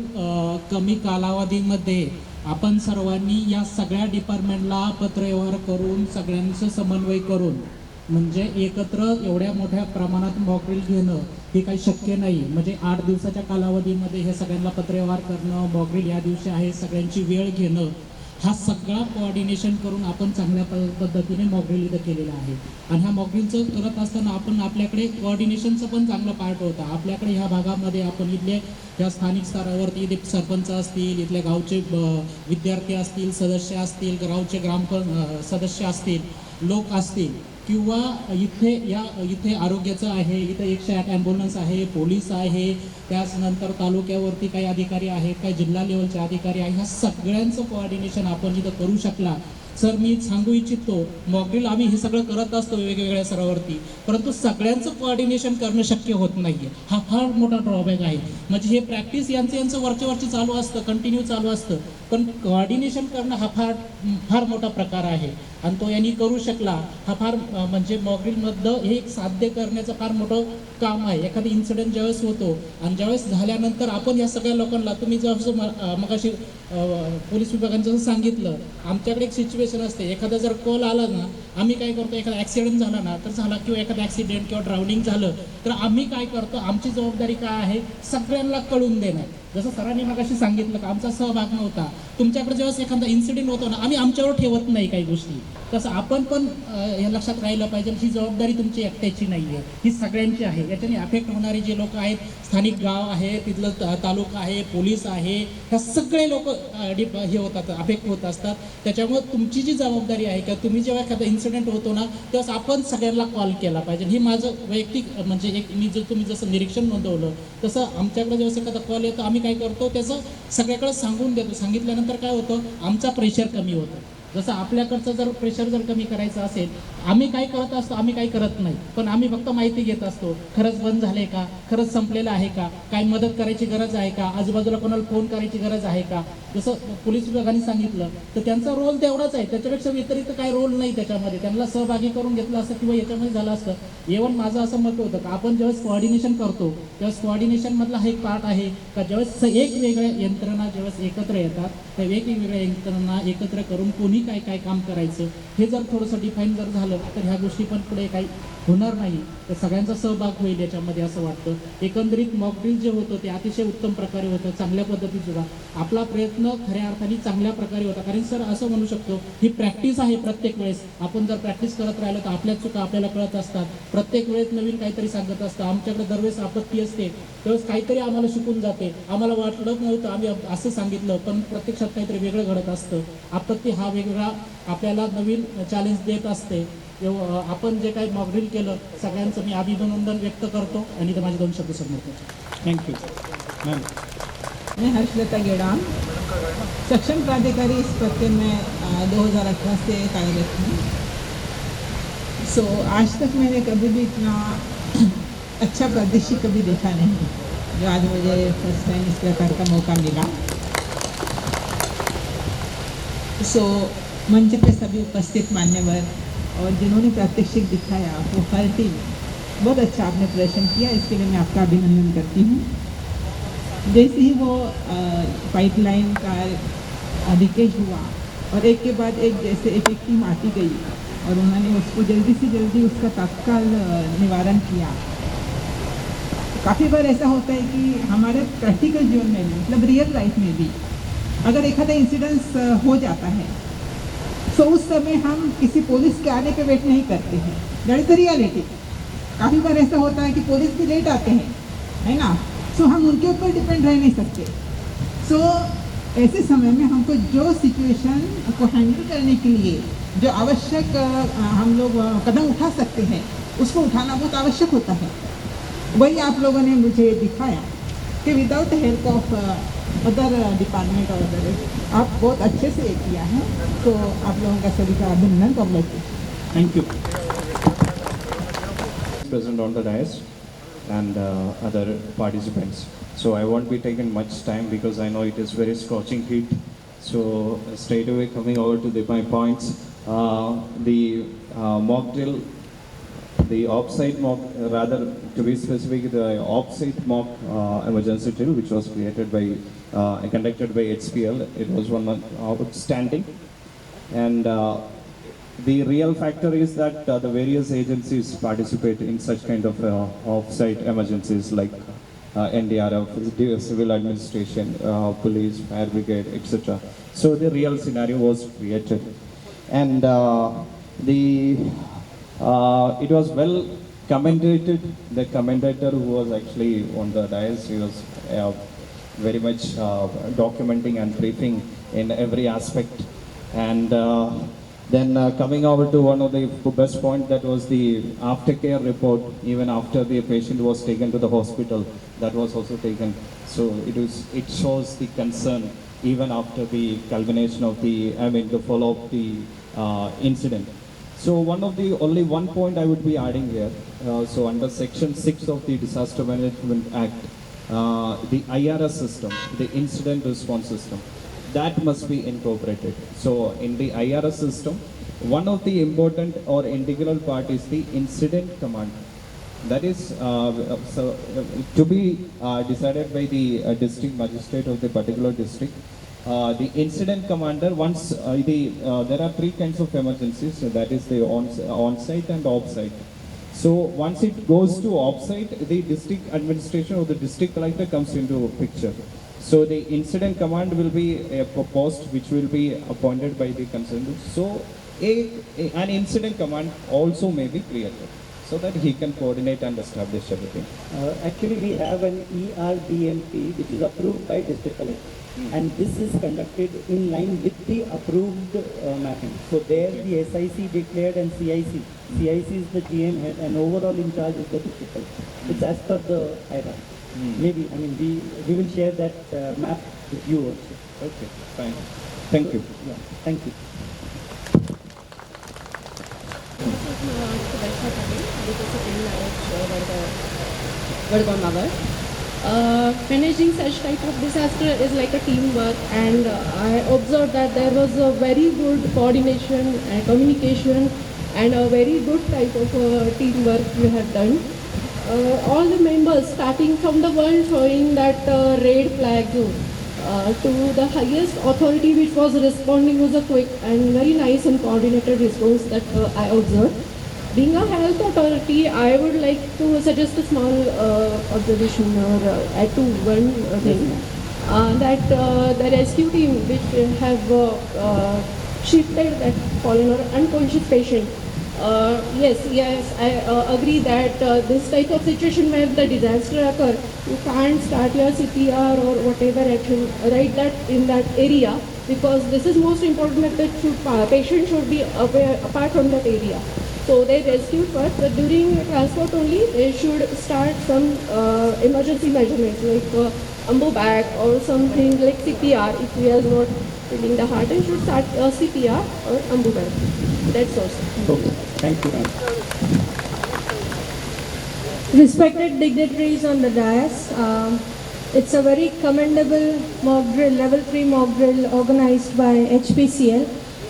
कमी कालावधीमध्ये आपण सर्वांनी या सगळ्या डिपार्टमेंटला पत्रव्यवहार करून सगळ्यांचं समन्वय करून, म्हणजे एकत्र एवढ्या मोठ्या प्रमाणात मॉकड्रिल घेणं हे काही शक्य नाही. म्हणजे 8 दिवसाच्या कालावधीमध्ये हे सगळ्यांना पत्रव्यवहार करणं, मॉकड्रिल या दिवशी आहे, सगळ्यांची वेळ घेणं, हा सगळा कोऑर्डिनेशन करून आपण चांगल्या पद्धतीने मॉकड्रिल इथं केलेला आहे. आणि ह्या मॉकड्रिलचं करत असताना आपण आपल्याकडे कोऑर्डिनेशनचं पण चांगलं पार्ट होता. आपल्याकडे ह्या भागामध्ये आपण इथले या स्थानिक स्तरावरती इथे सरपंच असतील, इथले गावचे विद्यार्थी असतील, सदस्य असतील, गावचे सदस्य असतील, लोक असतील, किंवा इथे आरोग्याचं आहे, इथं 108 ॲम्ब्युलन्स आहे, पोलीस आहे, त्याचनंतर तालुक्यावरती काही अधिकारी आहेत, काही जिल्हा लेवलचे अधिकारी आहे, ह्या सगळ्यांचं कोऑर्डिनेशन आपण इथं करू शकला. सर मी सांगू इच्छितो, मॉकड्रिल आम्ही हे सगळं करत असतो वेगवेगळ्या स्तरावरती, परंतु सगळ्यांचं कोऑर्डिनेशन करणं शक्य होत नाही आहे. हा फार मोठा ड्रॉबॅक आहे. म्हणजे हे प्रॅक्टिस यांचं वरच्या चालू असतं, कंटिन्यू चालू असतं, पण कोऑर्डिनेशन करणं हा फार मोठा प्रकार आहे आणि तो यांनी करू शकला. हा फार म्हणजे मॉकड्रिलमधलं हे एक साध्य करण्याचं फार मोठं काम आहे. एखादी इन्सिडेंट ज्यावेळेस होतो आणि ज्यावेळेस झाल्यानंतर आपण या सगळ्या लोकांना, तुम्ही जसं मगाशी पोलीस विभागांचं जसं सांगितलं, आमच्याकडे एक सिच्युएशन असते, एखादा जर कॉल आला ना, आम्ही काय करतो, एखादा ॲक्सिडेंट झाला ना तर झाला, किंवा एखादा ॲक्सिडेंट किंवा ड्रायव्हिंग झालं तर आम्ही काय करतो, आमची जबाबदारी काय आहे, सगळ्यांना कळून देणं. जसं सरांनी मगाशी सांगितलं का आमचा सहभाग नव्हता, तुमच्याकडे ज्यावेळेस एखादा इन्सिडेंट होतो ना, आम्ही आमच्यावर ठेवत नाही काही गोष्टी, तसं आपण पण हे लक्षात राहिलं पाहिजे. ही जबाबदारी तुमची एकट्याची नाही आहे, ही सगळ्यांची आहे. याच्याने अफेक्ट होणारे जे लोक आहेत, स्थानिक गाव आहे, तिथलं तालुका आहे, पोलीस आहे, ह्या सगळे लोक हे होतात, अफेक्ट होत असतात. त्याच्यामुळे तुमची जी जबाबदारी आहे किंवा तुम्ही जेव्हा एखादा इन्सिडेंट होतो ना, तेव्हा आपण सगळ्यांना कॉल केला पाहिजे. ही माझं वैयक्तिक म्हणजे एक तुम्ही जसं निरीक्षण नोंदवलं तसं आमच्याकडे जेव्हा एखादा कॉल येतो, आम्ही काय करतो, त्याचं सगळ्याकडे सांगून देतो. सांगितल्यानंतर काय होतं, आमचा प्रेशर कमी होतं. जसं आपल्याकडचं जर प्रेशर जर कमी करायचं असेल, आम्ही काय करत असतो, आम्ही काही करत नाही, पण आम्ही फक्त माहिती घेत असतो. खरंच बंद झाले का, खरंच संपलेलं आहे का, काही मदत करायची गरज आहे का, आजूबाजूला कोणाला फोन करायची गरज आहे का. जसं पोलीस विभागाने सांगितलं तर त्यांचा रोल तेवढाच आहे, त्याच्यापेक्षा व्यतिरिक्त काही रोल नाही त्याच्यामध्ये. त्यांना सहभागी करून घेतलं असतं किंवा याच्यामध्ये झालं असतं. इव्हन माझं असं मत होतं का आपण ज्यावेळेस कोऑर्डिनेशन करतो त्यावेळेस कोऑर्डिनेशनमधला हा एक पार्ट आहे का, ज्यावेळेस एक वेगळ्या यंत्रणा ज्यावेळेस एकत्र येतात, त्या वेगवेगळ्या यंत्रणा एकत्र करून कोणी काय काय काम करायचं हे जर थोडंसं डिफाईन जर झालं तर ह्या गोष्टी पण पुढे काही होणार नाही, तर सगळ्यांचा सहभाग होईल याच्यामध्ये असं वाटतं. एकंदरीत मॉकड्रिल जे होतं ते अतिशय उत्तम प्रकारे होतं, चांगल्या पद्धतीत होता. आपला प्रयत्न खऱ्या अर्थाने चांगल्या प्रकारे होता. कारण सर असं म्हणू शकतो, ही प्रॅक्टिस आहे. प्रत्येक वेळेस आपण जर प्रॅक्टिस करत राहिलो तर आपल्याच चुका आपल्याला कळत असतात. प्रत्येक वेळेस नवीन काहीतरी सांगत असतं. आमच्याकडे दरवेळेस आपत्ती असते त्यावेळेस काहीतरी आम्हाला शिकून जाते. आम्हाला वाटलं नव्हतं, आम्ही असं सांगितलं, पण प्रत्यक्षात काहीतरी वेगळं घडत असतं. आपत्ती हा वेगळा आपल्याला नवीन चॅलेंज देत असते. आपण जे काही मॉकड्रिल केलं सगळ्यांचं मी अभिनंदन व्यक्त करतो आणि ते माझे 2 शब्द समोर. Thank you ma'am. मैं हर्षलता गेड़ाम, सक्षम प्राधिकारी इस पद में 2018 से कार्यरत हूँ. सो आज तक मैंने कभी भी इतना अच्छा परिदृश्य कभी देखा नहीं, जो आज मुझे फर्स्ट टाइम इस प्रकार का मौका मिला. सो मंच पे सभी उपस्थित मान्यवर और जिन्होंने प्रात्यक्षिक दिखाया, वो हर टीम बहुत अच्छा आपने प्रदर्शन किया, इसके लिए मैं आपका अभिनंदन करती हूँ. जैसे ही वो पाइपलाइन का लीकेज हुआ और एक के बाद एक जैसे एक टीम आती गई और उन्होंने उसको जल्दी से जल्दी उसका तत्काल निवारण किया. काफ़ी बार ऐसा होता है कि हमारे प्रैक्टिकल जीवन में भी, मतलब रियल लाइफ में भी, अगर एखादा इंसिडेंस हो जाता है तो उस समय हम किसी पुलिस के आने पे वेट नहीं करते हैं. That is the reality. काफ़ी बार ऐसा होता है कि पुलिस भी लेट आते हैं, है ना. सो हम उनके ऊपर डिपेंड रह नहीं सकते. सो ऐसे समय में हमको जो सिचुएशन को हैंडल करने के लिए जो आवश्यक हम लोग कदम उठा सकते हैं, उसको उठाना बहुत आवश्यक होता है. वही आप लोगों ने मुझे दिखाया कि without help of other department और अदर, आप बहुत अच्छे से किया है. तो आप लोगों का सभी का अभिनंदन करना चाहिए. Thank you. Present on the dais and other participants. So I won't be taking much time because I know it is very scorching heat. So straight away coming over to my points. the mock drill, the offsite mock, rather to be specific, the offsite mock emergency drill, which was created by, conducted by HPL. It was one outstanding. And the real factor is that the various agencies participate in such kind of offsite emergencies like NDRF, civil administration, police, fire brigade, etc. So the real scenario was created, and it was well commentated. The commentator who was actually on the dais, he was very much documenting and briefing in every aspect. And then coming over to one of the best point, that was the aftercare report. Even after the patient was taken to the hospital, that was also taken. So it shows the concern even after the culmination of the, the follow-up the incident. So only one point I would be adding here. So under Section 6 of the Disaster Management Act, the IRS system, the incident response system, that must be incorporated. So in the IRS system, one of the important or integral part is the incident command. That is to be decided by the district magistrate of the particular district. The incident commander, once there are three kinds of emergencies, so that is the on-site and off-site. So once it goes to off-site, the district administration or the district collector comes into picture. So the incident command will be a post which will be appointed by the concerned. So an incident command also may be created so that he can coordinate and establish everything. Actually, we have an ERDMP which is approved by district collector. And this is conducted in line with the approved mapping. So there the SIC declared and CIC. CIC is the GM head and overall in charge is the district collector. It's as per the IRA. Maybe, we will share that map with you also. Okay, fine. Thank you. Yeah, thank you. Managing such type of disaster is like a teamwork, and I observed that there was a very good coordination and communication and a very good type of teamwork you have done. All the members, starting from the one showing that red flag zone to the highest authority which was responding, was a quick and very nice and coordinated response that I observed. Being a health authority, I would like to suggest a small observation or add to one thing, that the rescue team which have shifted that fallen or unconscious patient. Yes, I agree that this type of situation where the disaster occurs, you can't start your CPR or whatever action right that in that area, because this is most important that the patient should be aware apart from that area. So they rescued first, but during transport only they should start some emergency measurements like ambu bag or something like CPR. If we are not feeling the heart, then should start CPR or ambu bag. That's all. Okay, thank you. Respected dignitaries on the dais, it's a very commendable mock drill, level 3 mock drill organized by HPCL.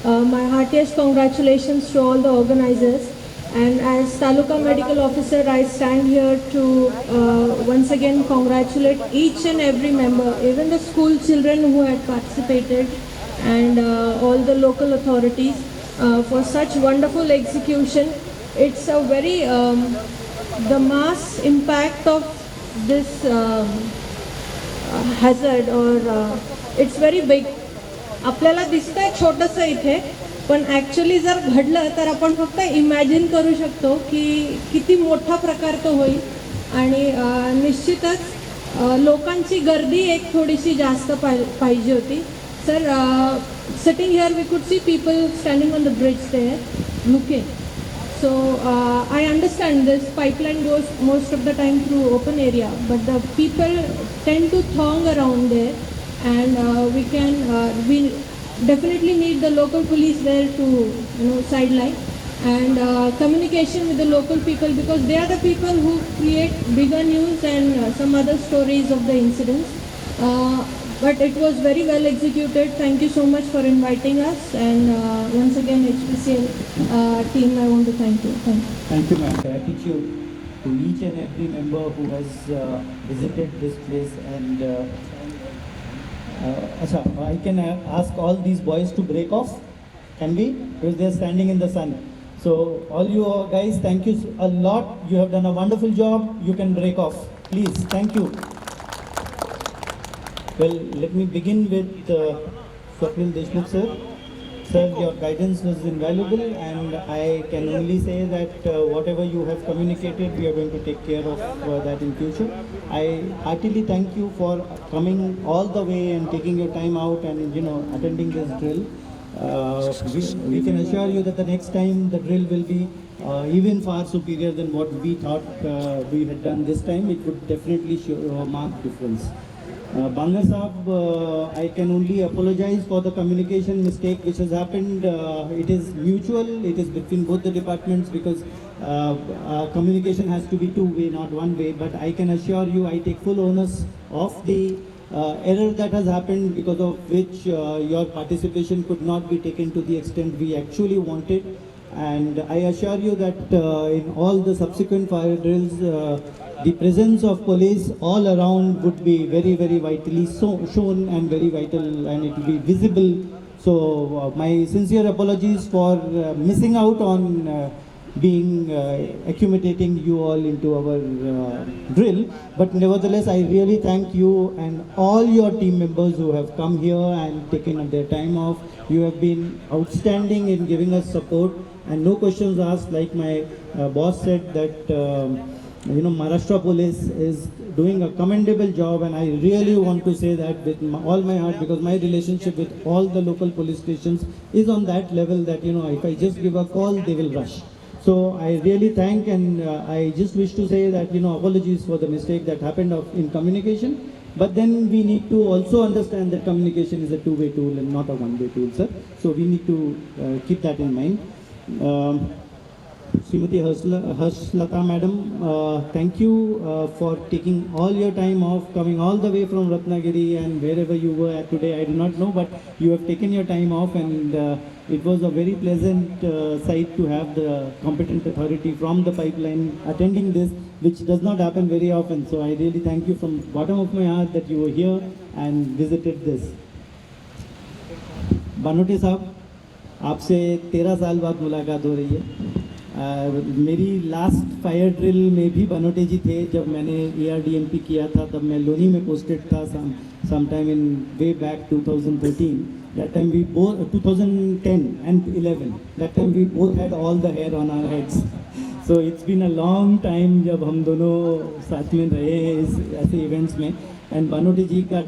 My heartiest congratulations to all the organizers, and as Taluka Medical Officer I stand here to once again congratulate each and every member, even the school children who had participated, and all the local authorities for such wonderful execution. It's a very, the mass impact of this hazard or it's very big. आपल्याला दिसतंय छोटंसं इथे, पण actually जर घडलं तर आपण फक्त इमॅजिन करू शकतो की किती मोठा प्रकार तो होईल. आणि निश्चितच लोकांची गर्दी एक थोडीशी जास्त पाहिजे होती. Sir, sitting here we could see people standing on the bridge there looking. So I understand this pipeline goes most of the time through open area, but the people tend to throng around there, and we definitely need the local police there to sideline and communication with the local people, because they are the people who create bigger news and some other stories of the incidents. but it was very well executed. Thank you so much for inviting us, and once again HPCL team, I want to thank you. Thank you, ma'am. Gratitude to each and every member who has visited this place. And I can ask all these boys to break off. Can we? Because they are standing in the sun. So all you guys, thank you a lot. You have done a wonderful job. You can break off, please. Thank you. Well, let me begin with Swapnil Deshmukh sir. Sir, your guidance was invaluable, and I can only say that whatever you have communicated, we are going to take care of that in future. I heartily thank you for coming all the way and taking your time out and attending this drill. We can assure you that the next time the drill will be even far superior than what we thought we had done this time. It would definitely show a marked difference. Banger Saab, I can only apologize for the communication mistake which has happened. It is mutual, it is between both the departments, because communication has to be two-way, not one-way. But I can assure you, I take full onus of the error that has happened, because of which your participation could not be taken to the extent we actually wanted. And I assure you that in all the subsequent fire drills, the presence of police all around would be very, very vitally shown and very vital, and it will be visible. So my sincere apologies for missing out on being accommodating you all into our drill. But nevertheless, I really thank you and all your team members who have come here and taken their time off. You have been outstanding in giving us support, and no questions asked. Like my boss said that Maharashtra Police is doing a commendable job, and I really want to say that with all my heart, because my relationship with all the local police stations is on that level that if I just give a call, they will rush. So I really thank, and I just wish to say that apologies for the mistake that happened in communication. But then we need to also understand that communication is a two-way tool and not a one-way tool, sir. So we need to keep that in mind. Srimati Harshlatha madam, thank you for taking all your time off, coming all the way from Ratnagiri and wherever you were at today. I do not know, but you have taken your time off, and it was a very pleasant sight to have the competent authority from the pipeline attending this, which does not happen very often. So I really thank you from the bottom of my heart that you were here and visited this. Banote साहब, आपसे 13 साल बाद मुलाकात हो रही है. मेरी last fire drill में भी बनोटे जी थे. जब मैंने ARDMP किया था तब मैं लोनी में पोस्टेड था sometime in way back 2013. That time we both 2010 and 11. That time we both had all the hair on our heads. So it's been a long time जब हम दोनों साथ में रहे हैं इस ऐसे इवेंट्स में. And बनोटे जी का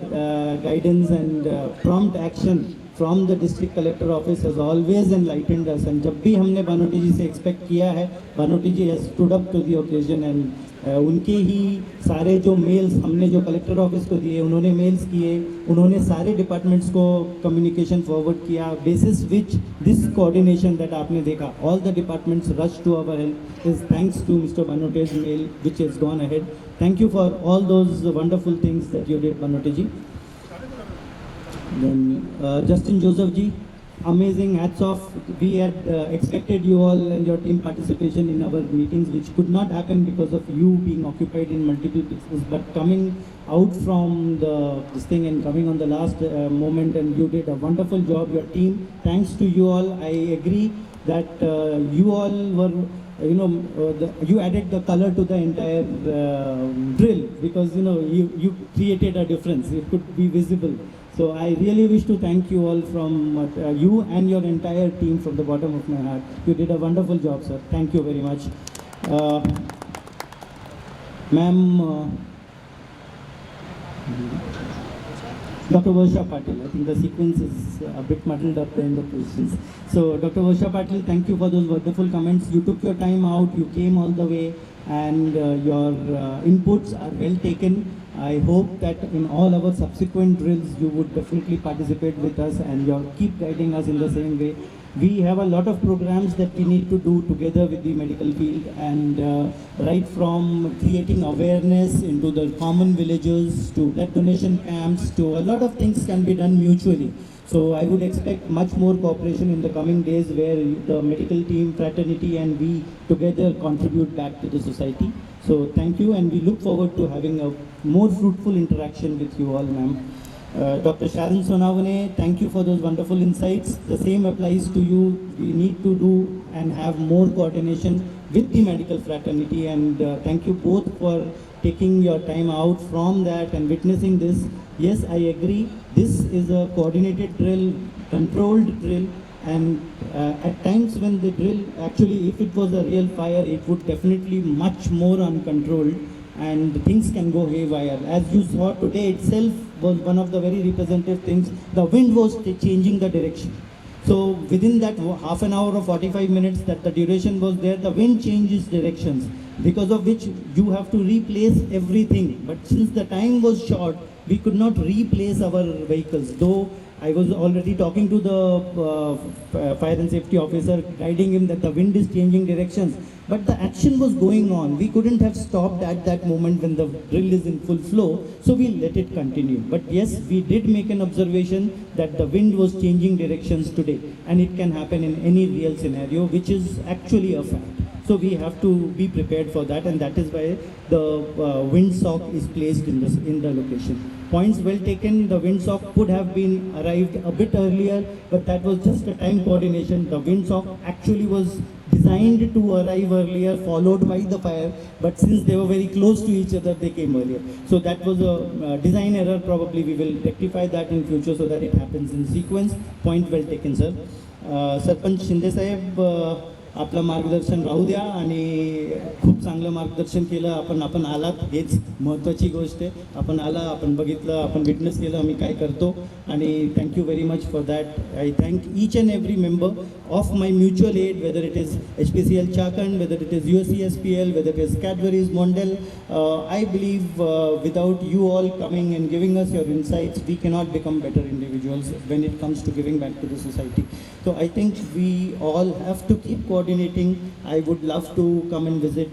guidance and prompt action from the district collector office has always enlightened us, and जब भी हमने बानोटी जी से expect किया है, बानोटी जी has stood up to the occasion, and उनके ही सारे जो मेल्स हमने जो कलेक्टर ऑफिस को दिए, उन्होंने मेल्स किए, उन्होंने सारे डिपार्टमेंट्स को कम्युनिकेशन फॉरवर्ड किया, basis which this coordination that आपने देखा, all the departments rush to our help is thanks to mister Banote's mail which has gone ahead. Thank you for all those wonderful things that you did Banote ji. Then Justin Joseph ji, amazing, hats off. We had expected you all and your team participation in our meetings, which could not happen because of you being occupied in multiple places. But coming out from this thing and coming on the last moment, and you did a wonderful job. Your team, thanks to you all. I agree that you all were, you added the color to the entire drill, because you created a difference. It could be visible. So I really wish to thank you all from you and your entire team from the bottom of my heart. You did a wonderful job, sir. Thank you very much. Ma'am, Dr. Varsha Patil, I think the sequence is a bit muddled up in the positions. So Dr. Varsha Patil, thank you for those wonderful comments. You took your time out, you came all the way, and your inputs are well taken. I hope that in all our subsequent drills you would definitely participate with us, and you keep guiding us in the same way. We have a lot of programs that we need to do together with the medical field, and right from creating awareness into the common villages to blood donation camps to a lot of things can be done mutually. So I would expect much more cooperation in the coming days where the medical team, fraternity and we together contribute back to the society. So thank you, and we look forward to having a more fruitful interaction with you all, ma'am. Dr. Sharon Sonavane, thank you for those wonderful insights. The same applies to you. We need to do and have more coordination with the medical fraternity, and thank you both for taking your time out from that and witnessing this. Yes, I agree. This is a coordinated drill, controlled drill, and at times when the drill, actually if it was a real fire, it would definitely much more uncontrolled and things can go haywire. As you saw today itself was one of the very representative things. The wind was changing the direction. So within that half an hour or 45 minutes that the duration was there, the wind changes directions, because of which you have to replace everything. But since the time was short, we could not replace our vehicles. Though I was already talking to the fire and safety officer, guiding him that the wind is changing directions. But the action was going on. We couldn't have stopped at that moment when the drill is in full flow, so we let it continue. But yes, we did make an observation that the wind was changing directions today, and it can happen in any real scenario, which is actually a fact. So we have to be prepared for that, and that is why the windsock is placed in the location. Points well taken. The windsock could have been arrived a bit earlier, but that was just a time coordination. The windsock actually was designed to arrive earlier, followed by the fire, but since they were very close to each other, they came earlier. So that was a design error. Probably we will rectify that in future so that it happens in sequence. Point well taken, sir. Sarpanch Shinde Saheb, आपलं मार्गदर्शन राहू द्या, आणि खूप चांगलं मार्गदर्शन केलं. आपण आलात, हेच महत्त्वाची गोष्ट आहे. आपण आला, आपण बघितलं, आपण विटनेस केलं आम्ही काय करतो, आणि thank you very much for that. I thank each and every member of my mutual aid, whether it is HPCL Chakan, whether it is USCSPL, whether it is Cadbury's Mondel. I believe without you all coming and giving us your insights, we cannot become better individuals when it comes to giving back to the society. So I think we all have to keep coordinating. I would love to come and visit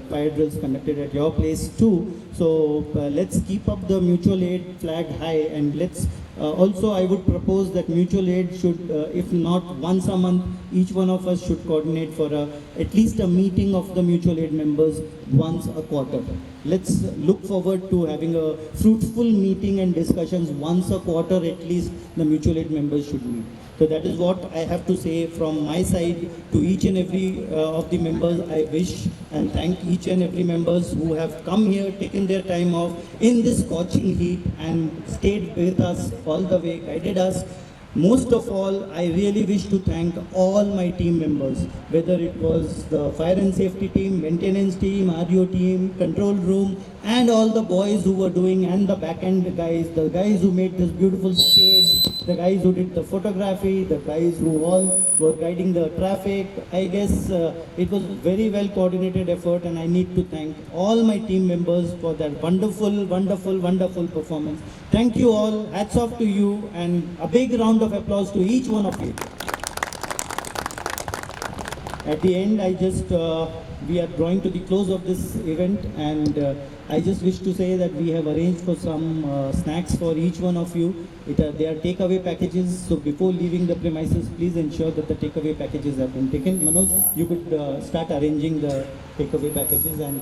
fire drills conducted at your place too. So let's keep up the mutual aid flag high, and let's also I would propose that mutual aid should, if not once a month, each one of us should coordinate for at least a meeting of the mutual aid members once a quarter. Let's look forward to having a fruitful meeting and discussions once a quarter. At least the mutual aid members should meet. So that is what I have to say from my side to each and every of the members. I wish and thank each and every members who have come here, taken their time off in this scorching heat and stayed with us all the way, guided us. Most of all, I really wish to thank all my team members, whether it was the fire and safety team, maintenance team, RO team, control room, and all the boys who were doing, and the back end guys, the guys who made this beautiful stage, the guys who did the photography, the guys who all were guiding the traffic. I guess it was very well coordinated effort, and I need to thank all my team members for that wonderful, wonderful, wonderful performance. Thank you all. Hats off to you, and a big round of applause to each one of you. At the end, I just we are drawing to the close of this event, and I just wish to say that we have arranged for some snacks for each one of you. They are takeaway packages, so before leaving the premises, please ensure that the takeaway packages have been taken. Manoj, you could start arranging the takeaway packages, and